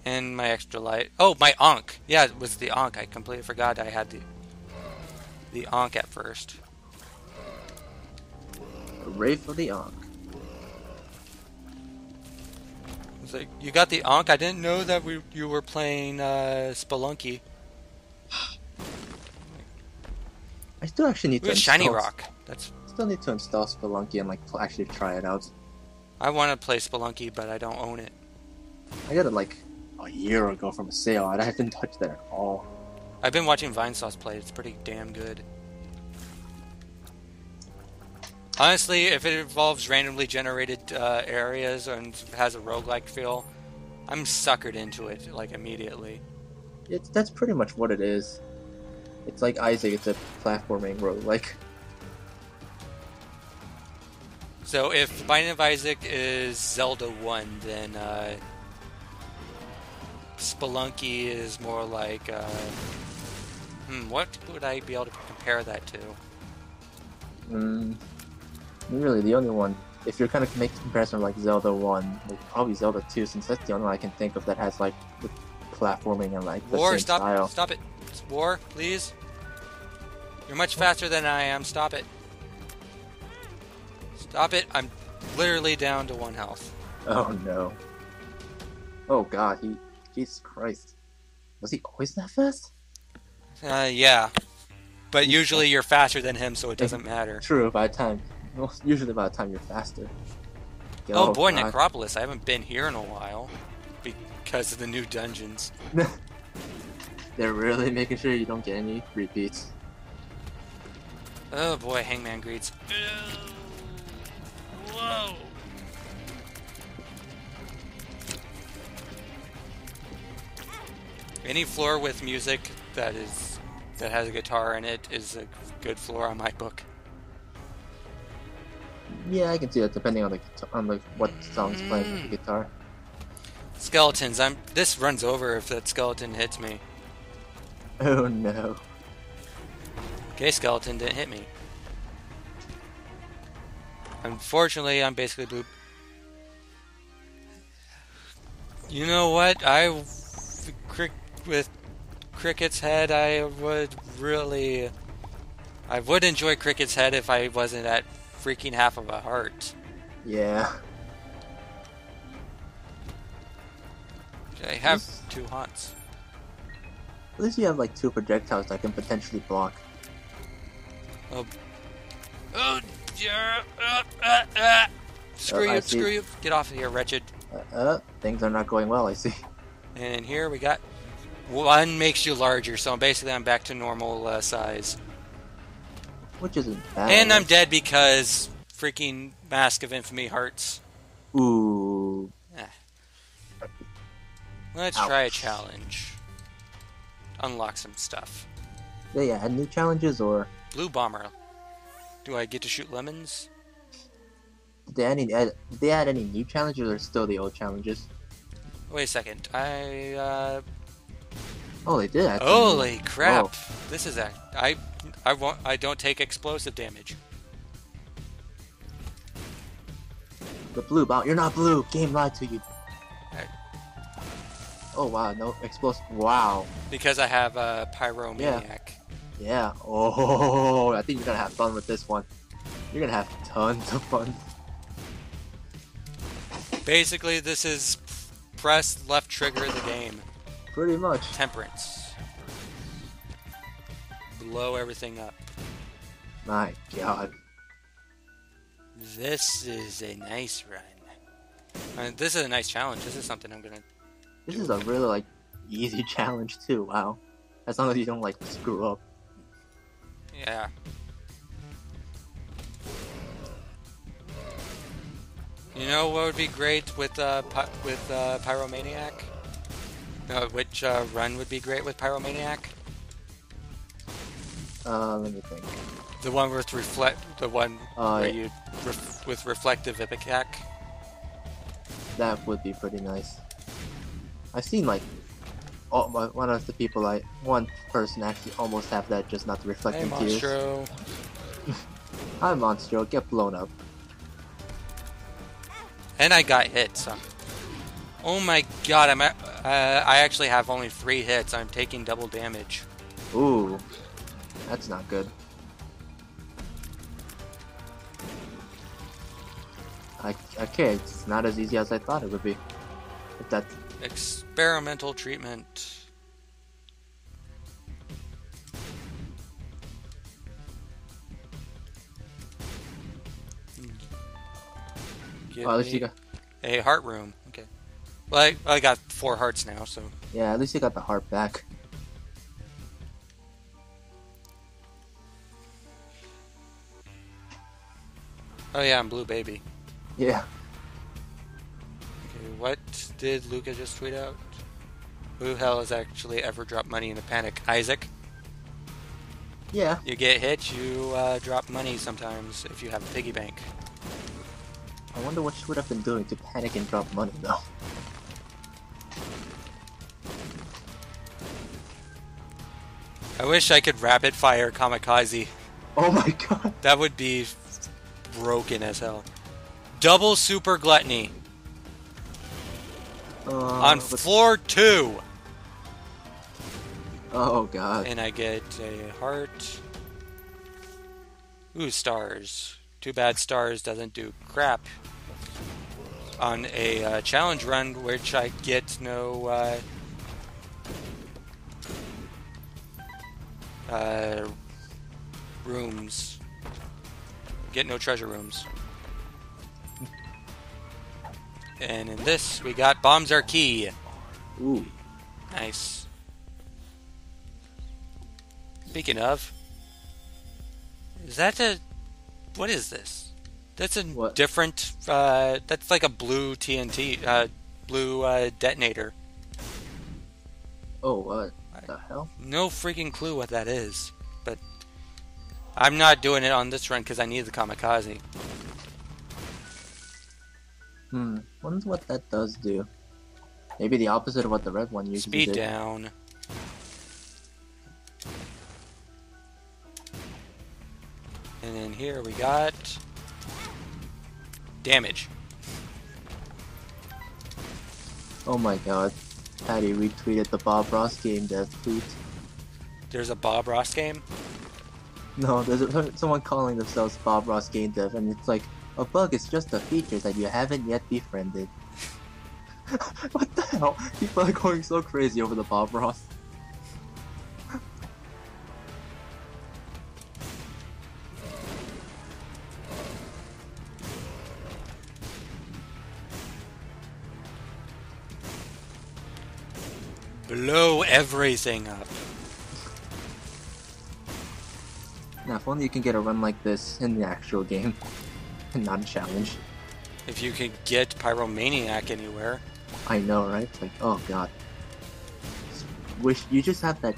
And my extra life. Oh, my Ankh. Yeah, it was the Ankh. I completely forgot I had the Ankh at first. Hooray for the Ankh. It's like, you got the Ankh? I didn't know that you were playing Spelunky. I still actually need to install... Shiny Rock. Still need to install Spelunky and like actually try it out. I want to play Spelunky, but I don't own it. I got it like a year ago from a sale, and I haven't touched that at all. I've been watching Vinesauce play. It's pretty damn good. Honestly, if it involves randomly generated areas and has a roguelike feel, I'm suckered into it, like, immediately. That's pretty much what it is. It's like Isaac, it's a platforming roguelike. So if Binding of Isaac is Zelda 1, then Spelunky is more like... what would I be able to compare that to? Really, the only one, if you're kind of making comparison like Zelda 1, like probably Zelda 2, since that's the only one I can think of that has like the platforming and like the same style. Stop it! War, please. You're much faster than I am. Stop it. Stop it! I'm literally down to 1 health. Oh no. Oh god, Jesus Christ. Was he always that fast? Yeah. But usually you're faster than him, so it doesn't matter. True, usually by the time you're faster. Oh boy, god. Necropolis. I haven't been here in a while because of the new dungeons. They're really making sure you don't get any repeats. Oh boy, Hangman greets. Whoa! Any floor with music that has a guitar in it is a good floor on my book. Yeah, I can see that depending on what song's playing with the guitar. Skeletons. This runs over if that skeleton hits me. Oh no. Okay, skeleton didn't hit me. Unfortunately, I'm basically blue. You know what? With Cricket's head, I would enjoy Cricket's head if I wasn't at freaking half of a heart. Yeah. I have 2 haunts. At least you have like 2 projectiles that can potentially block. Oh yeah! Screw you! Get off of here, wretched. Things are not going well, I see. And here we got 1 makes you larger, so basically I'm back to normal size. Which isn't bad. And I'm dead because freaking Mask of Infamy hearts. Ooh. Let's try a challenge. Unlock some stuff. They add new challenges or? Blue Bomber. Do I get to shoot lemons? Did they add any new challenges or still the old challenges? Wait a second. Oh, they did. Holy crap! Oh. This is I don't take explosive damage. The blue bomb. You're not blue. Game lied to you. Oh wow, no explosive. Wow. Because I have a Pyromaniac. Yeah. Oh, I think you're gonna have fun with this one. You're gonna have tons of fun. Basically, this is press left trigger the game. Pretty much. Temperance. Blow everything up. My god. This is a nice run. This is a nice challenge. This is something I'm gonna... This is a really, easy challenge, too. Wow. As long as you don't, screw up. Yeah. You know what would be great with Pyromaniac? Which run would be great with Pyromaniac? Let me think. The one with the one where Yeah. you with reflective ipecac. That would be pretty nice. I've seen like one person actually almost have that, just not the Hey, reflecting tears. Monstro. Hi, Monstro, get blown up. And I got hit. So. Oh my god! I actually have only 3 hits. I'm taking double damage. Ooh, that's not good. Okay, it's not as easy as I thought it would be. If that Experimental treatment. Give at least me you got. a heart room. Okay. Well, I got 4 hearts now, so. Yeah, at least you got the heart back. Oh yeah, I'm Blue Baby. Yeah. Okay, what did Luca just tweet out? Who hell has actually ever dropped money in a panic? Isaac? Yeah. You get hit, you drop money sometimes if you have a piggy bank. I wonder what she would have been doing to panic and drop money, though. I wish I could rapid fire kamikaze. Oh my god. That would be broken as hell. Double super gluttony on floor 2. Oh god. And I get a heart. Ooh, stars. Too bad stars doesn't do crap on a challenge run, which I get no rooms. Get no treasure rooms. And in this, we got bombs are key. Ooh. Nice. Speaking of, is that a... What is this? That's a What? different... that's like a blue TNT, blue detonator. Oh, what the hell? No freaking clue what that is. But I'm not doing it on this run because I need the kamikaze. Wonder what that does do. Maybe the opposite of what the red one usually Speed did. down. And then here we got... damage. Oh my god. Patty retweeted the Bob Ross game dev tweet. There's a Bob Ross game? No, there's someone calling themselves Bob Ross game dev, and it's like, a bug is just a feature that you haven't yet befriended. What the hell? People are going so crazy over the Bob Ross. Blow everything up. Now, if only you can get a run like this in the actual game, and not a challenge. If you could get Pyromaniac anywhere. I know, right? It's like, oh god. Wish you just have that.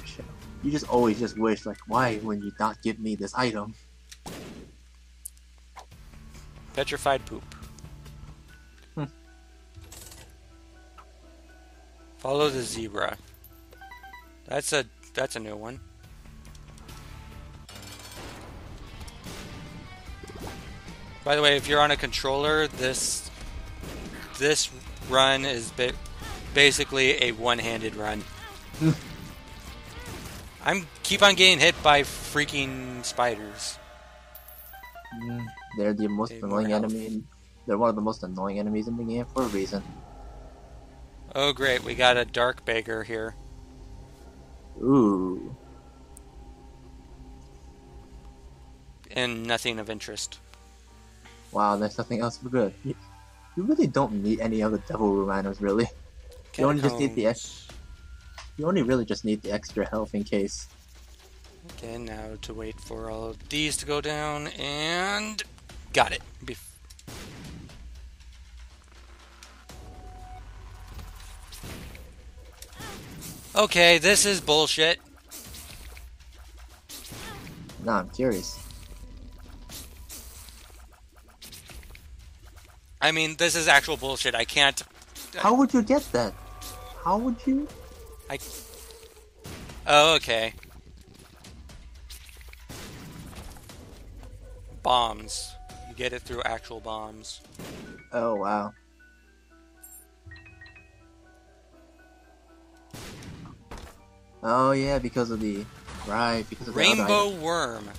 You just always just wish, like, why would you not give me this item? Petrified poop. Follow the zebra. That's a new one. By the way, if you're on a controller, this run is basically a one-handed run. I'm keep on getting hit by freaking spiders. They're the most Okay, annoying more health. enemy. They're one of the most annoying enemies in the game for a reason. Oh great, we got a dark beggar here. Ooh. And nothing of interest. Wow, there's nothing else for good. You really don't need any other devil ruminers, really. You only just need the Catacombs. You only really just need the extra health in case. Okay, now to wait for all of these to go down, and got it. Okay, this is bullshit. Nah, I'm curious. I mean, this is actual bullshit. I can't... How would you get that? How would you? Oh, okay. Bombs. You get it through actual bombs. Oh, wow. Oh, yeah, because of the... Right, because of the other Rainbow item. worm.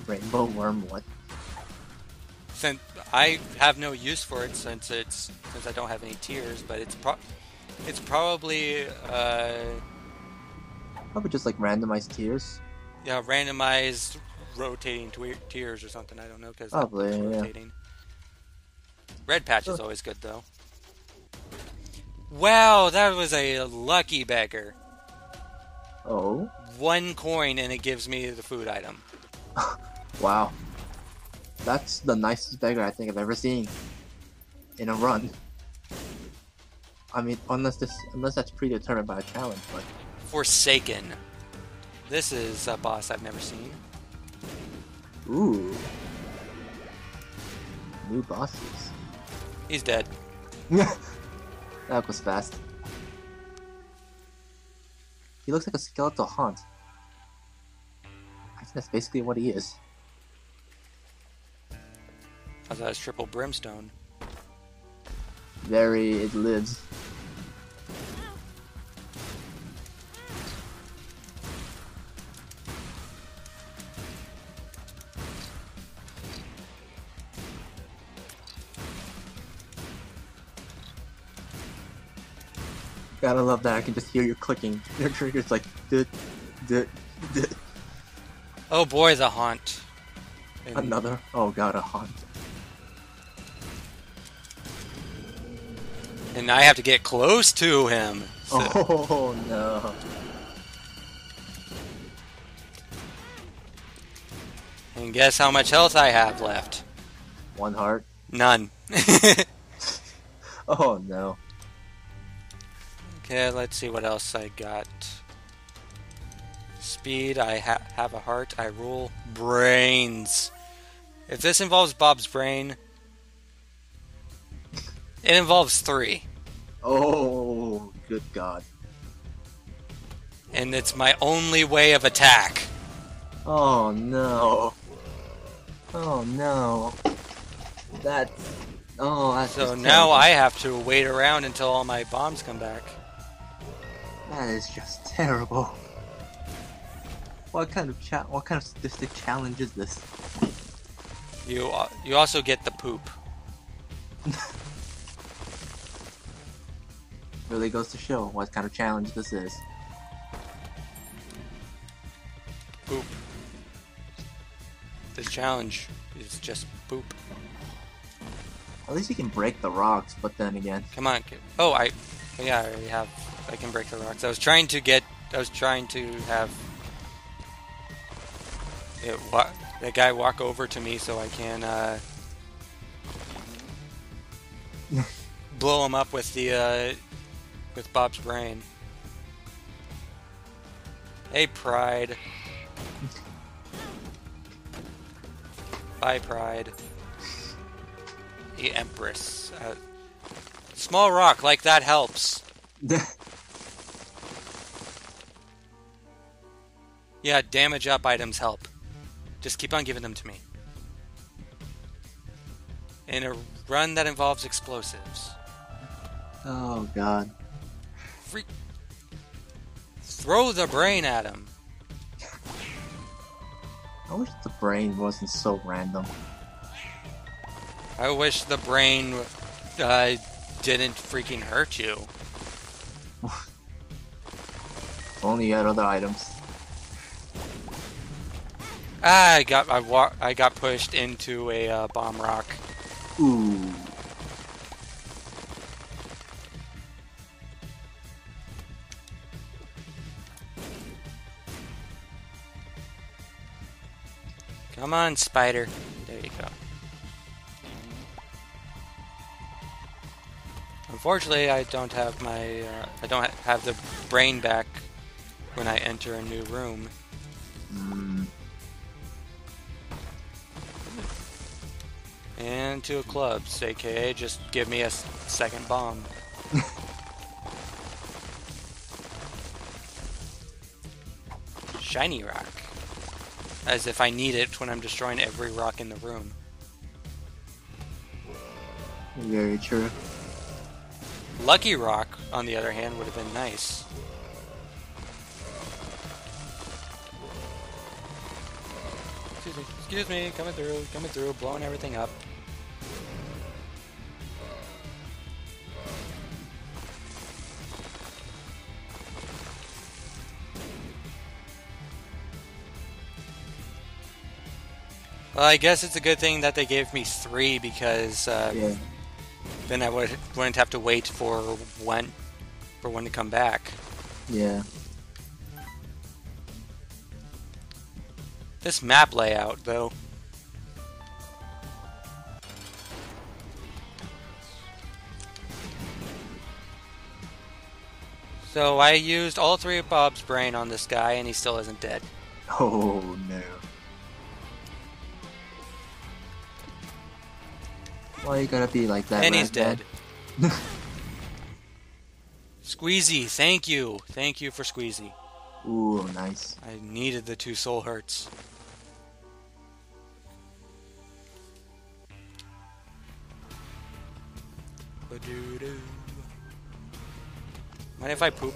Rainbow worm, what? Since I have no use for it since I don't have any tiers, but it's probably Probably just like randomized tiers. yeah, randomized rotating tiers or something. I don't know because Probably, it's yeah. rotating. Red patch is always good though. Wow, that was a lucky beggar. Oh. 1 coin and it gives me the food item. Wow. That's the nicest beggar I think I've ever seen in a run. I mean, unless that's predetermined by a challenge, but... Forsaken. This is a boss I've never seen. Ooh. New bosses. He's dead. That was fast. He looks like a skeletal haunt. I think that's basically what he is. I thought it was triple brimstone. It lives. Gotta love that. I can just hear you clicking. Your trigger's like, dit. Oh boy, the haunt. And Another. Oh god, a haunt. And I have to get close to him. So. Oh no. And guess how much health I have left? 1 heart. None. Oh no. Okay, let's see what else I got. Speed, I have a heart, I rule. Brains. If this involves Bob's brain, it involves 3. Oh, good god. And it's my only way of attack. Oh no. Oh no. That's So just now terrible. I have to wait around until all my bombs come back. That is just terrible. What kind of sadistic challenge is this? You also get the poop. Really goes to show what kind of challenge this is. Poop. This challenge is just poop. At least you can break the rocks, but then again. Come on. Oh, I already have. I can break the rocks. I was trying to have that guy walk over to me so I can blow him up with with Bob's brain. Hey, Pride. Bye, Pride. The Empress. Small rock like that helps. Yeah, damage up items help. Just keep on giving them to me. In a run that involves explosives. Oh god. Freak. Throw the brain at him. I wish the brain wasn't so random. I wish the brain didn't freaking hurt you. Only you had other items. I got pushed into a bomb rock. Ooh. Come on, spider. There you go. Unfortunately, I don't have my I don't have the brain back when I enter a new room. And 2 of clubs, aka just give me a second bomb. Shiny rock. As if I need it when I'm destroying every rock in the room. Very true. Lucky rock, on the other hand, would have been nice. Excuse me, coming through, blowing everything up. Well, I guess it's a good thing that they gave me 3 because then I wouldn't have to wait for one to come back. Yeah. This map layout, though. So I used all 3 of Bob's brain on this guy, and he still isn't dead. Oh no. Why you gotta be like that? And he's man? dead. Squeezy, thank you. Thank you for Squeezy. Ooh, nice. I needed the 2 soul hearts. Ba-doo-doo. Mind if I poop?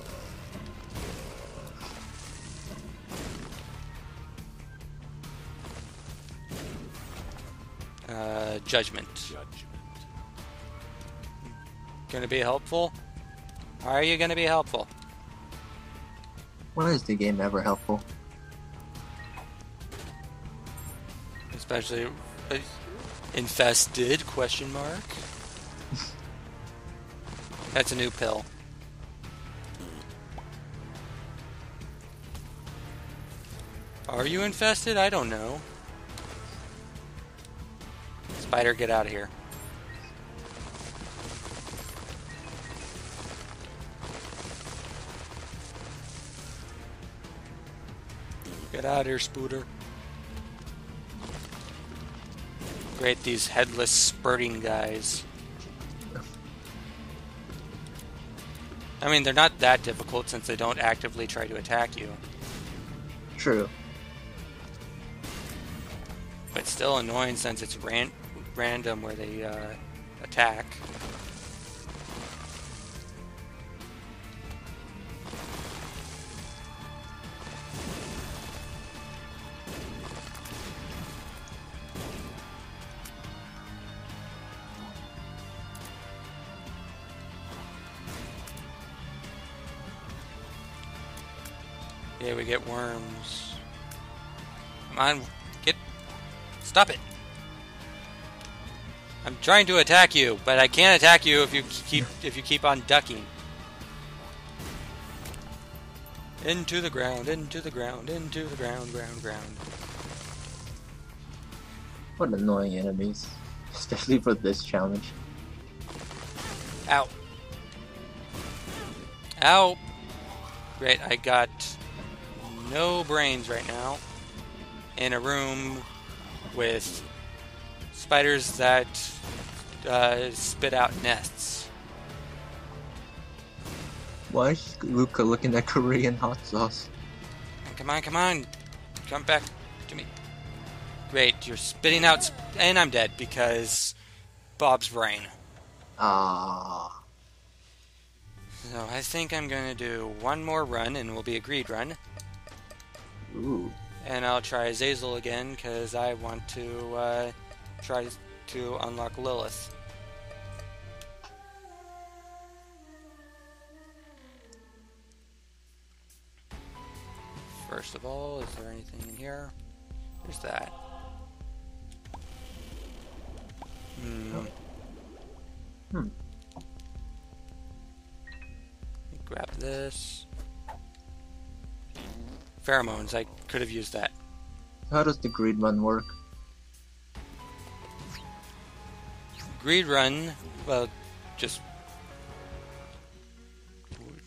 Judgment. Gonna be helpful? Are you gonna be helpful? Why is the game ever helpful? Especially infested? Question mark. That's a new pill. Are you infested? I don't know. Spider, get out of here. Get out of here, Spooter. Great, these headless spurting guys. I mean, they're not that difficult since they don't actively try to attack you. True. But still annoying since it's random where they attack. Yeah, we get worms. Come on, stop it! I'm trying to attack you, but I can't attack you if you keep on ducking. Into the ground, into the ground, into the ground, ground. What annoying enemies, especially for this challenge. Ow. Ow! Great, I got no brains right now in a room with spiders that spit out nests. Why is Luca looking at Korean hot sauce? Come on, come on! Come back to me. Great, you're spitting out and I'm dead because Bob's brain. Ah. So I think I'm gonna do one more run and we'll be a greed run. Ooh. And I'll try Azazel again because I want to try to unlock Lilith. First of all, is there anything in here? There's that. Grab this. Pheromones, I could have used that. How does the greed run work? Greed run, well, just...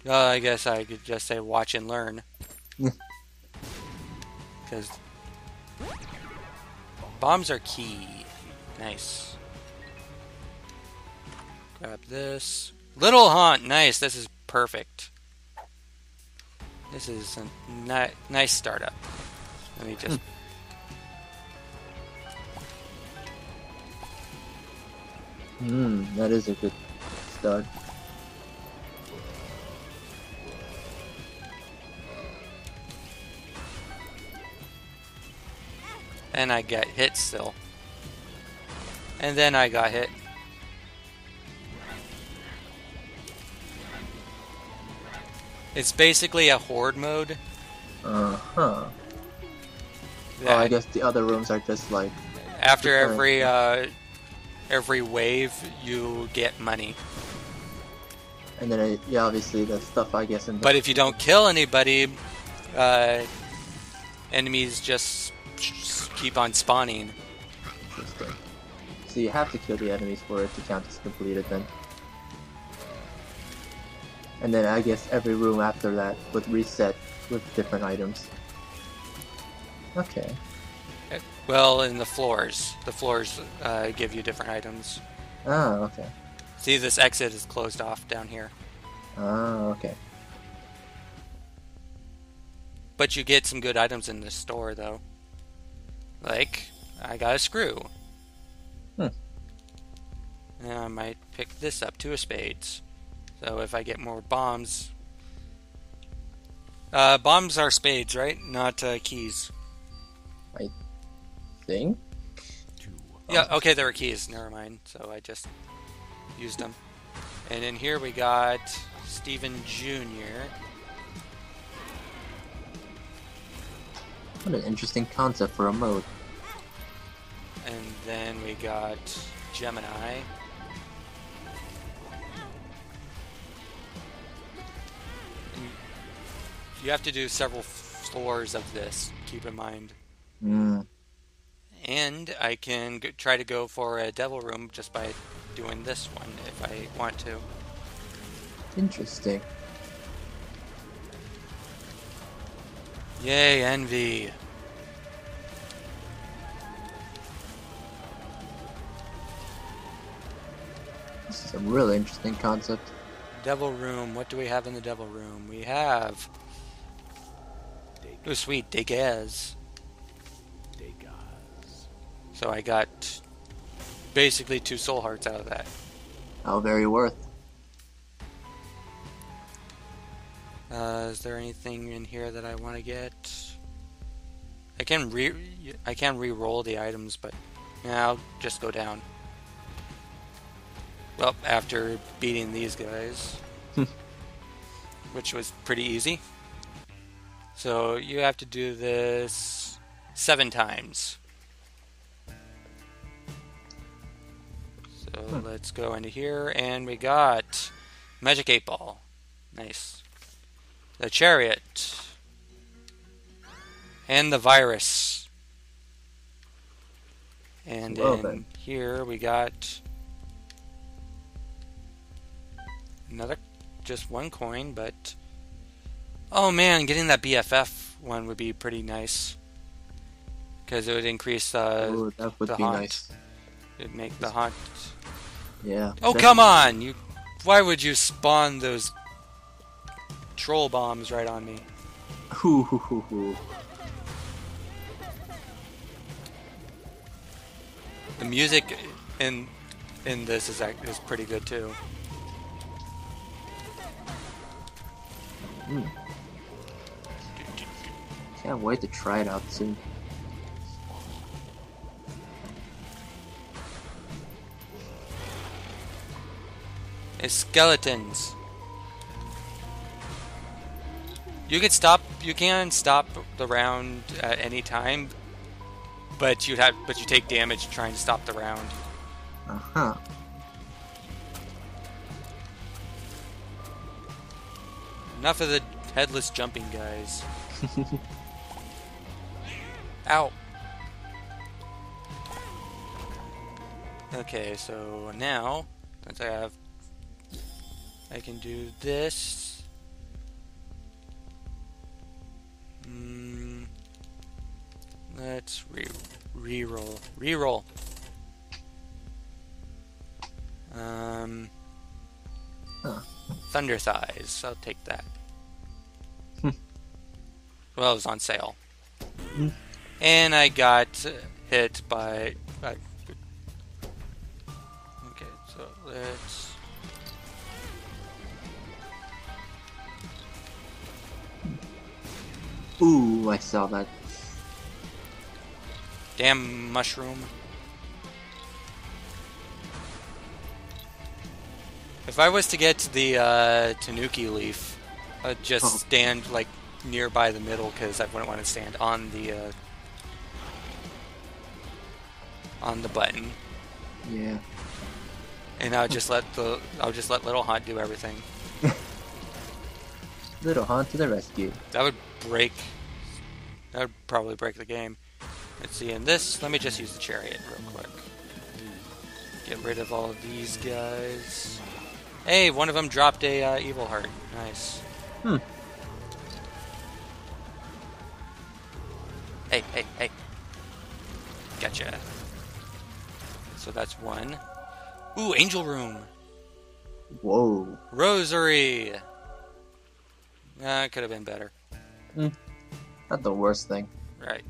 I guess I could just say watch and learn. because bombs are key. Nice. Grab this. Little Haunt, nice. This is perfect. This is a nice startup. Let me just... That is a good start. And I got hit still. And then I got hit. It's basically a horde mode. Oh, I guess the other rooms are just like... After every wave, you get money. And then, yeah, obviously the stuff, I guess... But if you don't kill anybody, enemies just keep on spawning. Interesting. So you have to kill the enemies for it to count as completed then. And then I guess every room after that would reset with different items. Okay. Well, in the floors. The floors give you different items. Oh, okay. See, this exit is closed off down here. Oh, okay. But you get some good items in the store, though. Like, I got a screw. And I might pick this up, 2 of spades. So if I get more bombs... bombs are spades, right? Not keys. I think? Yeah, okay, there were keys. Never mind. So I just used them. And in here we got Steven Jr. What an interesting concept for a mode. And then we got Gemini. You have to do several floors of this, keep in mind. And I can try to go for a devil room just by doing this one, if I want to. Interesting. Yay, envy. This is a really interesting concept. Devil room, what do we have in the devil room? We have... Oh, sweet, Degaz. So I got basically 2 soul hearts out of that. How very worth. Is there anything in here that I want to get? I can re-roll the items, but yeah, I'll just go down. Well, after beating these guys, which was pretty easy. So you have to do this 7 times. So let's go into here, and we got Magic 8 Ball. Nice. The Chariot. And the Virus. And in here we got another, just 1 coin, but... Oh man, getting that BFF one would be pretty nice. Because it would increase Ooh, that would the be haunt. nice. It'd make the haunt... Yeah. Oh, come on! Why would you spawn those troll bombs right on me? The music in this is pretty good too. Can't wait to try it out soon. It's skeletons. You can stop the round at any time, but you take damage trying to stop the round. Uh-huh. Enough of the headless jumping guys. Ow. Okay, so now since I can do this. let's re-roll. Re-roll. Thunder Thighs. I'll take that. Well, it was on sale. And I got hit by... Okay, so let's... Ooh, I saw that. Damn mushroom. If I was to get the Tanuki leaf, I'd just stand like nearby the middle because I wouldn't want to stand on the button. Yeah. And I would just let Little Hunt do everything. Little Hunt to the rescue. That would probably break the game. Let's see, in this, let me just use the chariot real quick. Get rid of all of these guys. Hey, one of them dropped a evil heart. Nice. Hey. Gotcha. So that's one. Ooh, angel room. Whoa. Rosary. It could have been better. Not the worst thing. Right.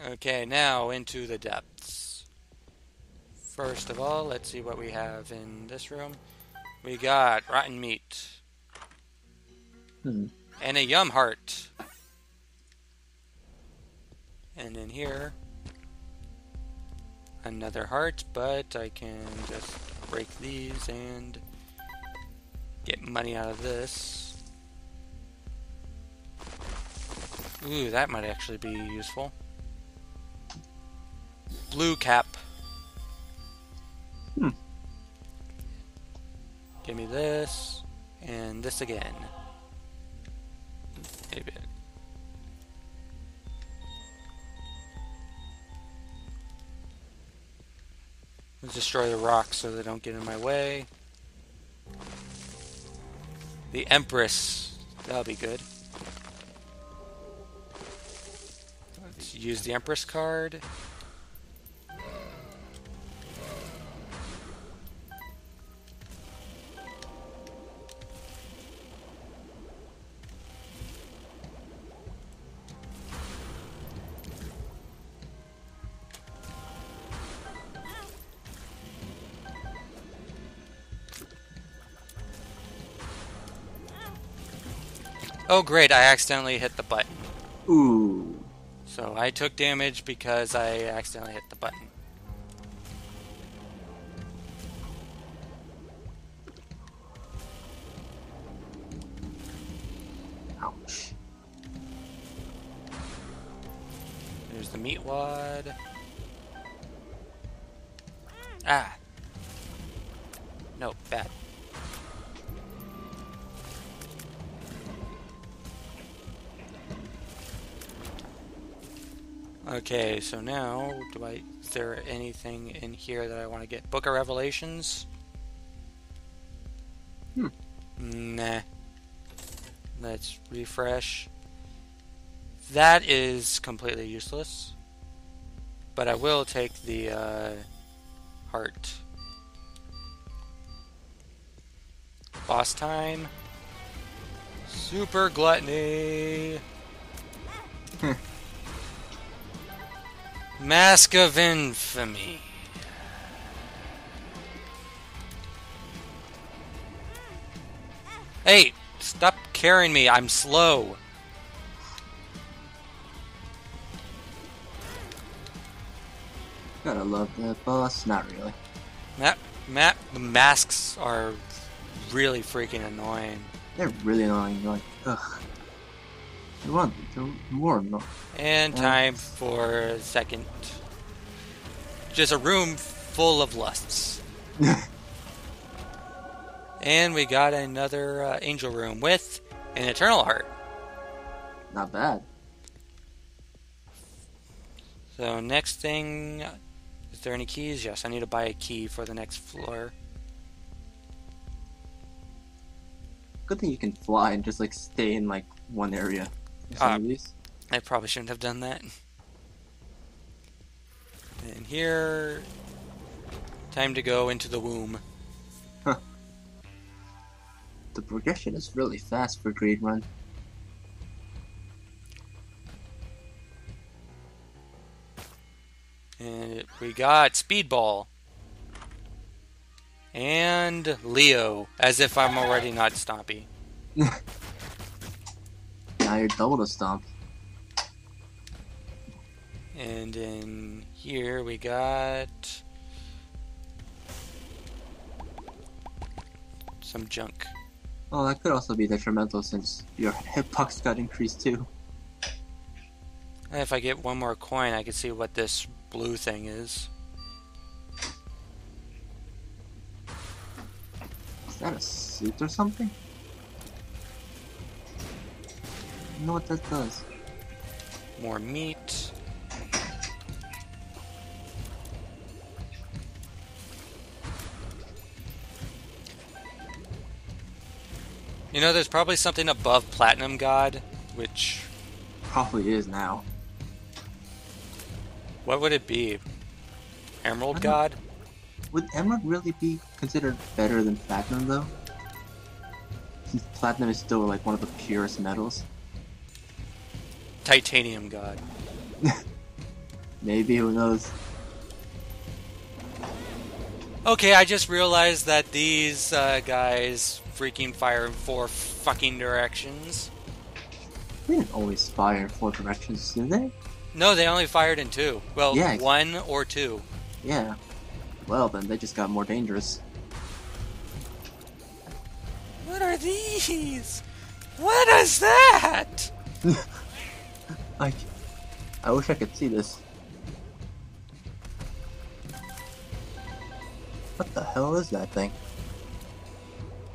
Okay, now into the depths. First of all, let's see what we have in this room. We got rotten meat. And a yum heart. And in here, another heart, but I can just break these and get money out of this. Ooh, that might actually be useful. Blue cap. Give me this, and this again. Maybe. Let's destroy the rocks so they don't get in my way. The Empress. That'll be good. Let's use the Empress card. Oh great, I accidentally hit the button. Ooh. So I took damage because I accidentally hit the button. Ouch. There's the meat wad. Ah. No, bad. Okay, so now, is there anything in here that I want to get? Book of Revelations? Nah. Let's refresh. That is completely useless. But I will take the heart. Boss time. Super Gluttony. Mask of Infamy. Hey, stop carrying me. I'm slow. Gotta love that boss. Not really. The masks are really freaking annoying. They're really annoying. You're like, ugh. You want to more annoying. And time for a second. Just a room full of lusts. And we got another angel room with an eternal heart. Not bad. So next thing, is there any keys? Yes, I need to buy a key for the next floor. Good thing you can fly and just like stay in like one area. In some of these. I probably shouldn't have done that. And here, time to go into the womb. Huh. The progression is really fast for Grade Run. And we got Speedball. And Leo, as if I'm already not Stompy. Now you're double the stomp. And in here we got some junk. Oh, that could also be detrimental since your hitbox got increased too. And if I get one more coin, I can see what this blue thing is. Is that a suit or something? I know what that does. More meat. You know, there's probably something above Platinum God, which... Probably is now. What would it be? Emerald God? Would Emerald really be considered better than Platinum though? Since Platinum is still like one of the purest metals. Titanium God. Maybe, who knows? Okay, I just realized that these guys freaking fire in 4 fucking directions. They didn't always fire in 4 directions, did they? No, they only fired in 2. Well, Yeah. 1 or 2. Yeah. Well, then they just got more dangerous. What are these? What is that? I wish I could see this. What the hell is that thing?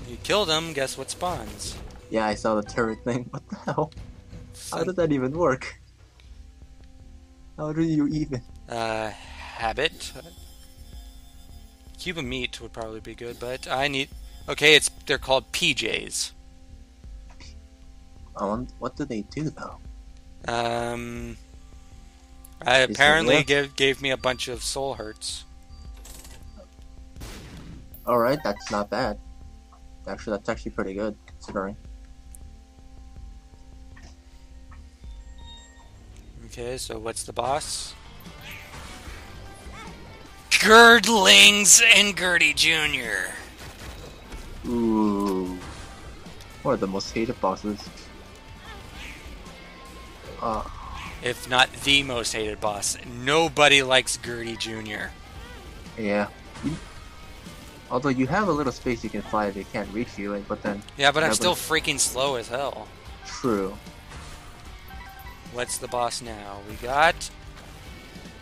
You kill them, guess what spawns? Yeah, I saw the turret thing. What the hell? How did that even work? How do you even? Habit. Cube of meat would probably be good, but I need... Okay, they're called PJs. What do they do though? Apparently gave me a bunch of soul hurts. Alright, that's not bad. Actually, that's actually pretty good, considering. Okay, so what's the boss? Girdlings and Gertie Jr. Ooh. One of the most hated bosses. If not the most hated boss. Nobody likes Gertie Jr. Yeah. Although you have a little space you can fly, they can't reach you, but then... Yeah, but I'm still freaking slow as hell. True. What's the boss now? We got...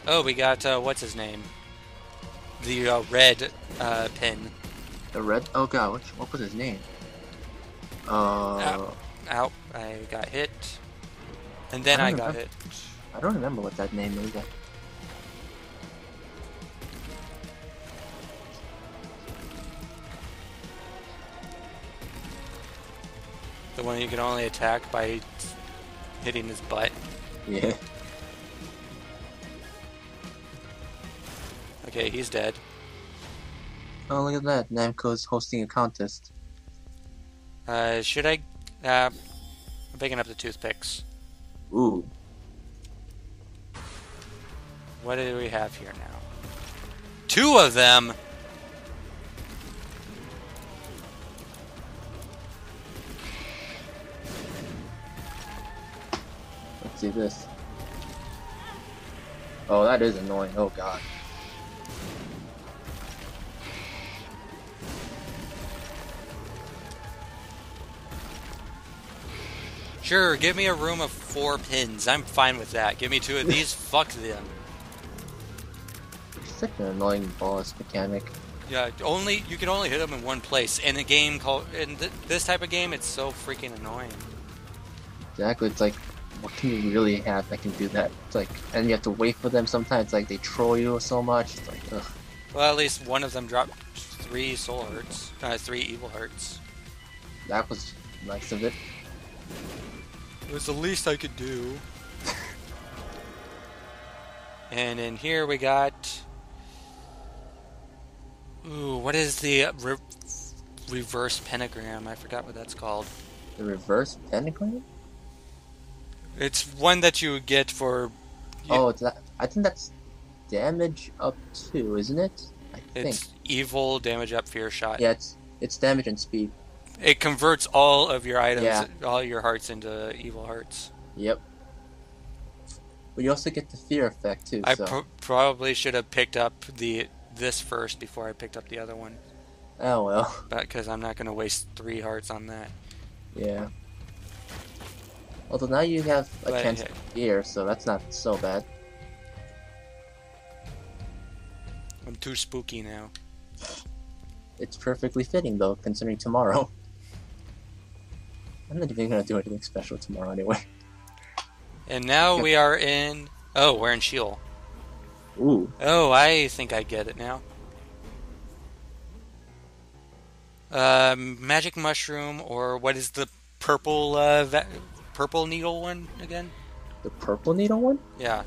Oh, we got, what's his name? The, red, pin. The red? Oh god, what was his name? Ow. I got hit. And then I got hit. I don't remember what that name is. The one you can only attack by hitting his butt. Yeah. Okay, he's dead. Oh, look at that. Namco's hosting a contest. Should I... I'm picking up the toothpicks. Ooh. What do we have here now? 2 of them! Let's see this. Oh, that is annoying. Oh god. Sure, give me a room of 4 pins. I'm fine with that. Give me 2 of these. Fuck them. It's such an annoying boss mechanic. Yeah, you can only hit them in one place. In a game called this type of game, it's so freaking annoying. Exactly. It's like, what can you really have that can do that? It's like, and you have to wait for them. Sometimes, like they troll you so much. It's like, ugh. Well, at least one of them dropped 3 soul hearts. 3 evil hearts. That was nice of it. It was the least I could do. And in here we got... Ooh, what is the reverse pentagram? I forgot what that's called. The reverse pentagram? It's one that you get for... Oh, it's that. I think that's damage up 2, isn't it? I think. It's evil, damage up, fear shot. Yeah, it's damage and speed. It converts all of your items, Yeah. all your hearts into evil hearts. Yep. But you also get the fear effect too. I So. probably should have picked up this first before I picked up the other one. Oh well. Because I'm not going to waste 3 hearts on that. Yeah. Although now you have a But, chance yeah. to fear, so that's not so bad. I'm too spooky now. It's perfectly fitting though, considering tomorrow. I'm not even gonna do anything special tomorrow anyway. And now we are in... Oh, we're in Sheol. Ooh. Oh, I think I get it now. Magic mushroom, or what is the purple purple needle one again? The purple needle one? Yeah.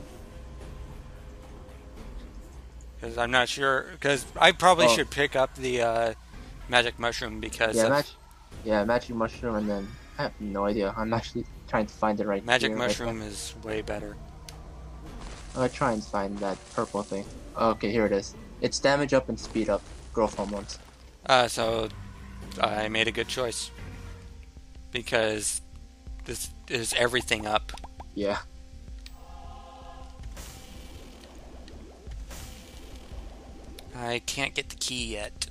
Because I'm not sure. Because I probably should pick up the magic mushroom because magic mushroom, and then I have no idea. I'm actually trying to find it right magic here. mushroom is way better. I'll try and find that purple thing. Okay, here it is. It's damage up and speed up. Growth hormones. So I made a good choice because this is everything up. Yeah. I can't get the key yet.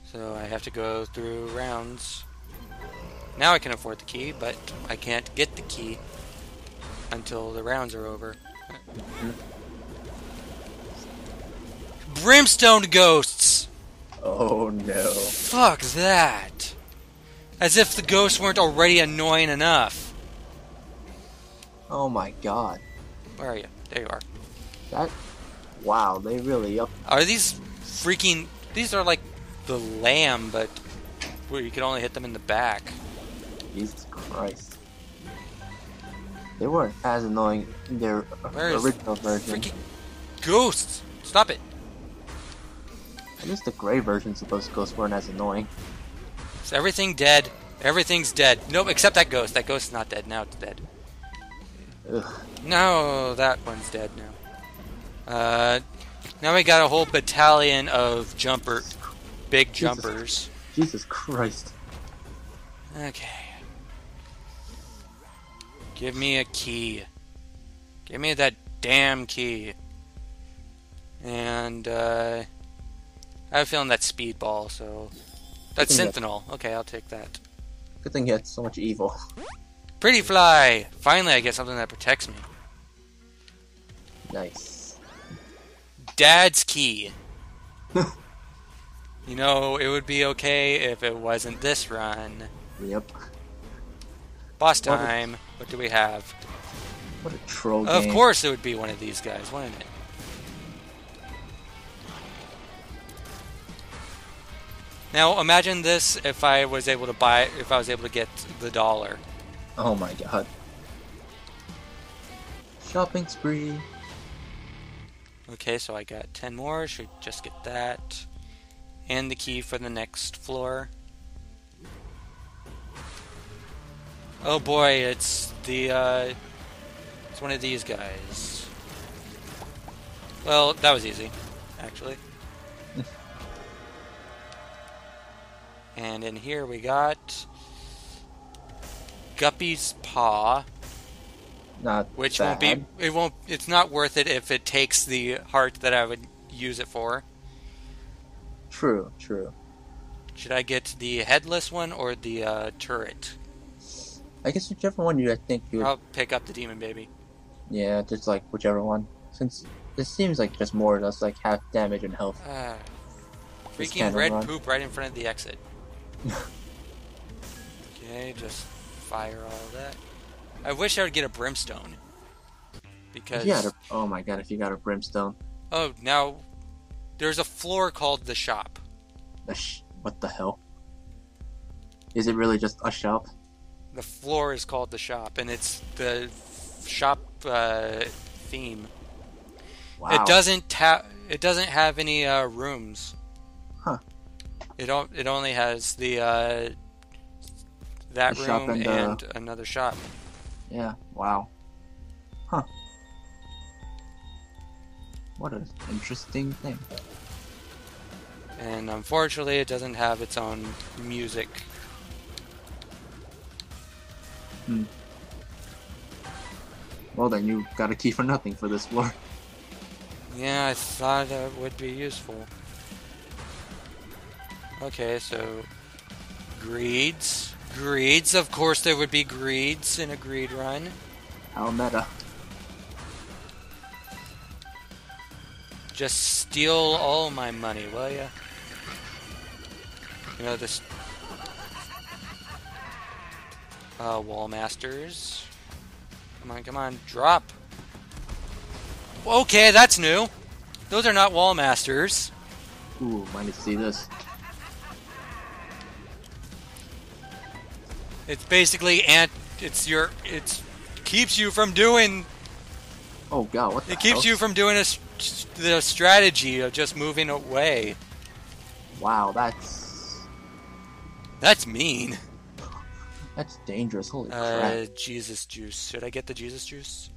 So I have to go through rounds. Now I can afford the key, but I can't get the key until the rounds are over. Brimstone ghosts! Oh no. Fuck that! As if the ghosts weren't already annoying enough. Oh my god. Where are you? There you are. That. Wow, they really up. Are these freaking... These are like the lamb, but where you can only hit them in the back. Jesus Christ. They weren't as annoying in their Where's original version. freaking ghosts? Stop it. At least the gray versions of those ghosts weren't as annoying. Is everything dead? Everything's dead. Nope, except that ghost. That ghost is not dead. Now it's dead. Ugh. No, that one's dead now. Now we got a whole battalion of big jumpers. Jesus Christ. Okay. Give me a key. Give me that damn key. And, I have a feeling that's speedball, so... That's Sentinel. Okay, I'll take that. Good thing you had so much evil. Pretty Fly! Finally I get something that protects me. Nice. Dad's key. You know, it would be okay if it wasn't this run. Yep. Boss time. What do we have? What a troll Of game. course it would be one of these guys, wouldn't it? Now imagine this if I was able to get the $1. Oh my god. Shopping spree. Okay, so I got 10 more, should just get that. And the key for the next floor. Oh boy, it's it's one of these guys. Well, that was easy, actually. And in here we got Guppy's Paw, Not which bad. it's not worth it if it takes the heart that I would use it for. True, true. Should I get the headless one or the turret? I guess whichever one you think you would... I'll pick up the demon baby. Yeah, just like whichever one. Since this seems like just more or less like half damage and health. Just Freaking cannon red run. poop right in front of the exit. Okay, just fire all of that. I wish I would get a brimstone. Because... oh my god, if you got a brimstone. Oh, now... There's a floor called the shop. What the hell? Is it really just a shop? The floor is called the shop, and it's the shop theme. Wow. It doesn't have any rooms. Huh. It only has the that The shop room and and another shop. Yeah. Wow. Huh. What an interesting thing. And unfortunately, it doesn't have its own music. Hmm. Well then, you got a key for nothing for this floor. Yeah, I thought that would be useful. Okay, so greeds. Greeds, of course there would be greeds in a greed run. How meta. Just steal all my money, will ya? You know, this... wall masters. Come on, drop! Okay, that's new! Those are not wall masters. Ooh, might need to see this. It's basically it keeps you from doing... Oh god, what the It keeps hell? you from doing the strategy of just moving away. Wow, That's mean. that's dangerous. Holy crap! Jesus juice. Should I get the Jesus juice?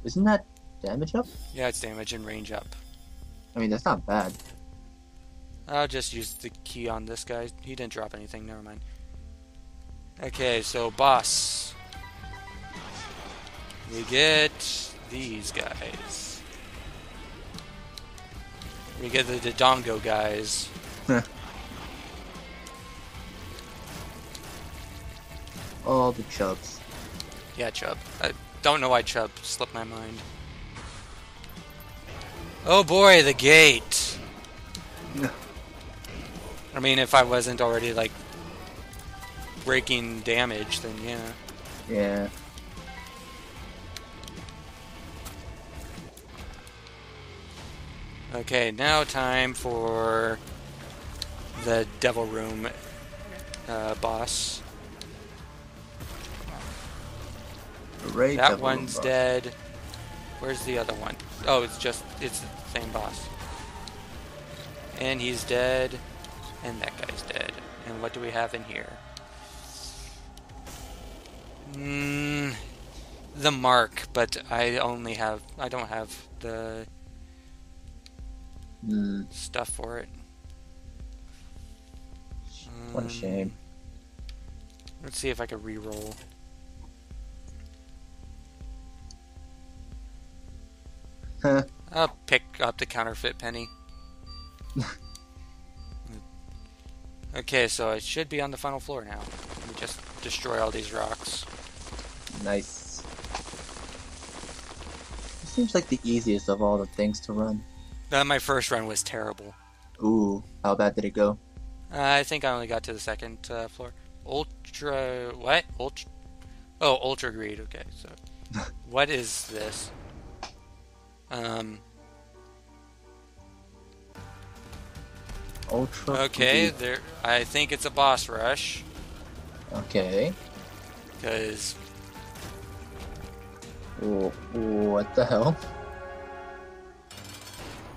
Isn't that damage up? Yeah, it's damage and range up. I mean, that's not bad. I'll just use the key on this guy. He didn't drop anything. Never mind. Okay, so boss. We get these guys. We get the Dodongo guys. All the chubs. Yeah, Chub. I don't know why Chub slipped my mind. Oh boy, the gate. I mean, if I wasn't already, like, breaking damage, then yeah. Yeah. Okay, now time for the Devil Room boss. Hooray, That Devil one's Room dead. Where's the other one? Oh, it's the same boss. And he's dead. And that guy's dead. And what do we have in here? The mark, but I don't have the boss. stuff for it. What a shame. Let's see if I can re-roll. I'll pick up the counterfeit penny. Okay, so I should be on the final floor now. Let me just destroy all these rocks. Nice. It seems like the easiest of all the things to run. My first run was terrible. Ooh, how bad did it go? I think I only got to the second floor. Ultra... What? Oh, Ultra Greed. Okay, so... What is this? Ultra. Okay, Greed. there. I think it's a boss rush. Okay. Because... Ooh, what the hell?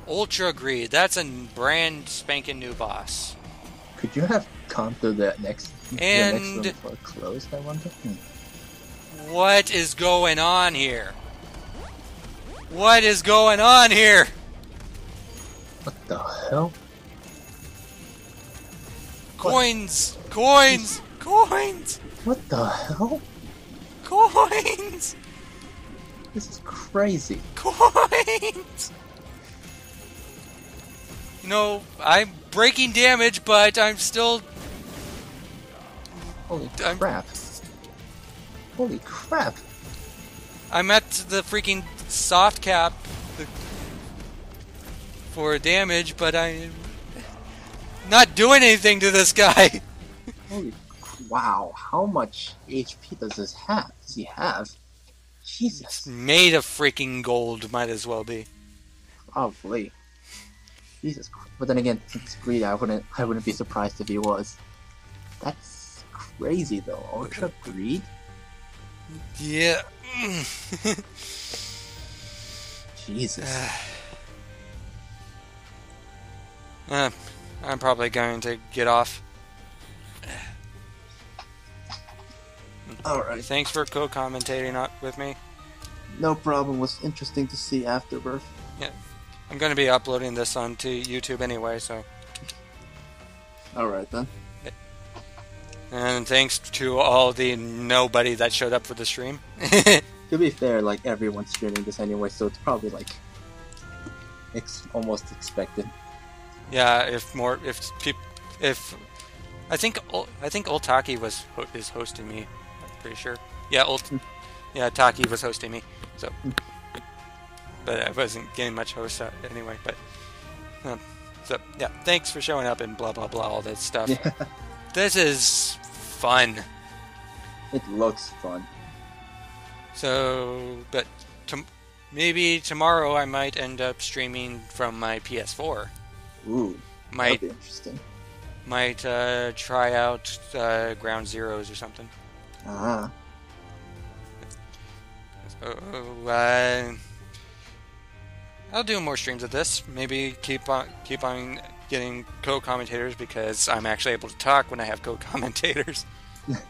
Ultra Greed. That's a brand spanking new boss. Could you have gone through the next room before it closed, I wonder? What is going on here? What is going on here? What the hell? Coins! Coins! Coins! What the hell? Coins! This is crazy. Coins! You know, I'm breaking damage, but I'm still... Holy crap. Holy crap. I'm at the freaking soft cap for damage, but I'm not doing anything to this guy. Holy wow. How much HP does he have? Jesus. Made of freaking gold, might as well be. Probably. Jesus. But then again, since greed, I wouldn't be surprised if he was. That's crazy though. Ultra greed? Yeah. Jesus. I'm probably going to get off. Alright. Thanks for co-commentating with me. No problem. It was interesting to see Afterbirth. Yeah. I'm going to be uploading this onto YouTube anyway, so. Alright then. And thanks to all the nobody that showed up for the stream. To be fair, like, everyone's streaming this anyway, so it's probably, like, almost expected. Yeah, if I think UltaKi is hosting me. I'm pretty sure. Yeah, Taki was hosting me. So, but I wasn't getting much host anyway. But so yeah, thanks for showing up and blah blah blah all that stuff. Yeah. This is fun. It looks fun. So, but maybe tomorrow I might end up streaming from my PS4. Ooh, that'd be interesting. Might try out Ground Zeroes or something. Ah. So, I'll do more streams of this. Maybe keep on getting co-commentators because I'm actually able to talk when I have co-commentators. It's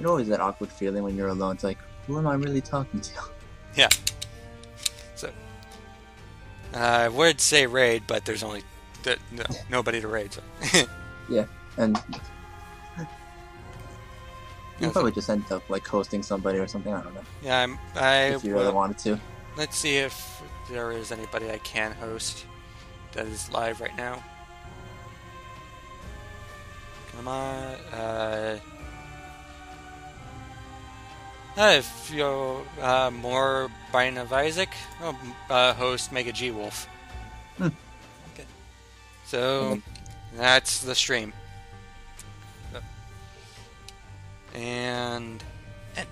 always that awkward feeling when you're alone. It's like, who am I really talking to? Yeah. So, I would say raid, but there's only nobody to raid. So. Yeah, and you'll probably just end up like hosting somebody or something. I don't know. Yeah, if you really wanted to. Let's see if there is anybody I can host that is live right now. Come on. If you're more Biden of Isaac, host Mega G Wolf. Okay. So that's the stream. And end.